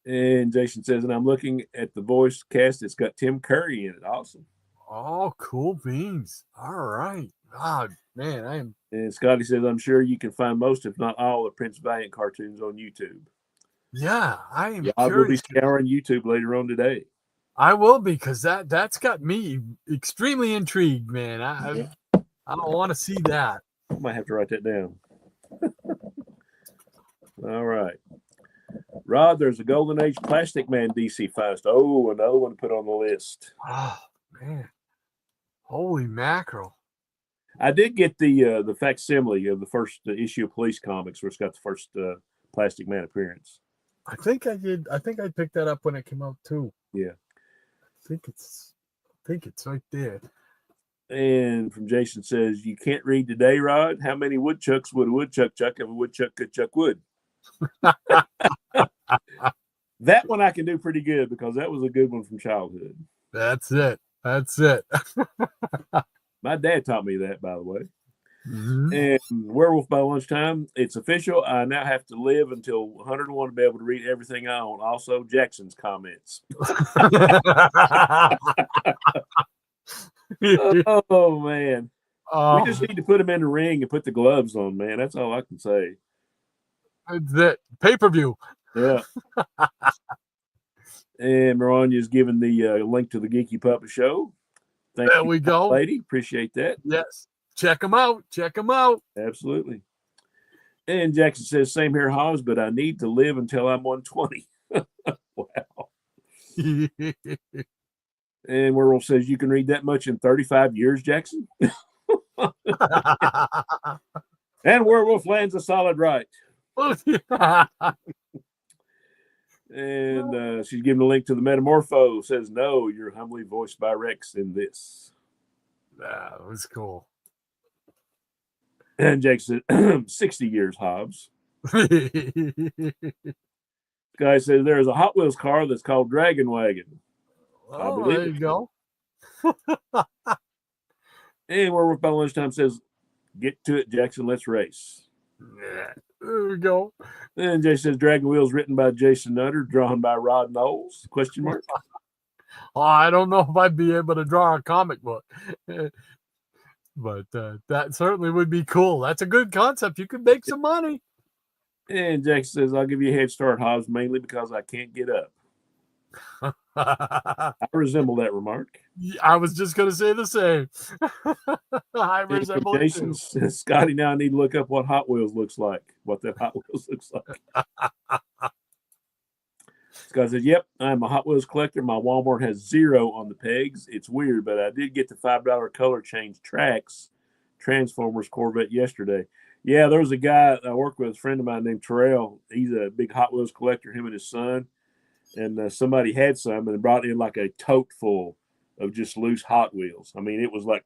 And Jason says, and I'm looking at the voice cast. It's got Tim Curry in it. Awesome. Oh, cool beans. All right. Oh, man, I am. And Scotty says, I'm sure you can find most, if not all, the Prince Valiant cartoons on YouTube. Yeah, I am. I will be scouring YouTube later on today. I will be, because that's got me extremely intrigued, man. I want to see that. I might have to write that down. All right. Rod, there's a Golden Age Plastic Man DC Fest. Oh, another one to put on the list. Oh, man. Holy mackerel. I did get the facsimile of the first issue of Police Comics, where it's got the first Plastic Man appearance. I think I did. I think I picked that up when it came out too. Yeah. I think it's right there. And from Jason says, you can't read today, Rod. How many woodchucks would a woodchuck chuck if a woodchuck could chuck wood? That one I can do pretty good, because that was a good one from childhood. That's it. My dad taught me that, by the way. Mhm. And Werewolf by Lunchtime, it's official. I now have to live until 101 to be able to read everything I own. Also, Jackson's comments. Oh, man. We just need to put him in the ring and put the gloves on, man. That's all I can say. The pay-per-view. Yeah. And Maronia's given the link to the Geeky Puppet Show. Thank There you, we go. lady. Appreciate that. Yes. Check them out. Check them out. Absolutely. And Jackson says, same here, Hobbs, but I need to live until I'm 120. Wow. And Werewolf says, you can read that much in 35 years, Jackson? And Werewolf lands a solid right. And she's giving a link to the Metamorpho. Says, no, you're humbly voiced by Rex in this. That was cool. And Jake said, 60 years, Hobbs. Guy says, there's a Hot Wheels car that's called Dragon Wagon. Oh, there you go. And Werewolf by Lunchtime says, get to it, Jackson. Let's race. Yeah, there we go. And Jay says, Dragon Wheels written by Jason Nutter, drawn by Rod Knowles? Question mark. Oh, I don't know if I'd be able to draw a comic book. But that certainly would be cool. That's a good concept. You could make some money. And Jack says, I'll give you a head start, Hobbs, mainly because I can't get up. I resemble that remark. I was just going to say the same. I resemble it Jason too. says, Scotty, now I need to look up what Hot Wheels looks like. What that Hot Wheels looks like. Scott says, yep, I'm a Hot Wheels collector. My Walmart has 0 on the pegs. It's weird, but I did get the $5 color change tracks Transformers Corvette yesterday. Yeah, there was a guy I work with, a friend of mine named Terrell. He's a big Hot Wheels collector, him and his son. And somebody had some and brought in like a tote full of just loose Hot Wheels. I mean, it was like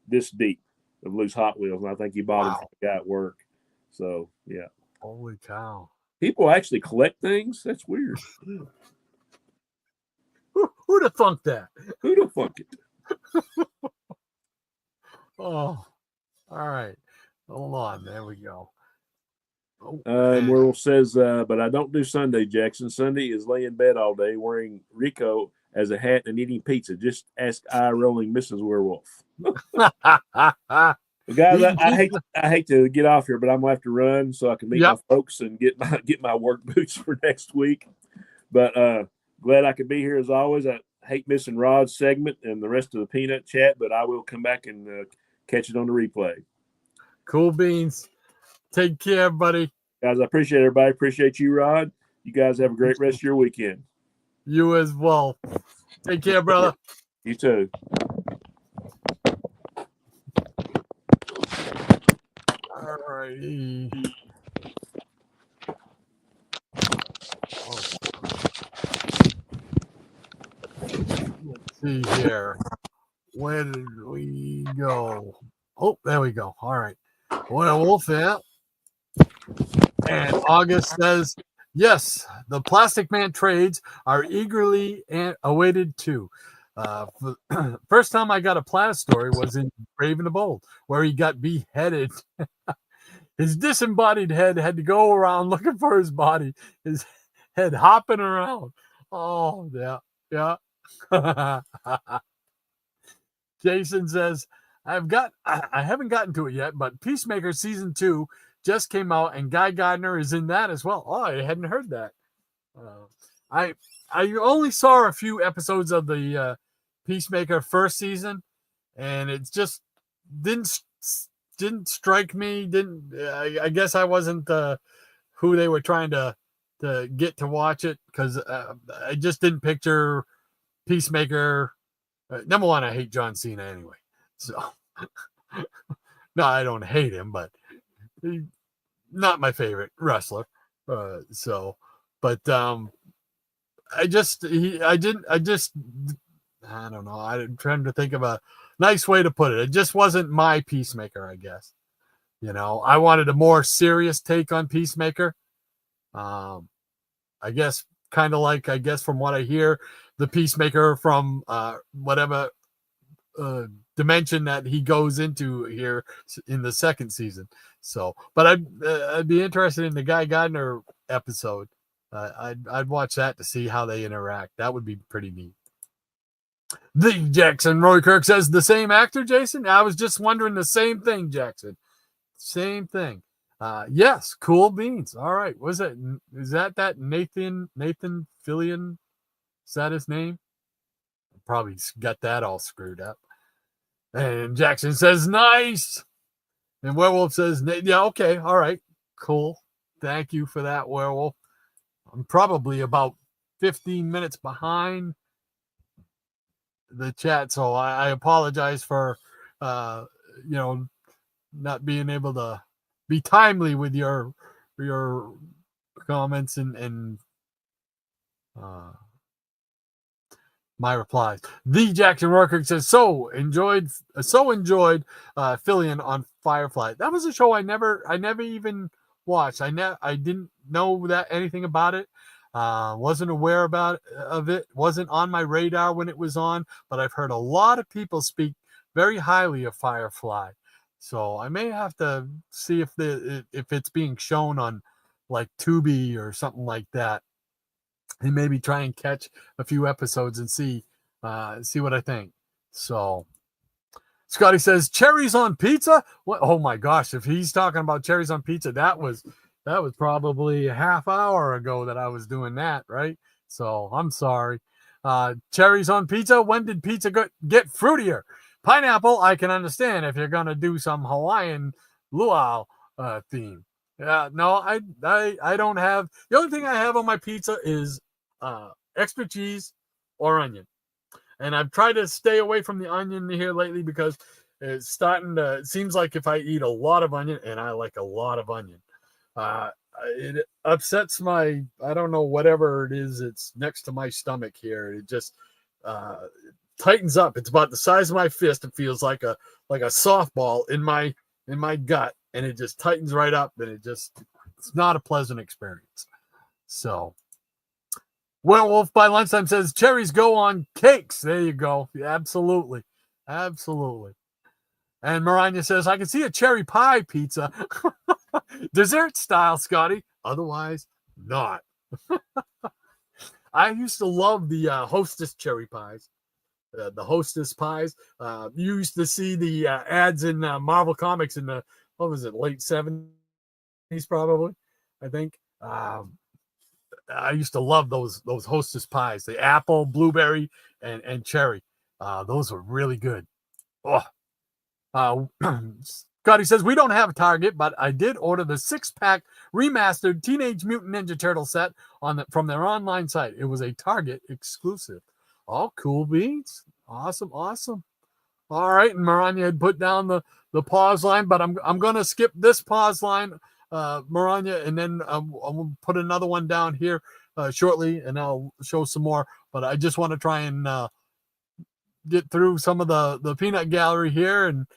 this deep of loose Hot Wheels. And I think he bought them from the guy at work. So, yeah. Holy cow. People actually collect things? That's weird. Who'd have thunk that? Who'd have thunk it? Oh, all right. Hold on. There we go. Oh, Werewolf says, but I don't do Sunday, Jackson. Sunday is lay in bed all day wearing Rico as a hat and eating pizza. Just ask eye-rolling Mrs. Werewolf. Guys, I hate to get off here, but I'm gonna have to run so I can meet my folks and get my work boots for next week. But glad I could be here as always. I hate missing Rod's segment and the rest of the peanut chat, but I will come back and catch it on the replay. Cool beans. Take care, buddy. Guys, I appreciate everybody. Appreciate you, Rod. You guys have a great rest of your weekend. You as well. Take care, brother. You too. All righty. Let's see here. Where did we go? Oh, there we go. All right. Werewolf, yeah. And August says, yes, the Plastic Man trades are eagerly awaited too. First time I got a Plas story was in Brave and the Bold, where he got beheaded. His disembodied head had to go around looking for his body, his head hopping around. Oh, yeah. Jason says, I haven't gotten to it yet, but Peacemaker season 2 just came out, and Guy Gardner is in that as well. Oh, I hadn't heard that. I only saw a few episodes of the Peacemaker first season, and it just didn't strike me. I guess I wasn't who they were trying to get to watch it, because I just didn't picture Peacemaker. Number one, I hate John Cena anyway, so no, I don't hate him, but he's not my favorite wrestler. I don't know. I'm trying to think of a nice way to put it. It just wasn't my Peacemaker, I guess. You know, I wanted a more serious take on Peacemaker. I guess kind of like, from what I hear, the Peacemaker from whatever dimension that he goes into here in the second season. So, but I'd be interested in the Guy Gardner episode. I'd watch that to see how they interact. That would be pretty neat. The Jackson Roy Kirk says the same actor, Jason. I was just wondering the same thing, Jackson. Same thing. Yes, cool beans. All right. Was it? Is that Nathan Fillion? Is that his name? Probably got that all screwed up. And Jackson says, nice. And Werewolf says, yeah, okay, all right, cool. Thank you for that, Werewolf. I'm probably about 15 minutes behind the chat, so I apologize for, not being able to be timely with your comments and my replies. The Jackson Rourke says, so enjoyed Fillion on Firefly. That was a show I never even watched. I didn't know that anything about it. Wasn't aware of it. Wasn't on my radar when it was on, but I've heard a lot of people speak very highly of Firefly. So I may have to see if it's being shown on like Tubi or something like that. And maybe try and catch a few episodes and see what I think. So Scotty says cherries on pizza. What? Oh my gosh! If he's talking about cherries on pizza, that was probably a half hour ago that I was doing that, right? So I'm sorry. Cherries on pizza. When did pizza get fruitier? Pineapple, I can understand if you're gonna do some Hawaiian luau theme. Yeah, no, I don't have. The only thing I have on my pizza is extra cheese or onion, and I've tried to stay away from the onion here lately because it's starting to. It seems like if I eat a lot of onion, and I like a lot of onion, it upsets my. I don't know, whatever it is. It's next to my stomach here. It just tightens up. It's about the size of my fist. It feels like a softball in my gut. And it just tightens right up, and it's not a pleasant experience. So, Werewolf by lunchtime says cherries go on cakes. There you go. Yeah, absolutely. Absolutely. And Maranya says, I can see a cherry pie pizza. Dessert style, Scotty. Otherwise, not. I used to love the Hostess cherry pies. The Hostess pies. You used to see the ads in Marvel Comics in the what was it, late 70s probably, I think. I used to love those Hostess pies, the apple, blueberry, and cherry. Those were really good. Scotty says, we don't have a Target, but I did order the 6-pack remastered Teenage Mutant Ninja Turtle set from their online site. It was a Target exclusive. Oh, cool beans. Awesome. All right, and Maranya had put down the pause line, but I'm going to skip this pause line, Maranya, and then I'll put another one down here shortly, and I'll show some more. But I just want to try and get through some of the peanut gallery here, and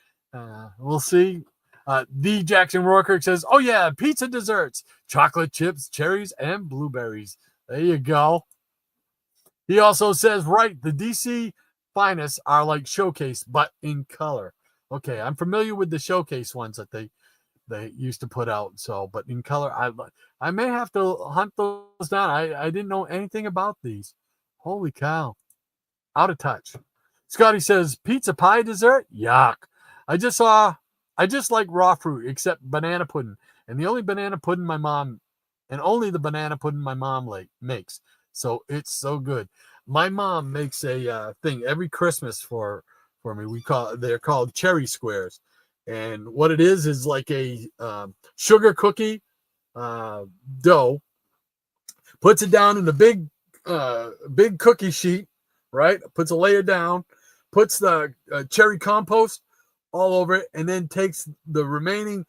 we'll see. The Jackson Rourke says, oh, yeah, pizza desserts, chocolate chips, cherries, and blueberries. There you go. He also says, right, the DC finest are like Showcase, but in color. Okay, I'm familiar with the Showcase ones that they used to put out. So, but in color, I may have to hunt those down. I didn't know anything about these. Holy cow. Out of touch. Scotty says, pizza pie dessert? Yuck. I just like raw fruit, except banana pudding. And the only banana pudding my mom makes. So it's so good. My mom makes a thing every Christmas for me. They're called cherry squares. And what it is like a sugar cookie dough, puts it down in a big cookie sheet, right? Puts a layer down, puts the cherry compost all over it, and then takes the remaining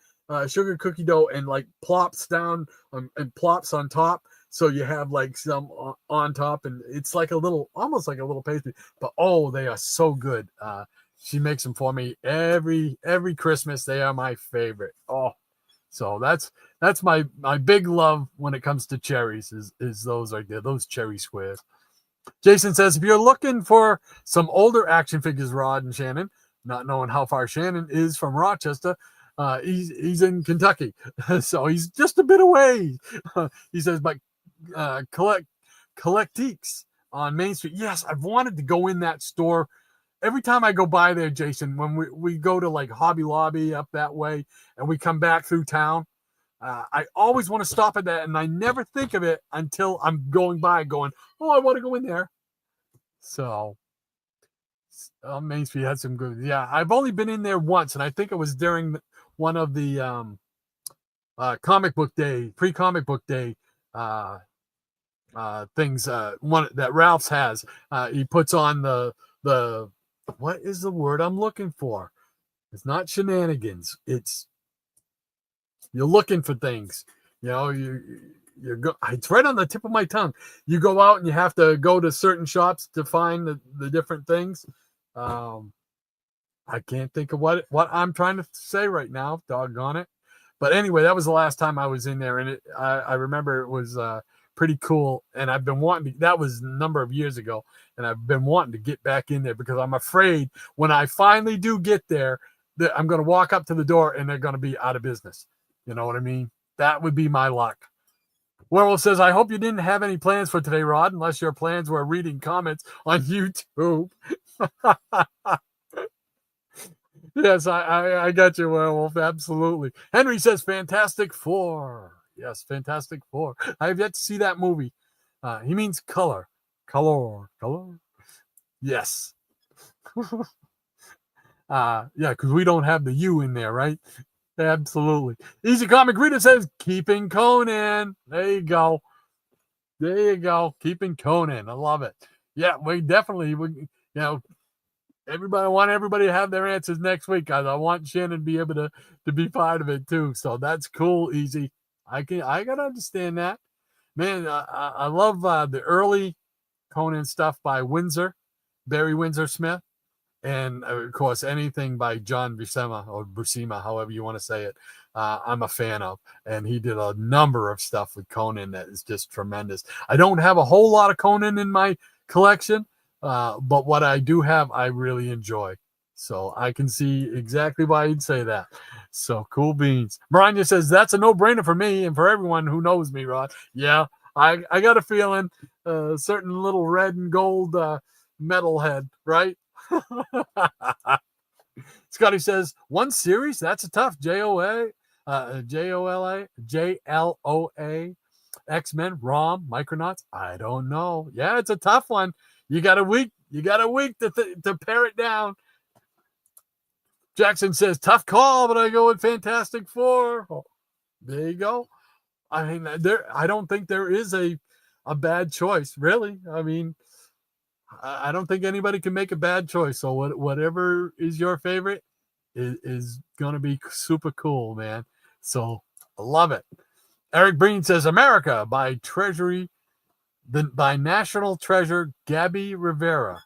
sugar cookie dough and like plops down and plops on top. So you have like some on top, and it's like almost like a little pastry. But oh, they are so good. She makes them for me every Christmas. They are my favorite. Oh, so that's my big love when it comes to cherries is those right there, those cherry squares. Jason says, if you're looking for some older action figures, Rod and Shannon, not knowing how far Shannon is from Rochester. He's in Kentucky, so he's just a bit away. He says, but Collectiques on Main Street. Yes, I've wanted to go in that store. Every time I go by there, Jason, when we go to like Hobby Lobby up that way and we come back through town, I always want to stop at that, and I never think of it until I'm going by going, oh, I want to go in there. So Main Street had some good. Yeah, I've only been in there once, and I think it was during one of the comic book day, pre-comic book day things. One that Ralph's has. He puts on the what is the word I'm looking for? It's not shenanigans. It's you're looking for things. You know, it's right on the tip of my tongue. You go out and you have to go to certain shops to find the different things. I can't think of what I'm trying to say right now. Doggone it. But anyway, that was the last time I was in there, and I remember it was pretty cool. And I've been wanting to, that was a number of years ago, and I've been wanting to get back in there because I'm afraid when I finally do get there, that I'm going to walk up to the door and they're going to be out of business. You know what I mean? That would be my luck. Werewolf says, I hope you didn't have any plans for today, Rod, unless your plans were reading comments on YouTube. Yes, I got you, Werewolf. Absolutely. Henry says, Fantastic Four. Yes, Fantastic Four. I have yet to see that movie. He means color. Color. Yes. Yeah, because we don't have the U in there, right? Absolutely. Easy Comic Reader says, Keeping Conan. There you go. Keeping Conan. I love it. Yeah, we definitely, I want everybody to have their answers next week. I want Shannon to be able to be part of it too. So that's cool, Easy. I can understand that. Man, I love the early Conan stuff by Barry Windsor Smith. And of course, anything by John Buscema or Buscema, however you want to say it, I'm a fan of. And he did a number of stuff with Conan that is just tremendous. I don't have a whole lot of Conan in my collection, but what I do have, I really enjoy. So I can see exactly why you'd say that. So cool beans. Maranya says, that's a no-brainer for me and for everyone who knows me, Rod. Yeah, I got a feeling a certain little red and gold metalhead, right? Scotty says, one series? That's a tough. JLOA, X-Men, ROM, Micronauts. I don't know. Yeah, it's a tough one. You got a week to pare it down. Jackson says, tough call, but I go with Fantastic Four. Oh, there you go. I mean, I don't think there is a bad choice, really. I mean, I don't think anybody can make a bad choice. So whatever is your favorite is going to be super cool, man. So I love it. Eric Breen says, America by National Treasure Gabby Rivera.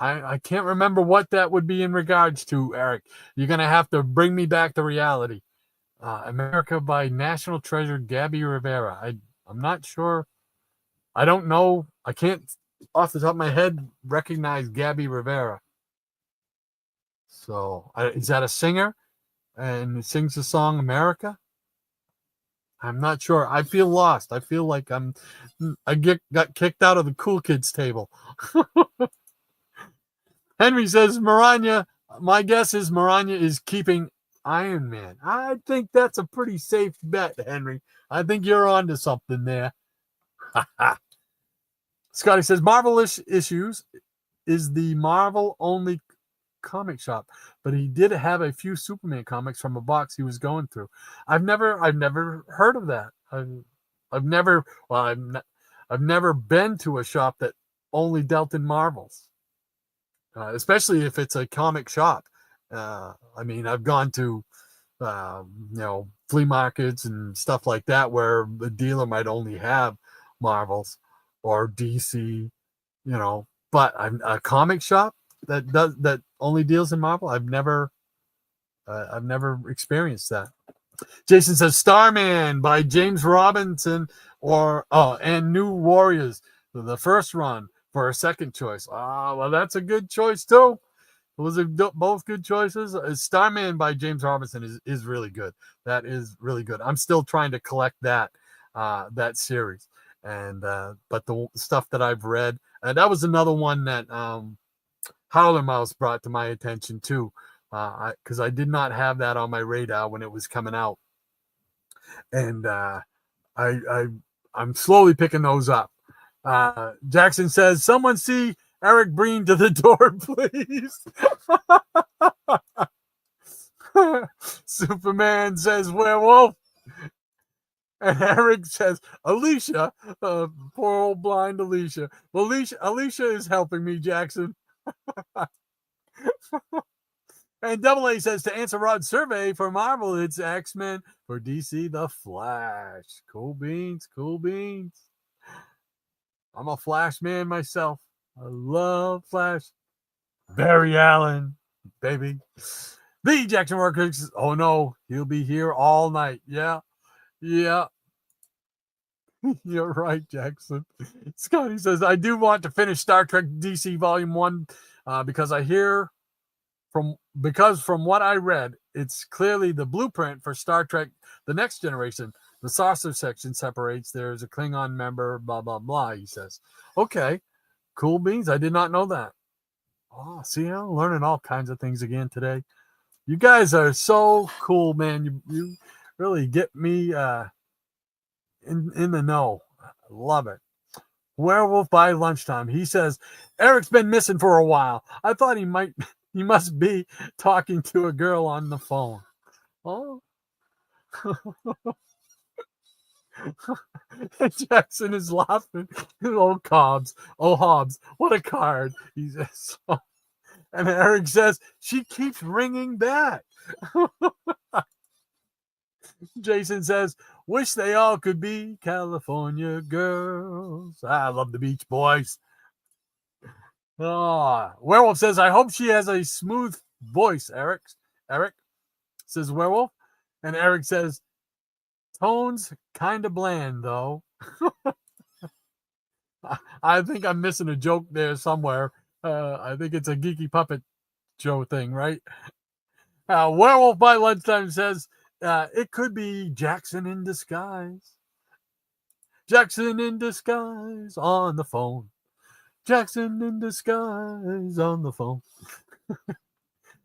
I can't remember what that would be in regards to, Eric. You're going to have to bring me back to reality. America by National Treasure Gabby Rivera. I'm not sure. I don't know. I can't, off the top of my head, recognize Gabby Rivera. So, is that a singer? And sings the song America? I'm not sure. I feel lost. I feel like I got kicked out of the cool kids table. Henry says, Maranya, my guess is Maranya is keeping Iron Man. I think that's a pretty safe bet, Henry. I think you're onto something there. Scotty says, Marvel Issues is the Marvel only comic shop, but he did have a few Superman comics from a box he was going through. I've never heard of that. I've never been to a shop that only dealt in Marvels, especially if it's a comic shop. I mean, I've gone to flea markets and stuff like that where the dealer might only have Marvels or DC, but a comic shop that only deals in Marvel, I've never experienced that. Jason says Starman by James Robinson and New Warriors, the first run for a second choice. Well, that's a good choice too. Those are both good choices. Starman by James Robinson is really good. That is really good. I'm still trying to collect that series, and but the stuff that I've read, and that was another one that Howler Mouse brought to my attention too, because I did not have that on my radar when it was coming out, and I'm slowly picking those up. Jackson says, "Someone see Eric Breen to the door, please." Superman says, "Werewolf." And Eric says, "Alicia, poor old blind Alicia." Well, Alicia is helping me, Jackson. And Double A says, "To answer Rod's survey for Marvel, it's X-Men. For DC, The Flash." Cool beans, cool beans. I'm a Flash man myself. I love Flash. Barry Allen, baby. The Jackson Workers. Oh no, he'll be here all night. Yeah. You're right, Jackson. Scotty says, "I do want to finish Star Trek DC Volume 1 because from what I read, it's clearly the blueprint for Star Trek The Next Generation. The saucer section separates. There's a Klingon member, blah, blah, blah," he says. Okay, cool beans. I did not know that. Oh, see, I'm learning all kinds of things again today. You guys are so cool, man. You really get me in the know. I love it. Werewolf by Lunchtime. He says, "Eric's been missing for a while. I thought he must be talking to a girl on the phone." Oh. Jackson is laughing. Oh, Hobbs. Oh, Hobbs. What a card. He says. And Eric says, "She keeps ringing back." Jason says, "Wish they all could be California girls." I love the Beach Boys. Oh, Werewolf says, "I hope she has a smooth voice, Eric." Eric says Werewolf. And Eric says, "Tone's kind of bland, though." I think I'm missing a joke there somewhere. I think it's a Geeky Puppet Show thing, right? Werewolf by Lunchtime says, "It could be Jackson in disguise." Jackson in disguise on the phone. Jackson in disguise on the phone.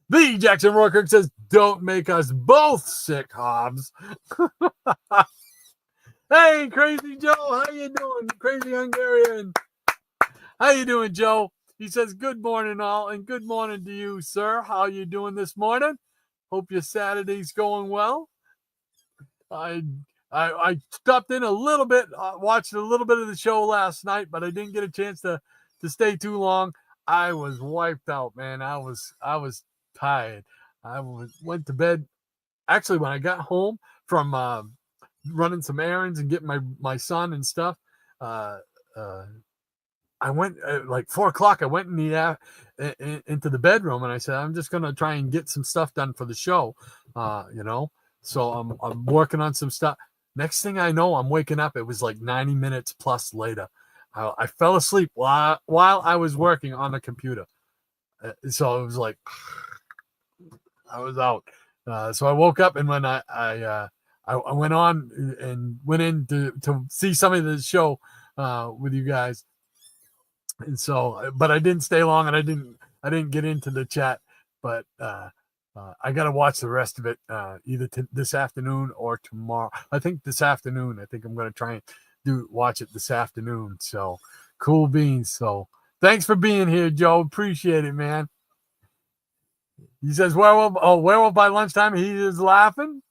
The Jackson Rourke says, "Don't make us both sick, Hobbs." Hey, Crazy Joe, how you doing? Crazy Hungarian. How you doing, Joe? He says, "Good morning, all, and good morning to you, sir. How you doing this morning? Hope your Saturday's going well." I stopped in a little bit, watched a little bit of the show last night, but I didn't get a chance to stay too long. I was wiped out, man. I was tired. I went to bed. Actually, when I got home from running some errands and getting my son and stuff, I went like 4:00. I went into the bedroom and I said, "I'm just gonna try and get some stuff done for the show," So I'm working on some stuff. Next thing I know, I'm waking up. It was like 90 minutes plus later. I fell asleep while I was working on the computer. So it was like I was out. So I woke up, and when I went on and went in to see some of the show with you guys. And so, but I didn't stay long, and I didn't get into the chat, but I got to watch the rest of it either this afternoon or tomorrow. I think this afternoon. I think I'm going to try and watch it this afternoon. So cool beans. So thanks for being here, Joe. Appreciate it, man. He says, Werewolf by Lunchtime. He is laughing.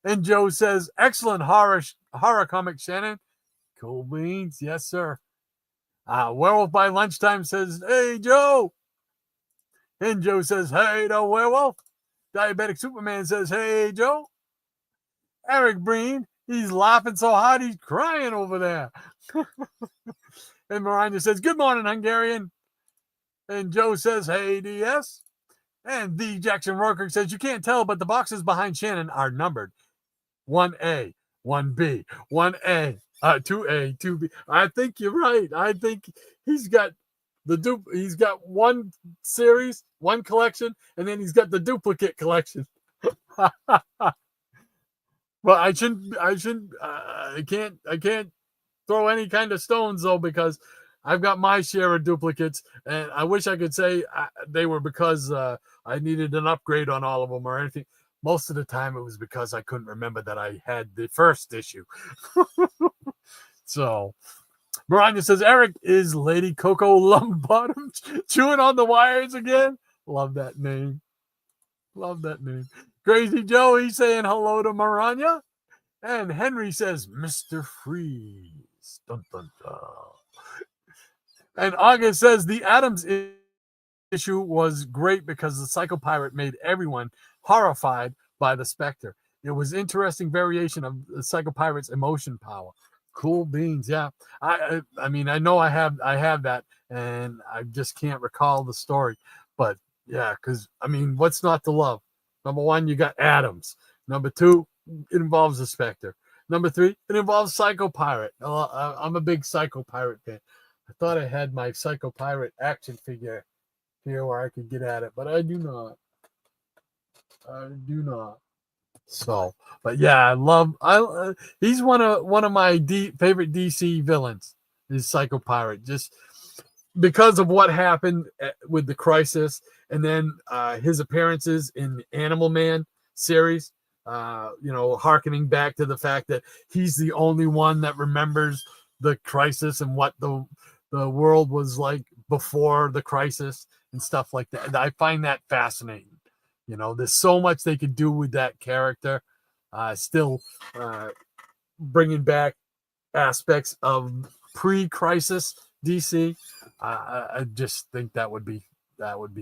And Joe says, "Excellent horror comic, Shannon." Cool beans. Yes, sir. Werewolf by Lunchtime says, "Hey, Joe." And Joe says, "Hey, the Werewolf." Diabetic Superman says, "Hey, Joe." Eric Breen, he's laughing so hard he's crying over there. And Miranda says, "Good morning, Hungarian." And Joe says, "Hey, DS." And the Jackson Rourke says, "You can't tell, but the boxes behind Shannon are numbered. 1A, 1B, 1A. 2A, 2B. I think you're right. I think he's got he's got one series, one collection, and then he's got the duplicate collection. Well, I can't throw any kind of stones though, because I've got my share of duplicates, and I wish I could say they were because I needed an upgrade on all of them or anything. Most of the time it was because I couldn't remember that I had the first issue. So Mariah says, Eric, is Lady Coco Lumbottom chewing on the wires again? Love that name. Love that name. Crazy Joe, he's saying hello to Mariah. And Henry says, Mr. Freeze. Dun, dun, dun. And August says, the Adams issue was great because the Psycho Pirate made everyone horrified by the Spectre. It was interesting variation of the Psycho Pirate's emotion power. Cool beans, yeah. I mean, I know I have that, and I just can't recall the story. But yeah, because I mean, what's not to love? Number one, you got Adams. Number two, it involves the Spectre. Number three, it involves Psycho Pirate. I'm a big Psycho Pirate fan. I thought I had my Psycho Pirate action figure here where I could get at it, but I do not. So, but yeah, he's one of my favorite DC villains is Psycho Pirate, just because of what happened with the Crisis, and then his appearances in the Animal Man series. Hearkening back to the fact that he's the only one that remembers the Crisis and what the world was like before the Crisis and stuff like that. And I find that fascinating. There's so much they could do with that character. Still bringing back aspects of pre-Crisis DC. I just think that would be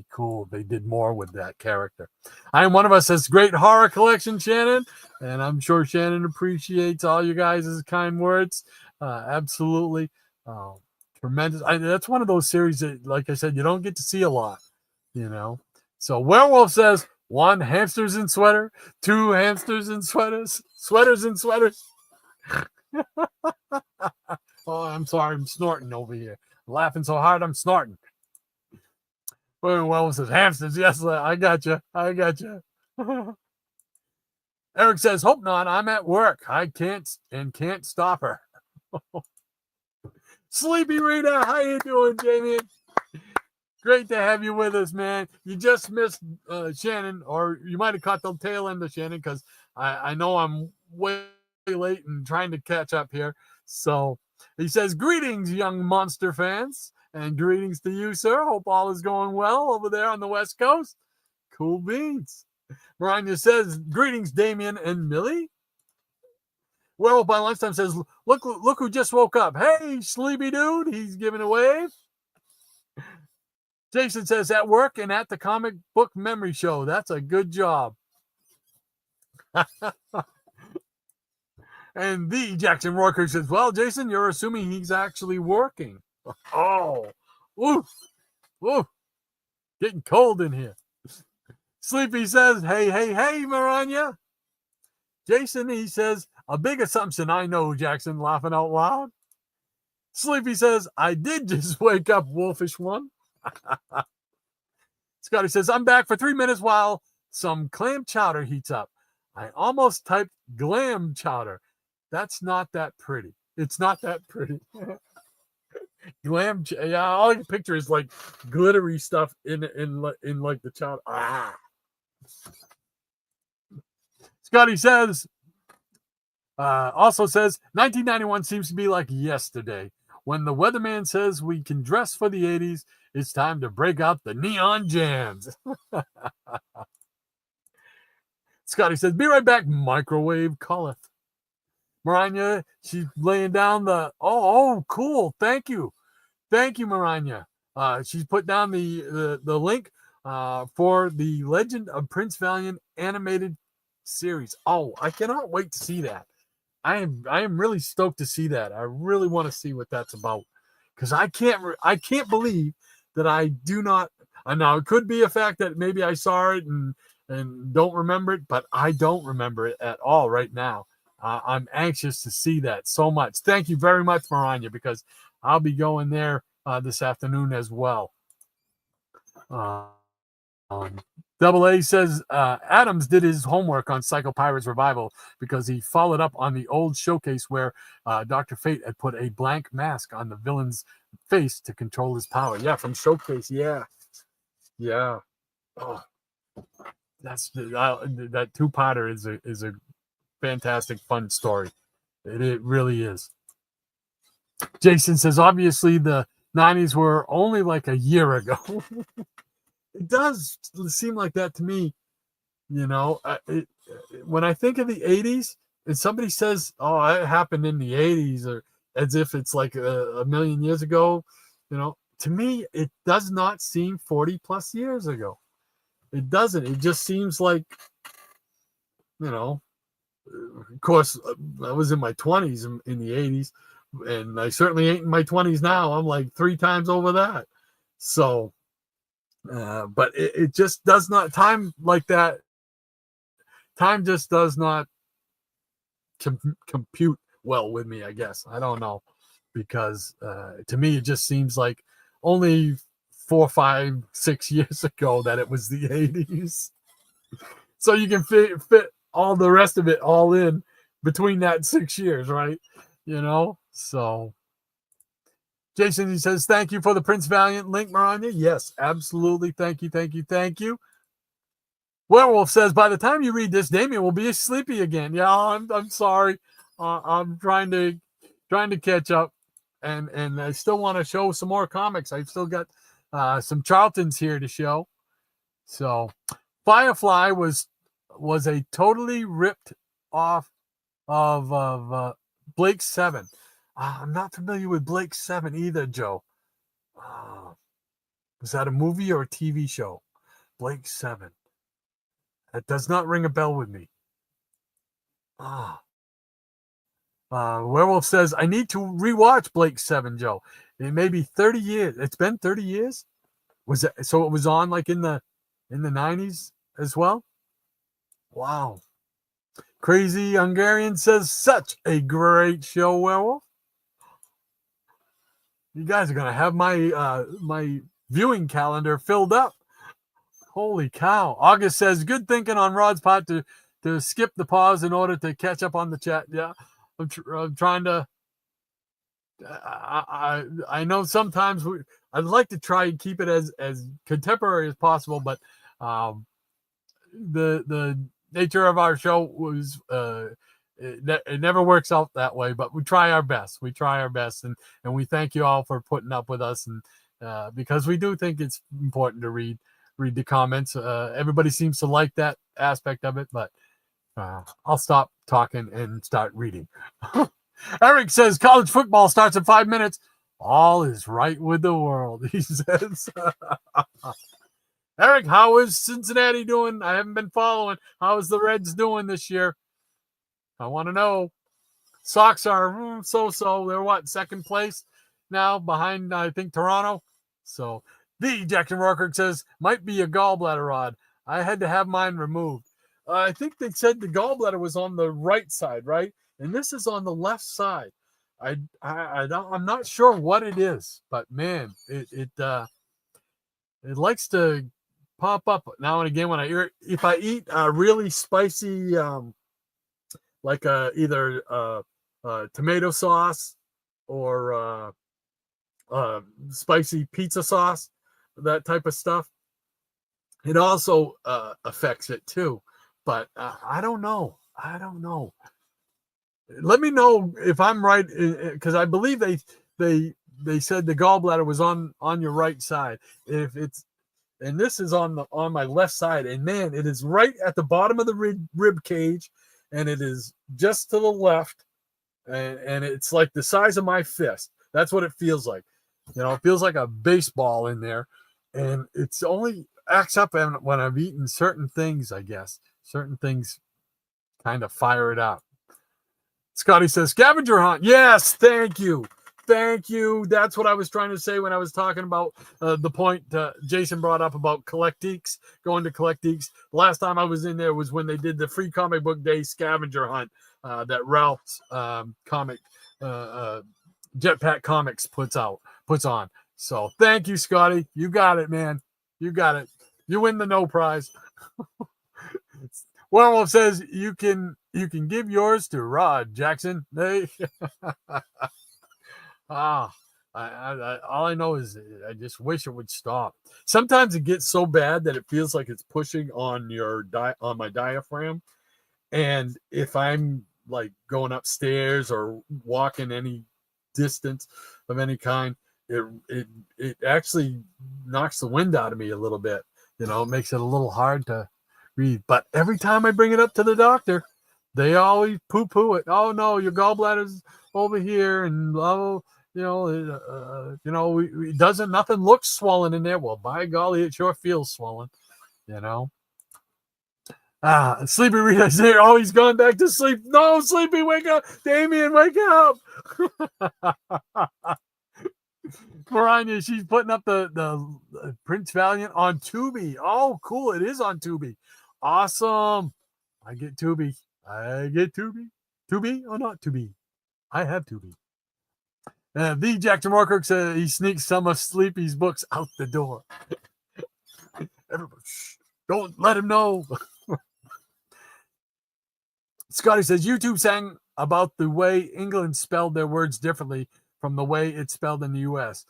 cool if they did more with that character. I am one of us has great horror collection, Shannon, and I'm sure Shannon appreciates all you guys' kind words. Absolutely. Tremendous. That's one of those series that, like I said, you don't get to see a lot, So Werewolf says, 1, hamsters in sweater. 2, hamsters in sweaters. Sweaters in sweaters. Oh, I'm sorry. I'm snorting over here. I'm laughing so hard, I'm snorting. Werewolf says, hamsters. Yes, I got you. Eric says, hope not. I'm at work. I can't stop her. Sleepy Rita, how you doing, Jamie? Great to have you with us, man. You just missed Shannon, or you might have caught the tail end of Shannon, because I know I'm way late and trying to catch up here. So he says, greetings, young monster fans, and greetings to you, sir. Hope all is going well over there on the West Coast. Cool beans. Mariah says, greetings, Damien and Millie. Well, by lunchtime says, look who just woke up. Hey, sleepy dude. He's giving a wave. Jason says, at work and at the comic book memory show. That's a good job. And the Jackson Rourke says, well, Jason, you're assuming he's actually working. Oh, oof, oof. Getting cold in here. Sleepy says, hey, Mariah. Jason, he says, a big assumption, I know, Jackson, laughing out loud. Sleepy says, I did just wake up, wolfish one. Scotty says, I'm back for 3 minutes while some clam chowder heats up. I almost typed glam chowder. That's not that pretty. It's not that pretty. Glam, yeah, all I can picture is like glittery stuff in like the chowder. Scotty says, also says, 1991 seems to be like yesterday. When the weatherman says we can dress for the 80s, it's time to break out the neon jams. Scotty says, be right back, microwave calleth. Mariah, she's laying down the, oh, cool. Thank you, Mariah. She's put down the link for the Legend of Prince Valiant animated series. Oh, I cannot wait to see that. I am really stoked to see that. I really want to see what that's about, because I can't believe that I do not. Now it could be a fact that maybe I saw it and don't remember it, but I don't remember it at all right now. I'm anxious to see that so much. Thank you very much, Maranya, because I'll be going there this afternoon as well. Double A says Adams did his homework on Psycho Pirates Revival because he followed up on the old showcase where Dr. Fate had put a blank mask on the villain's face to control his power. Yeah, from Showcase. Yeah. Oh, that's that two-parter is a fantastic, fun story. It really is. Jason says, obviously the 90s were only like a year ago. It does seem like that to me. When I think of the 80s and somebody says, oh, it happened in the 80s, or as if it's like a million years ago, to me, it does not seem 40 plus years ago. It doesn't. It just seems like, of course, I was in my 20s in the 80s, and I certainly ain't in my 20s now. I'm like 3 times over that. So, but it just does not, time like that, time just does not compute well with me, I guess. I don't know, because to me, it just seems like only 4, 5, 6 years ago that it was the 80s. So you can fit all the rest of it all in between that 6 years, right? So Jason, he says, thank you for the Prince Valiant link, Maranya. Yes, absolutely. Thank you. Werewolf says, by the time you read this, Damien will be sleepy again. Yeah, I'm sorry. I'm trying to catch up, and I still want to show some more comics. I've still got some Charltons here to show. So Firefly was a totally ripped off of Blake 7. I'm not familiar with Blake 7 either, Joe. Was that a movie or a TV show? Blake 7. That does not ring a bell with me. Werewolf says, I need to rewatch Blake 7, Joe. It may be 30 years. It's been 30 years? So it was on like in the 90s as well? Wow. Crazy Hungarian says, such a great show, Werewolf. You guys are going to have my viewing calendar filled up. Holy cow. August says, good thinking on Rod's part to skip the pause in order to catch up on the chat. Yeah, I'm trying to. I know sometimes I'd like to try and keep it as contemporary as possible, but the nature of our show was it never works out that way. But we try our best. And we thank you all for putting up with us, and because we do think it's important to read the comments. Everybody seems to like that aspect of it, but I'll stop talking and start reading. Eric says college football starts in 5 minutes. All is right with the world, he says. Eric, how is Cincinnati doing? I haven't been following. How is the Reds doing this year? I want to know. Sox are so-so. They're what, second place now behind, I think, Toronto. So the Jackson Rourke says, might be a gallbladder rod. I had to have mine removed. I think they said the gallbladder was on the right side, right? And this is on the left side. I'm not sure what it is, but man, it likes to pop up now and again when if I eat really spicy, like either tomato sauce or spicy pizza sauce, that type of stuff. It also affects it too, but I don't know. Let me know if I'm right, because I believe they said the gallbladder was on your right side. And this is on my left side, and man, it is right at the bottom of the rib cage, and it is just to the left, and it's like the size of my fist. That's what it feels like. It feels like a baseball in there, and it's only acts up when I've eaten certain things, I guess. Certain things kind of fire it up. Scotty says, scavenger hunt. Yes, thank you. thank you. That's what I was trying to say when I was talking about the point Jason brought up about Collectiques, going to Collectiques. The last time I was in there was when they did the free comic book day scavenger hunt that Ralph's comic Jetpack Comics puts on. So thank you, Scotty. You got it, man. You got it. You win the no prize. Werewolf says you can give yours to Rod Jackson. Hey. All I know is I just wish it would stop. Sometimes it gets so bad that it feels like it's pushing on on my diaphragm. And if I'm like going upstairs or walking any distance of any kind, it actually knocks the wind out of me a little bit. It makes it a little hard to breathe. But every time I bring it up to the doctor, they always poo-poo it. Oh no, your gallbladder's over here, and nothing looks swollen in there. Well, by golly, it sure feels swollen. Sleepy Rita's there. Oh, he's gone back to sleep. No, Sleepy, wake up. Damien, wake up. Maranya, she's putting up the Prince Valiant on Tubi. Oh, cool. It is on Tubi. Awesome. I get Tubi. Tubi or not Tubi? I have Tubi. The Jack DeMorcook says he sneaks some of Sleepy's books out the door. Everybody, shh, don't let him know. Scotty says YouTube sang about the way England spelled their words differently from the way it's spelled in the U.S.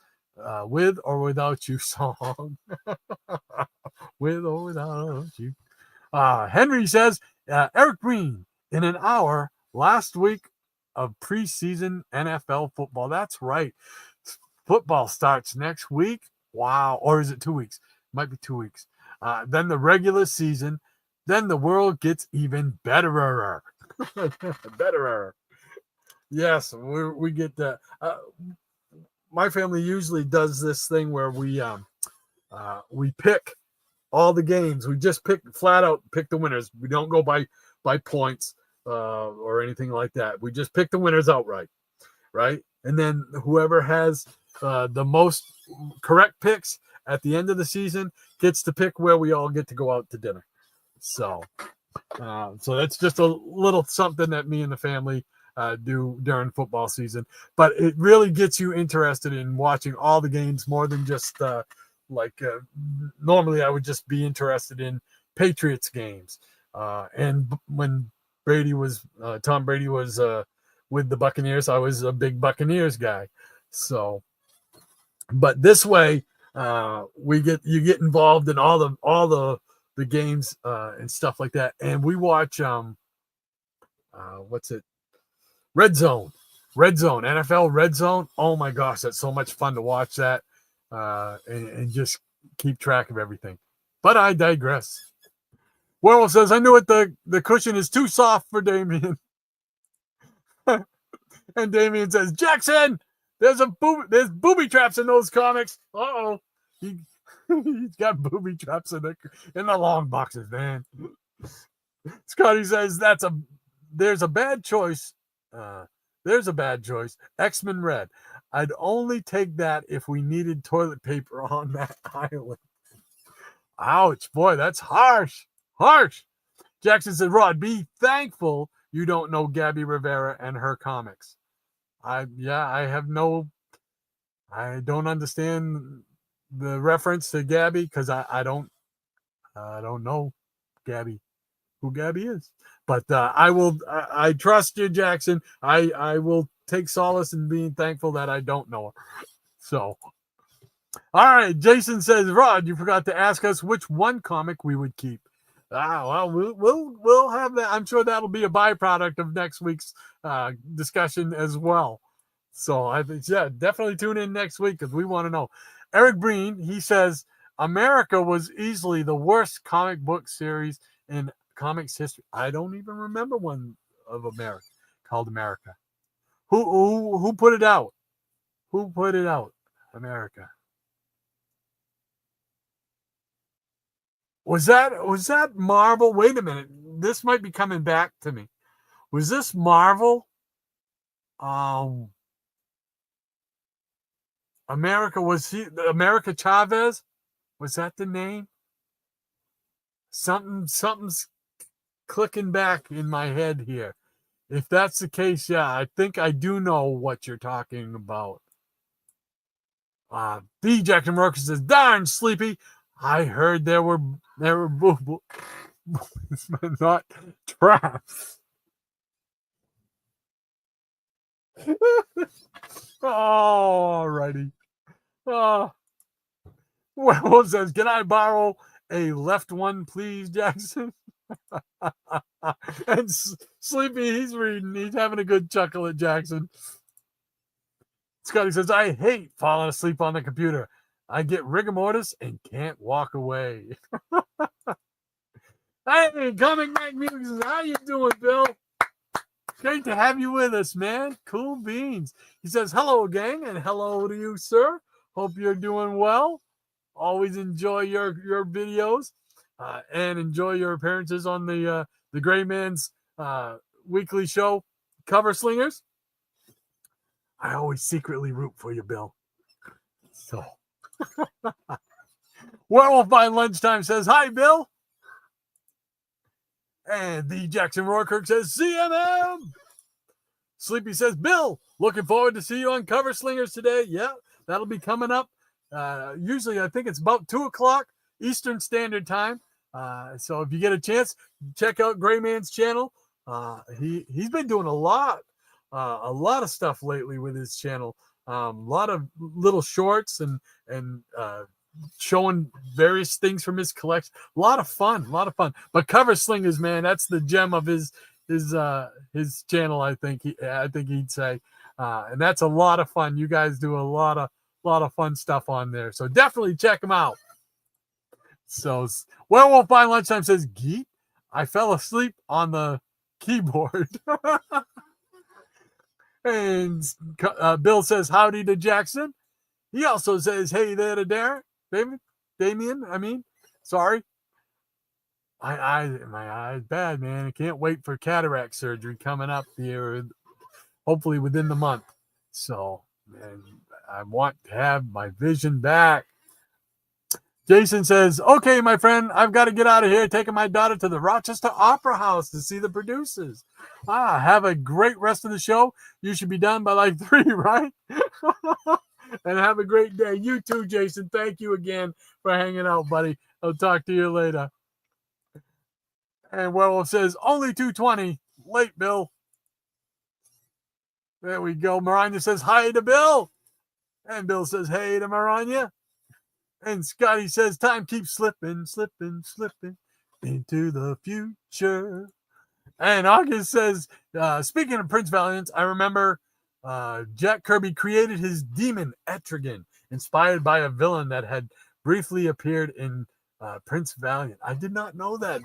With or without you song. With or without you. Henry says, Eric Green, in an hour, last week of preseason NFL football. That's right. Football starts next week. Wow. Or is it 2 weeks? Might be 2 weeks. Then the regular season. Then the world gets even betterer. Betterer. Yes, we get that. My family usually does this thing where we pick all the games. We just pick the winners. We don't go by points or anything like that. We just pick the winners outright, right? And then whoever has the most correct picks at the end of the season gets to pick where we all get to go out to dinner. So that's just a little something that me and the family do during football season. But it really gets you interested in watching all the games more than just normally I would just be interested in Patriots games. And when Tom Brady was with the Buccaneers, I was a big Buccaneers guy. So, but this way, you get involved in all the games and stuff like that. And we watch Red Zone, NFL Red Zone. Oh my gosh, that's so much fun to watch that and just keep track of everything. But I digress. Werewolf says, I knew it. The cushion is too soft for Damien. And Damien says, Jackson, there's booby traps in those comics. Uh-oh. He's got booby traps in the long boxes, man. Scotty says, there's a bad choice. There's a bad choice. X-Men Red. I'd only take that if we needed toilet paper on that island. Ouch, boy, that's harsh. Harsh. Jackson said, Rod, be thankful you don't know Gabby Rivera and her comics. I don't understand the reference to Gabby because I don't know Gabby, who Gabby is. But I trust you, Jackson. I will take solace in being thankful that I don't know her. So, all right. Jason says, Rod, you forgot to ask us which one comic we would keep. Well, we'll have that. I'm sure that'll be a byproduct of next week's discussion as well. So I think, definitely tune in next week because we want to know. Eric Breen, he says, America was easily the worst comic book series in comics history. I don't even remember one of America called America. Who put it out? Who put it out? America. Was that Marvel? Wait a minute. This might be coming back to me. Was this Marvel? America Chavez? Was that the name? Something's clicking back in my head here. If that's the case, yeah, I think I do know what you're talking about. B. Jackson Roker says, darn Sleepy, I heard there were boys, but not traps. Alrighty. Werewolf says, can I borrow a left one, please, Jackson? And Sleepy, he's reading. He's having a good chuckle at Jackson. Scotty says, I hate falling asleep on the computer. I get rigor mortis and can't walk away. Hey, Comic Mac Music, how you doing, Bill? Great to have you with us, man. Cool beans. He says, hello, gang, and hello to you, sir. Hope you're doing well. Always enjoy your videos and enjoy your appearances on the Gray Man's weekly show, Cover Slingers. I always secretly root for you, Bill. So, Werewolf by Lunchtime says, hi, Bill. And the Jackson Roarkirk says, CMM. Sleepy says, Bill, looking forward to see you on Cover Slingers today. Yeah, that'll be coming up. Usually, I think it's about 2 o'clock Eastern Standard Time. So if you get a chance, check out Gray Man's channel. He's been doing a lot of stuff lately with his channel. A lot of little shorts and showing various things from his collection. A lot of fun. But Cover Slingers, man, that's the gem of his channel. I think he'd say, and that's a lot of fun. You guys do a lot of fun stuff on there. So definitely check him out. So Werewolf by Lunchtime says, Geet, I fell asleep on the keyboard. And Bill says, howdy to Jackson. He also says, hey there to Damien. Sorry. My eye's bad, man. I can't wait for cataract surgery coming up here, hopefully within the month. So, man, I want to have my vision back. Jason says, okay, my friend, I've got to get out of here, taking my daughter to the Rochester Opera House to see the producers. Have a great rest of the show. You should be done by like 3, right? And have a great day. You too, Jason. Thank you again for hanging out, buddy. I'll talk to you later. And Werewolf says, only 2:20. Late, Bill. There we go. Maranya says, hi to Bill. And Bill says, hey to Maranya. And Scotty says, time keeps slipping into the future. And August says, speaking of Prince Valiant, I remember Jack Kirby created his demon Etrigan, inspired by a villain that had briefly appeared in Prince Valiant. I did not know that.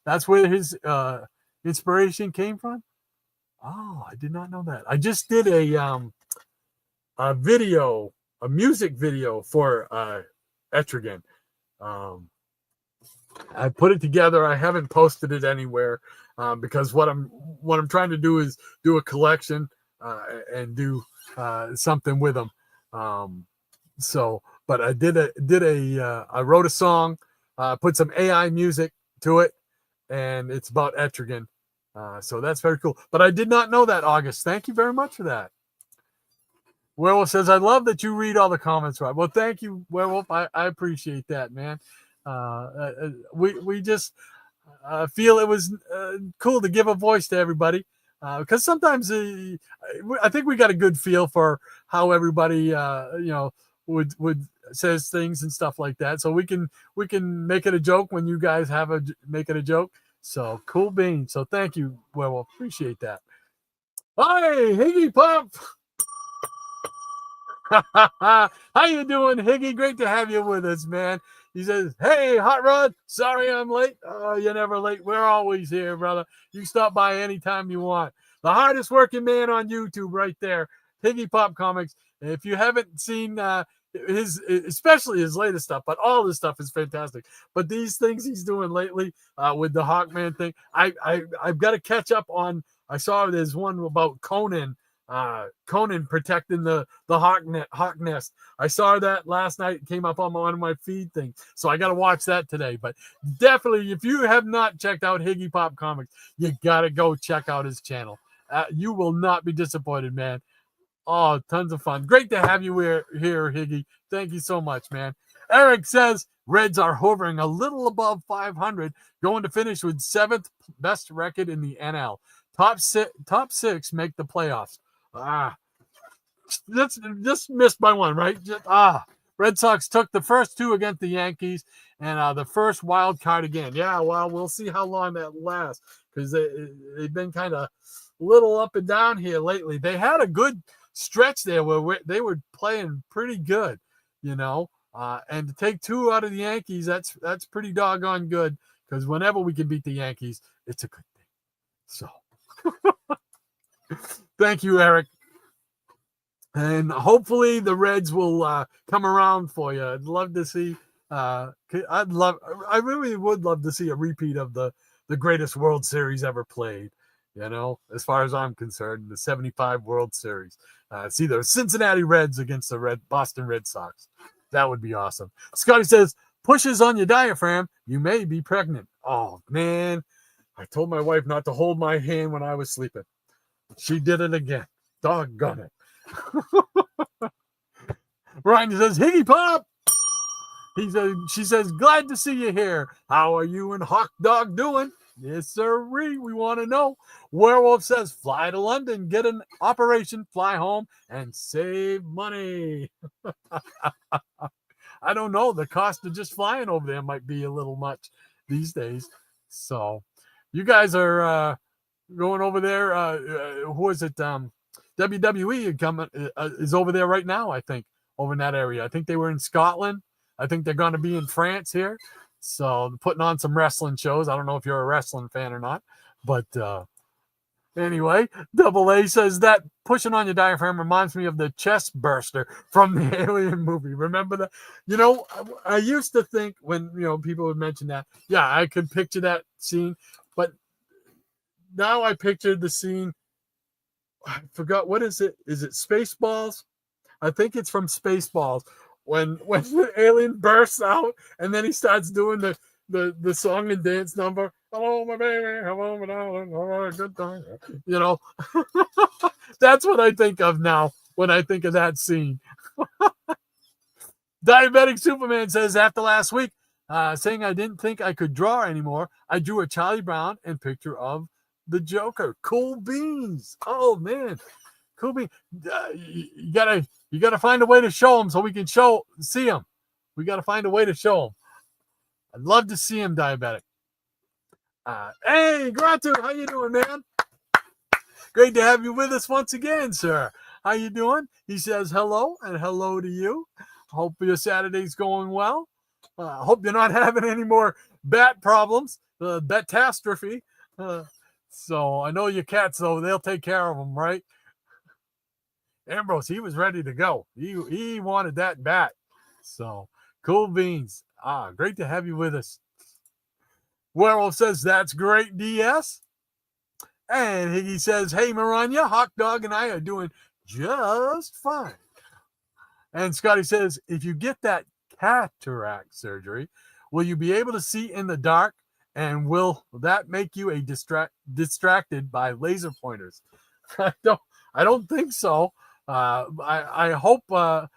That's where his inspiration came from. Oh, I did not know that. I just did a music video for Etrigan. I put it together. I haven't posted it anywhere because what I'm trying to do is do a collection and do something with them. But I wrote a song, put some AI music to it, and it's about Etrigan. So that's very cool. But I did not know that, August. Thank you very much for that. Werewolf says, I love that you read all the comments, right? Well, thank you, Werewolf. I appreciate that, man. We just feel it was cool to give a voice to everybody because sometimes I think we got a good feel for how everybody would says things and stuff like that. So we can make it a joke when you guys make it a joke. So cool beans. So thank you, Werewolf. Appreciate that. Hi, Higgy Pop. How you doing, Higgy? Great to have you with us, man. He says, hey, Hot Rod, sorry I'm late. Oh, you're never late. We're always here, brother. You can stop by anytime you want. The hardest working man on YouTube right there, Higgy Pop Comics. And if you haven't seen especially his latest stuff, but all this stuff is fantastic. But these things he's doing lately with the Hawkman thing, I've got to catch up on. I saw there's one about Conan Conan protecting the hawk nest. I saw that last night. It came up on one of my feed things, so I got to watch that today. But definitely, if you have not checked out Higgy Pop Comics, you got to go check out his channel. You will not be disappointed, man. Oh, tons of fun. Great to have you here, Higgy. Thank you so much, man. Eric says Reds are hovering a little above 500, going to finish with 7th best record in the NL. Top six make the playoffs. That's just missed by one, right? Red Sox took the first 2 against the Yankees and the first wild card again. Yeah, well, we'll see how long that lasts because they've been kind of little up and down here lately. They had a good stretch there where they were playing pretty good, and to take 2 out of the Yankees, that's pretty doggone good because whenever we can beat the Yankees, it's a good thing. So thank you, Eric. And hopefully the Reds will come around for you. I'd love to see. I really would love to see a repeat of the greatest World Series ever played. As far as I'm concerned, the '75 World Series. See the Cincinnati Reds against the Boston Red Sox. That would be awesome. Scotty says, pushes on your diaphragm, you may be pregnant. Oh, man. I told my wife not to hold my hand when I was sleeping. She did it again. Doggone it. Ryan says, Higgy Pop. She says, glad to see you here. How are you and Hawk Dog doing? Yes, sir. We want to know. Werewolf says, fly to London, get an operation, fly home, and save money. I don't know. The cost of just flying over there might be a little much these days. So you guys are going over there. Who is it? WWE is over there right now, I think, over in that area. I think they were in Scotland. I think they're going to be in France here. So putting on some wrestling shows. I don't know if you're a wrestling fan or not. But anyway, Double A says that pushing on your diaphragm reminds me of the chest burster from the Alien movie. Remember that? I used to think when, people would mention that, yeah, I could picture that scene. But now I pictured the scene. I forgot, what is it? Is it Spaceballs? I think it's from Spaceballs. When the alien bursts out and then he starts doing the song and dance number. Hello, my baby. Hello, my darling. Oh, good time. That's what I think of now when I think of that scene. Diabetic Superman says, after last week, saying I didn't think I could draw anymore, I drew a Charlie Brown and picture of the Joker. Cool beans. Oh, man. Cool beans. You gotta find a way to show them so we can see them. We gotta find a way to show them. I'd love to see him, Diabetic. Hey, Gratu, how you doing, man? Great to have you with us once again, sir. How you doing? He says hello, and hello to you. Hope your Saturday's going well. Hope you're not having any more bat problems, batastrophe. So I know your cats, though, they'll take care of them, right? Ambrose, he was ready to go. He wanted that bat. So, cool beans. Great to have you with us. Werewolf says, that's great, DS. And Higgy says, hey, Maranya, Hawk Dog and I are doing just fine. And Scotty says, if you get that cataract surgery, will you be able to see in the dark? And will that make you a distracted by laser pointers? I don't think so. I hope I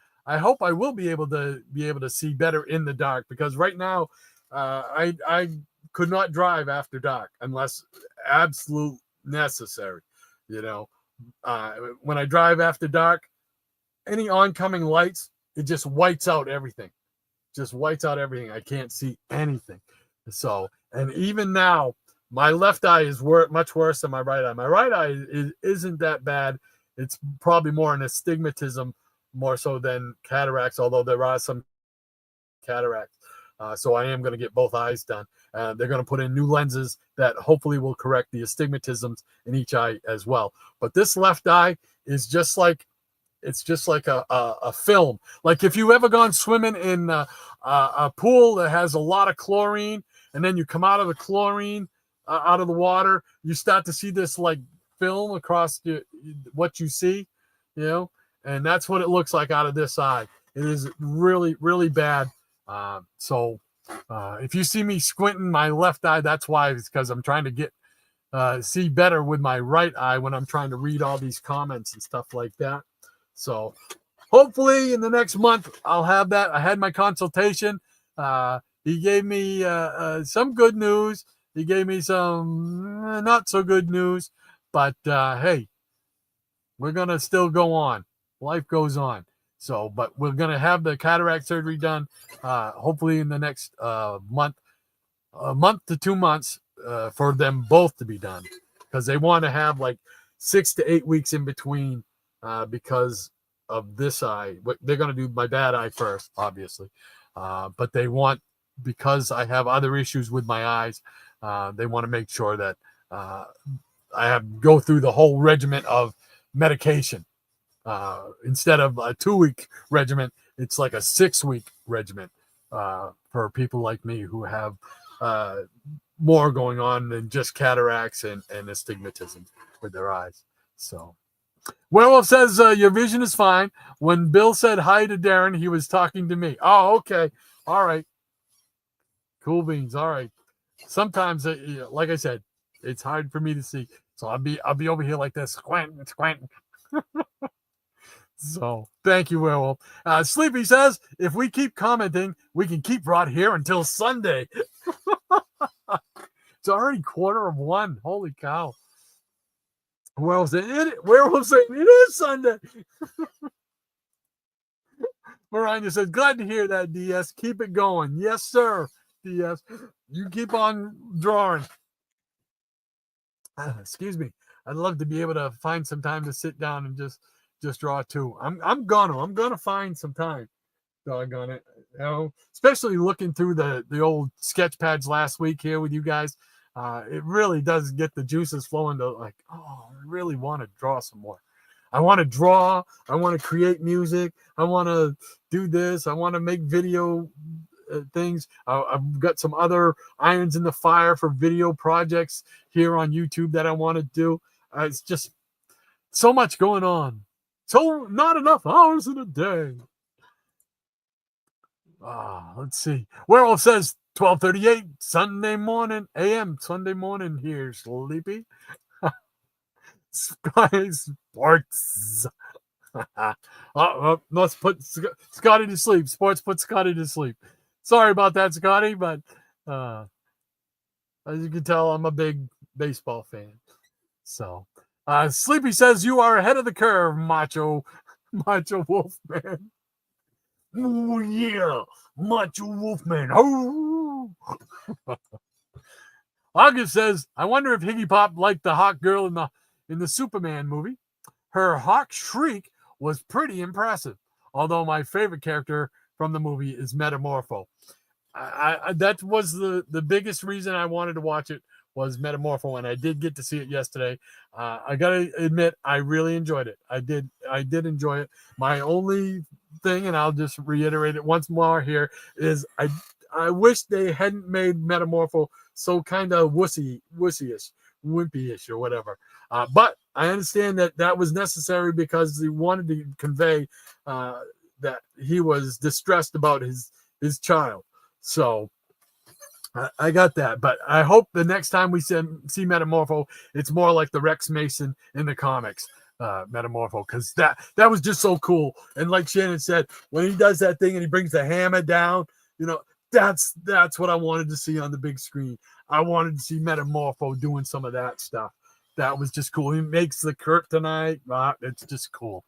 will be able to see better in the dark, because right now I could not drive after dark unless absolute necessary. When I drive after dark, any oncoming lights, it just whites out everything. I can't see anything. So, and even now, my left eye is much worse than my right eye. My right eye isn't that bad. It's probably more an astigmatism, more so than cataracts, although there are some cataracts. So I am going to get both eyes done. They're going to put in new lenses that hopefully will correct the astigmatisms in each eye as well. But this left eye is just like a film. Like if you've ever gone swimming in a pool that has a lot of chlorine, and then you come out of the chlorine, out of the water, you start to see this like film across what you see, you know, and that's what it looks like out of this eye. It is really, really bad. So if you see me squinting my left eye, that's why. It's because I'm trying to get see better with my right eye when I'm trying to read all these comments and stuff like that. So hopefully in the next month I'll have that. I had my consultation. He gave me some good news. He gave me some not so good news, but hey, we're going to still go on. Life goes on. So, but we're going to have the cataract surgery done hopefully in the next month to 2 months for them both to be done, because they want to have like 6 to 8 weeks in between because of this eye. They're going to do my bad eye first, obviously. But they want, because I have other issues with my eyes, they want to make sure that I have go through the whole regimen of medication. Instead of a 2-week regimen, it's like a 6-week regimen for people like me who have more going on than just cataracts and astigmatism with their eyes. So Werewolf says your vision is fine. When Bill said hi to Darren, he was talking to me. Oh, okay. All right. Cool beans. All right. Sometimes, like I said, it's hard for me to see. So I'll be over here like this, squinting. So thank you, Werewolf. Sleepy says, if we keep commenting, we can keep Rod here until Sunday. It's already 1:15. Holy cow. Werewolf saying it is Sunday. Marina says, glad to hear that, DS. Keep it going. Yes, sir, DS. You keep on drawing. Excuse me. I'd love to be able to find some time to sit down and just draw too. I'm gonna find some time. Doggone it. You know, especially looking through the old sketch pads last week here with you guys. It really does get the juices flowing to like, oh, I really want to draw some more. I want to draw. I want to create music. I want to do this. I want to make video things. I've got some other irons in the fire for video projects here on YouTube that I want to do. It's just so much going on. So not enough hours in a day. Let's see. Werewolf says 12:38 Sunday morning a.m. Sunday morning here, Sleepy. Sky Sports. Let's put Scotty to sleep. Sports put Scotty to sleep. Sorry about that, Scotty, but as you can tell, I'm a big baseball fan. So Sleepy says you are ahead of the curve, Macho Wolfman. Oh yeah, Macho Wolfman. Oh. August says, I wonder if Higgy Pop liked the hawk girl in the Superman movie. Her hawk shriek was pretty impressive. Although my favorite character from the movie is Metamorpho. That was the biggest reason I wanted to watch it, was Metamorpho, and I did get to see it yesterday. I gotta admit, I really enjoyed it. I did enjoy it. My only thing, and I'll just reiterate it once more here, is I wish they hadn't made Metamorpho so kind of wussyish, wimpyish, or whatever. But I understand that was necessary because they wanted to convey that he was distressed about his child. So I got that, but I hope the next time we see Metamorpho, it's more like the Rex Mason in the comics, Metamorpho, because that was just so cool. And like Shannon said, when he does that thing and he brings the hammer down, you know, that's what I wanted to see on the big screen. I wanted to see Metamorpho doing some of that stuff. That was just cool. He makes the kryptonite. It's just cool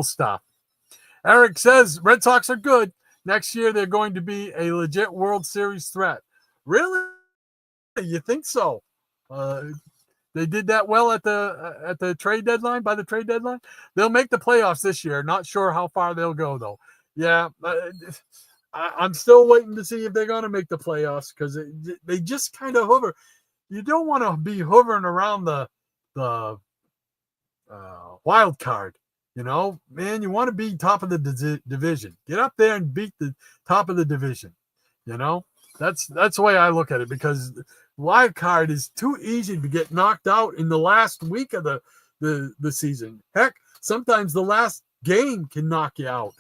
stuff. Eric says Red Sox are good. Next year they're going to be a legit World Series threat. Really? You think so? They did that well at the trade deadline. By the trade deadline, they'll make the playoffs this year. Not sure how far they'll go though. Yeah, I'm still waiting to see if they're going to make the playoffs, because they just kind of hover. You don't want to be hovering around the wild card. You know, man, you want to be top of the division. Get up there and beat the top of the division. You know. That's the way I look at it, because wild card is too easy to get knocked out in the last week of the season. Heck, sometimes the last game can knock you out,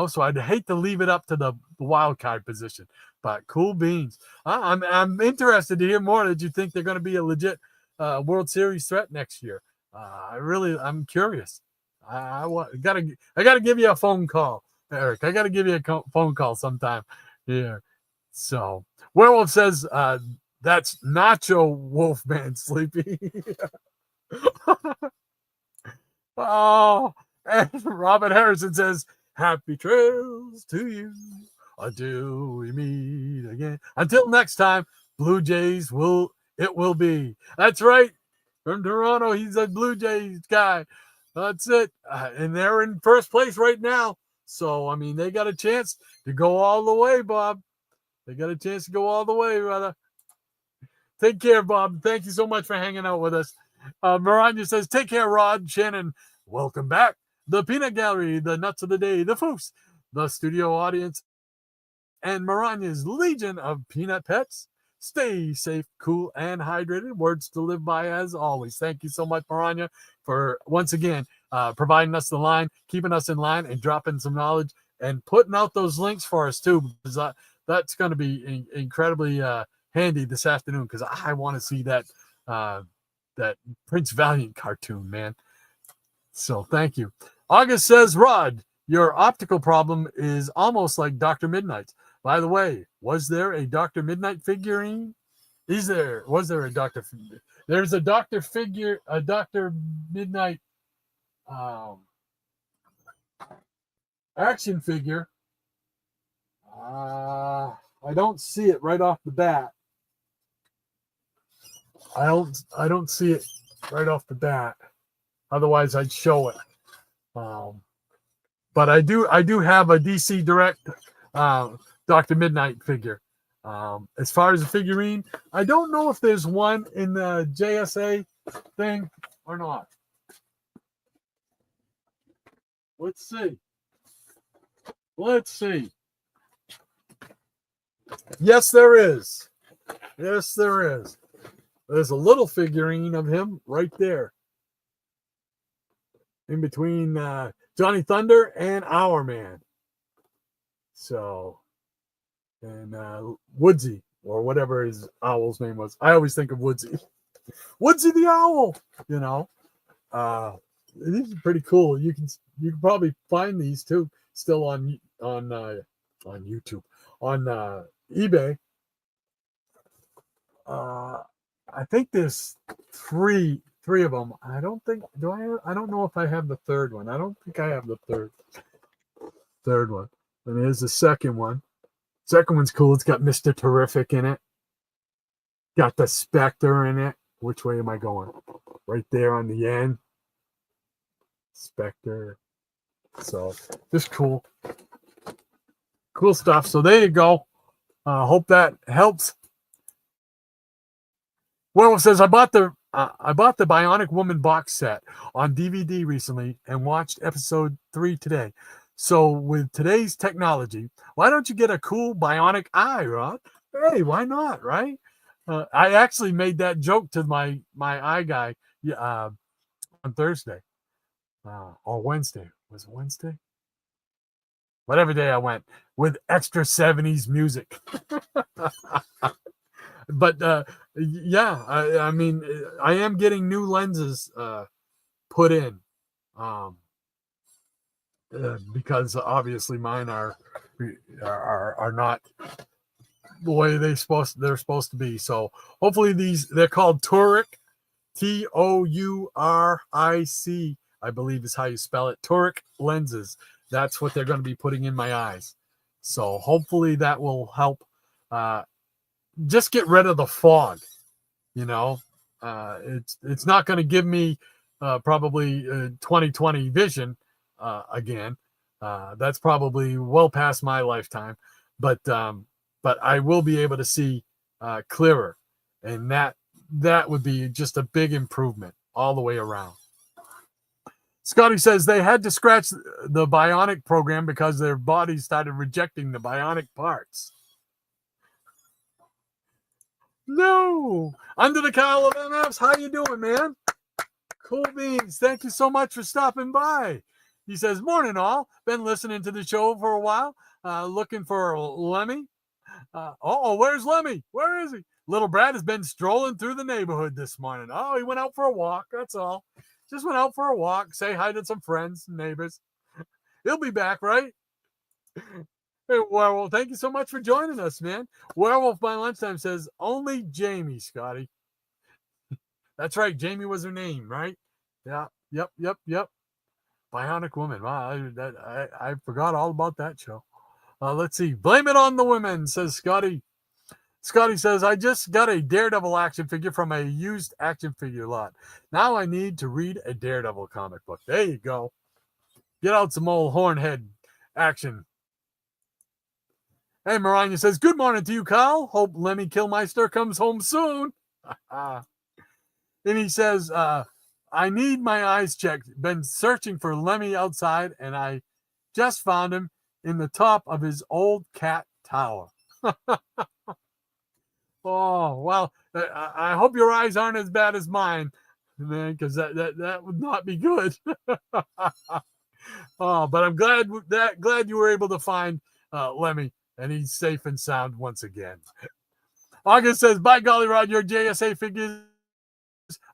so I'd hate to leave it up to the wild card position. But cool beans. I'm interested to hear more. Did you think they're going to be a legit World Series threat next year? I'm curious. I gotta give you a phone call, Eric. I gotta give you a phone call sometime here. So Werewolf says that's Nacho Wolfman Sleepy. Oh, and Robert Harrison says happy trails to you until we meet again. Until next time, Blue Jays will be. That's right. From Toronto, he's a Blue Jays guy. That's it. And they're in first place right now. So, I mean, they got a chance to go all the way, Bob. They got a chance to go all the way, brother. Take care, Bob. Thank you so much for hanging out with us. Maranya says, take care, Rod. Shannon, welcome back. The Peanut Gallery, the Nuts of the Day, the Foofs, the studio audience, and Maranya's legion of peanut pets. Stay safe, cool, and hydrated. Words to live by as always. Thank you so much, Maranya, for once again providing us the line, keeping us in line, and dropping some knowledge and putting out those links for us too, because that's going to be incredibly handy this afternoon, because I want to see that Prince Valiant cartoon, man. So thank you. August says, Rod, your optical problem is almost like Dr. Midnight's. By the way, was there a Dr. Midnight figurine? Was there a Dr. There's a Dr. Midnight action figure. I don't see it right off the bat. I don't see it right off the bat. Otherwise, I'd show it. But I do have a DC Direct Dr. Midnight figure. As far as a figurine, I don't know if there's one in the JSA thing or not. Let's see. Yes, there is. There's a little figurine of him right there, in between Johnny Thunder and Our Man. So, and Woodsy, or whatever his owl's name was. I always think of Woodsy. Woodsy the owl, these are pretty cool. You can probably find these too still on YouTube, on eBay. I think there's three of them. I don't know if I have the third one. I don't think I have the third one. And here's the second one. Second one's cool. It's got Mr. Terrific in it. Got the Spectre in it. Which way am I going? Right there on the end. Spectre. So just cool. Cool stuff. So there you go. Hope that helps. Werewolf says, I bought the Bionic Woman box set on DVD recently and watched episode 3 today. So with today's technology, why don't you get a cool bionic eye, Rod? Hey, why not, right? I actually made that joke to my eye guy on Thursday or Wednesday. Was it Wednesday? Whatever day I went, with extra 70s music. But yeah, I mean, I am getting new lenses put in, because obviously mine are not the way they're supposed to be. So hopefully they're called Toric, Touric, I believe is how you spell it. Toric lenses. That's what they're going to be putting in my eyes. So hopefully that will help. Just get rid of the fog, it's not going to give me probably 20/20 vision again. That's probably well past my lifetime, but I will be able to see clearer, and that would be just a big improvement all the way around. Scotty says they had to scratch the bionic program because their bodies started rejecting the bionic parts. No. Under the Kyle of MFs, how you doing, man? Cool beans. Thank you so much for stopping by. He says, morning all. Been listening to the show for a while. Looking for Lemmy. Where's Lemmy? Where is he? Little Brad has been strolling through the neighborhood this morning. Oh, he went out for a walk. That's all. Just went out for a walk. Say hi to some friends, neighbors. He'll be back, right? Hey, Werewolf, thank you so much for joining us, man. Werewolf by Lunchtime says, only Jamie, Scotty. That's right. Jamie was her name, right? Yeah. Yep. Bionic Woman. Wow, I forgot all about that show. Let's see. Blame it on the women, says Scotty. Scotty says, I just got a Daredevil action figure from a used action figure lot. Now I need to read a Daredevil comic book. There you go. Get out some old Hornhead action. Hey, Maranya says, good morning to you, Kyle. Hope Lemmy Killmeister comes home soon. And he says, I need my eyes checked. Been searching for Lemmy outside, and I just found him in the top of his old cat tower. Oh, well, I hope your eyes aren't as bad as mine, man, because that would not be good. Oh, but I'm glad you were able to find Lemmy, and he's safe and sound once again. August says, by golly, Rod, your JSA figures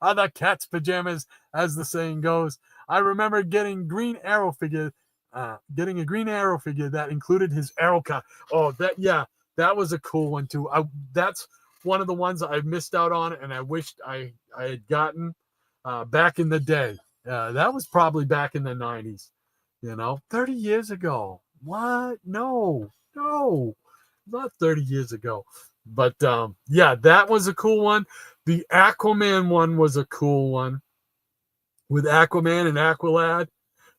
are the cat's pajamas, as the saying goes. I remember getting a Green Arrow figure that included his arrow cut. Oh, that was a cool one too. That's one of the ones I missed out on, and I wished I had gotten back in the day. That was probably back in the 90s, 30 years ago. What? No, not 30 years ago. But that was a cool one. The Aquaman one was a cool one with Aquaman and Aqualad.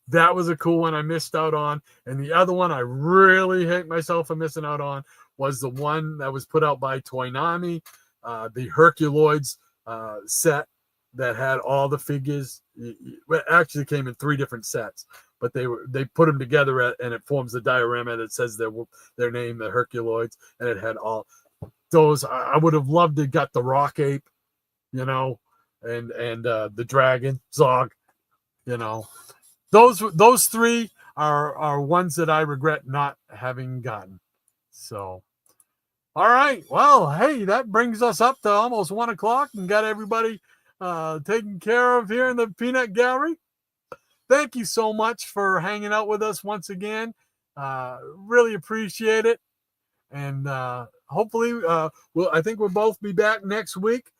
That was a cool one I missed out on. And the other one I really hate myself for missing out on was the one that was put out by Toynami, the Herculoids set that had all the figures. It actually came in 3 different sets, but they put them together and it forms the diorama that says their name, the Herculoids, and it had all those. I would have loved to got the Rock Ape, and the Dragon Zog, Those 3 are ones that I regret not having gotten. So, all right. Well, hey, that brings us up to almost 1 o'clock and got everybody taken care of here in the Peanut Gallery. Thank you so much for hanging out with us once again. Really appreciate it. And hopefully, I think we'll both be back next week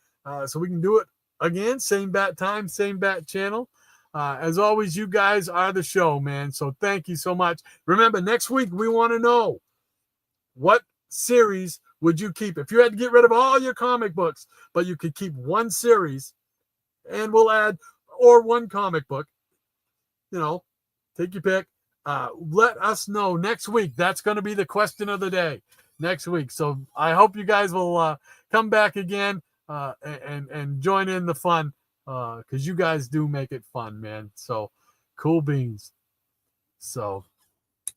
so we can do it again. Same bat time, same bat channel. As always, you guys are the show, man. So thank you so much. Remember, next week, we want to know, what series would you keep? If you had to get rid of all your comic books, but you could keep one series, and we'll add, or one comic book, take your pick. Let us know next week. That's going to be the question of the day next week. So I hope you guys will come back again and join in the fun. Because you guys do make it fun, man. So, cool beans. So,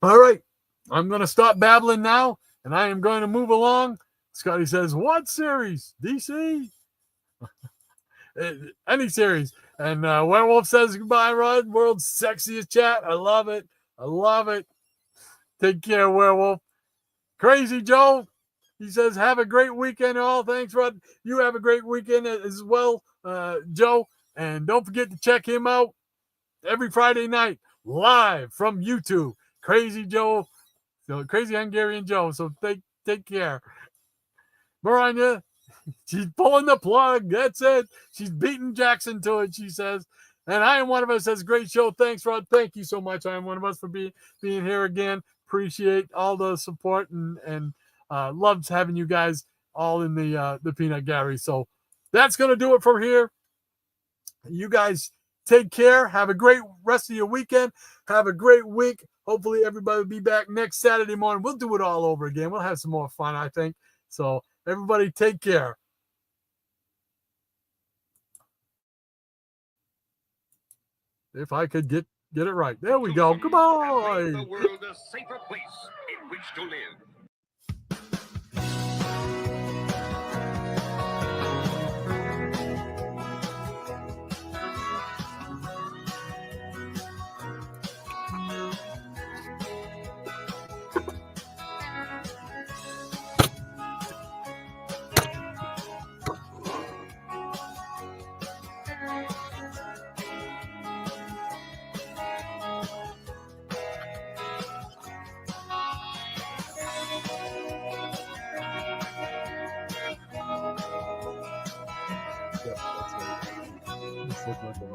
all right. I'm going to stop babbling now, and I am going to move along. Scotty says, what series? DC? Any series. And Werewolf says, goodbye, Rod. World's sexiest chat. I love it. Take care, Werewolf. Crazy Joe. He says, have a great weekend, all. Thanks, Rod. You have a great weekend as well, Joe. And don't forget to check him out every Friday night live from YouTube. Crazy Joe. Crazy Hungarian Joe. So take care. Maranya, she's pulling the plug. That's it. She's beating Jackson to it, she says. And I Am One of Us says, great show. Thanks, Rod. Thank you so much, I Am One of Us, for being here again. Appreciate all the support and loves having you guys all in the Peanut Gallery. So that's going to do it from here. You guys take care. Have a great rest of your weekend. Have a great week. Hopefully everybody will be back next Saturday morning. We'll do it all over again. We'll have some more fun, I think. So everybody take care. If I could get it right. There we go. Goodbye. Make the world a safer place in which to live. Look like that.